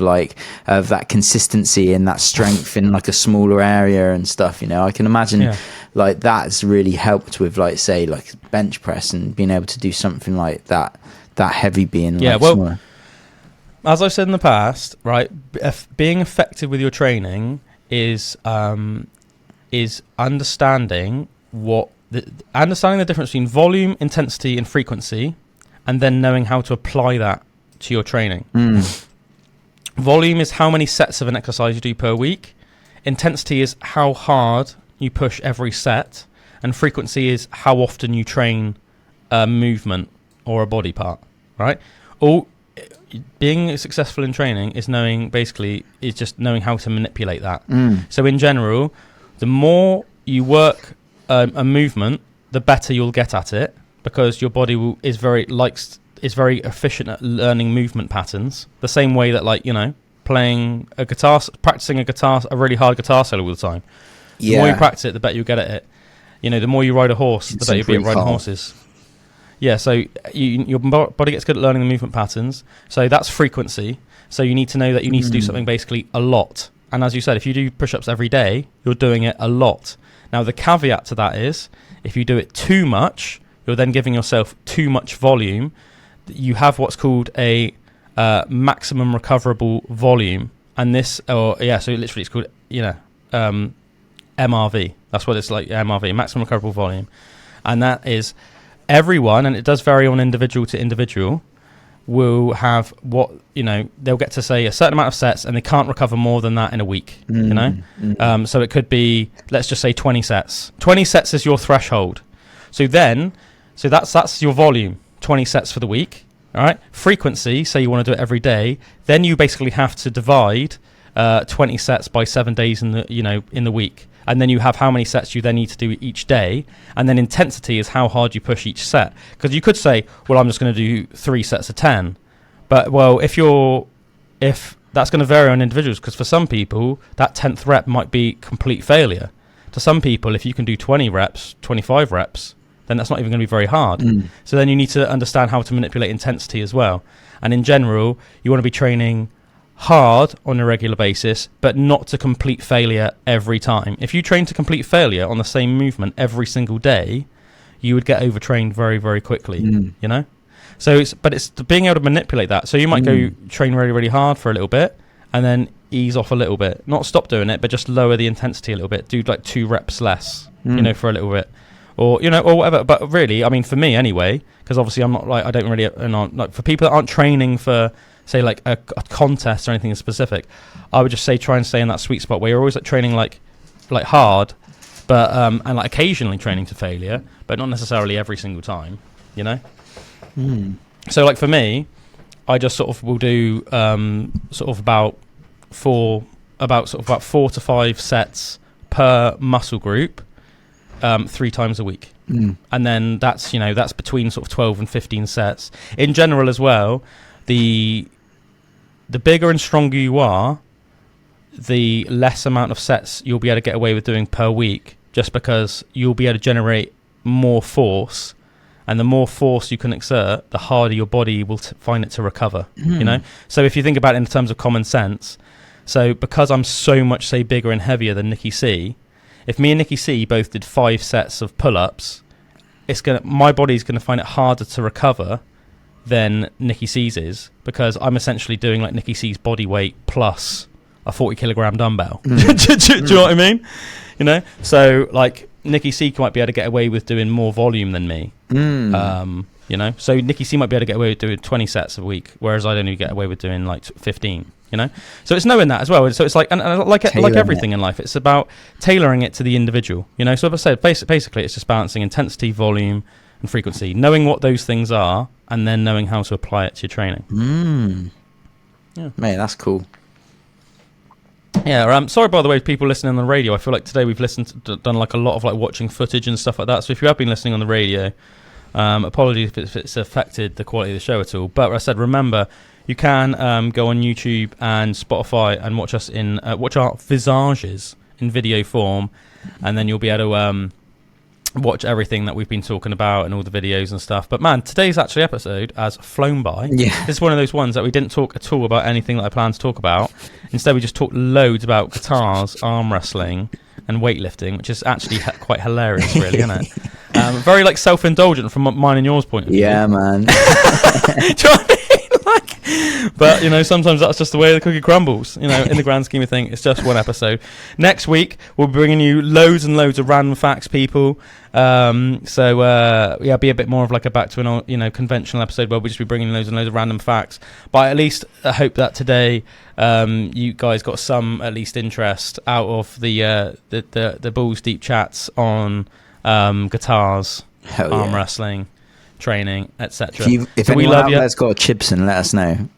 that consistency and that strength in like a smaller area and stuff. I can imagine like that's really helped with like say like bench press and being able to do something like that heavy being smaller. As I've said in the past, right, being effective with your training is understanding the difference between volume, intensity and frequency, and then knowing how to apply that to your training. Volume is how many sets of an exercise you do per week. Intensity is how hard you push every set, and frequency is how often you train a movement or a body part, right? being successful in training is just knowing how to manipulate that. So in general, the more you work a movement, the better you'll get at it, because your body is very efficient at learning movement patterns. The same way that, like, you know, practicing a really hard guitar solo all the time. The more you practice it, the better you get at it. You know, the more you ride a horse, the better you'll be at riding horses. Yeah, so your body gets good at learning the movement patterns. So that's frequency. So you need to know that you need to do something basically a lot. And as you said, if you do push-ups every day, you're doing it a lot. Now, the caveat to that is, if you do it too much, you're then giving yourself too much volume. You have what's called a maximum recoverable volume. And so literally it's called, MRV. That's what it's like, MRV, maximum recoverable volume. And that is everyone, and it does vary on individual to individual, will have they'll get to say a certain amount of sets, and they can't recover more than that in a week, so it could be, let's just say 20 sets. 20 sets is your threshold. So that's your volume, 20 sets for the week. All right. Frequency, say you want to do it every day, then you basically have to divide 20 sets by 7 days in the week. And then you have how many sets you then need to do each day. And then intensity is how hard you push each set. Because you could say, well, I'm just going to do 3 sets of 10. But, well, if that's going to vary on individuals, because for some people, that 10th rep might be complete failure. To some people, if you can do 20 reps, 25 reps, then that's not even going to be very hard. So then you need to understand how to manipulate intensity as well. And in general, you want to be training hard on a regular basis, but not to complete failure every time. If you train to complete failure on the same movement every single day, you would get overtrained very, very quickly, you know? So it's being able to manipulate that. So you might go train really, really hard for a little bit and then ease off a little bit. Not stop doing it, but just lower the intensity a little bit. Do like 2 reps less, for a little bit. Or, or whatever. But really, I mean, for me anyway, because obviously I'm not like, I don't really, for people that aren't training for, say, like a contest or anything specific, I would just say try and stay in that sweet spot where you're always like training like hard, but and like occasionally training to failure, but not necessarily every single time, you know. So like for me, I just sort of will do about 4 to 5 sets per muscle group, 3 times a week. And then that's between sort of 12 and 15 sets in general as well. The bigger and stronger you are, the less amount of sets you'll be able to get away with doing per week, just because you'll be able to generate more force, and the more force you can exert, the harder your body will find it to recover. So if you think about it in terms of common sense, so because I'm so much, say, bigger and heavier than Nikki C, if me and Nikki C both did 5 sets of pull-ups, my body's going to find it harder to recover than Nikki C's is, because I'm essentially doing like Nikki C's body weight plus a 40 kilogram dumbbell. Do you know what I mean? So like Nikki C might be able to get away with doing more volume than me. So Nikki C might be able to get away with doing 20 sets a week, whereas I'd only get away with doing like 15. So it's knowing that as well. So it's like, and like everything in life, it's about tailoring it to the individual. So as I said, basically it's just balancing intensity, volume, and frequency, knowing what those things are, and then knowing how to apply it to your training. Mate, that's cool. Yeah, sorry by the way, people listening on the radio. I feel like today we've done like a lot of like watching footage and stuff like that. So if you have been listening on the radio, apologies if it's affected the quality of the show at all. But as I said, remember, you can go on YouTube and Spotify and watch us watch our visages in video form, and then you'll be able to watch everything that we've been talking about and all the videos and stuff. But man, today's actually episode has flown by. This is one of those ones that we didn't talk at all about anything that I planned to talk about. Instead, we just talked loads about guitars, arm wrestling, and weightlifting, which is actually quite hilarious, really, isn't it? Very like self-indulgent from mine and yours point of view. Yeah, man. Do you know what I mean? But sometimes that's just the way the cookie crumbles. In the grand scheme of things, it's just one episode. Next week we'll be bringing you loads and loads of random facts, people. Be a bit more of like a back to an old, conventional episode where we'll just be bringing loads and loads of random facts. But at least I hope that today you guys got some at least interest out of the balls deep chats on guitars, arm wrestling, training, etc. If So we anyone love out you. there's got a Chibson, let us know.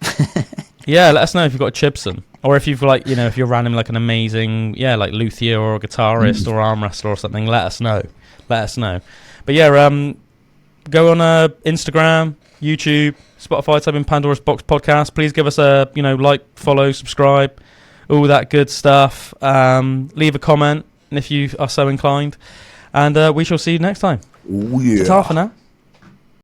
Yeah, let us know if you've got a Chibson, or if you've like, if you're randomly like an amazing, like luthier or a guitarist or arm wrestler or something. Let us know. But yeah, go on Instagram, YouTube, Spotify, type in Pandora's Box Podcast. Please give us a like, follow, subscribe, all that good stuff. Leave a comment if you are so inclined, and we shall see you next time. Yeah. Ta-ta for now.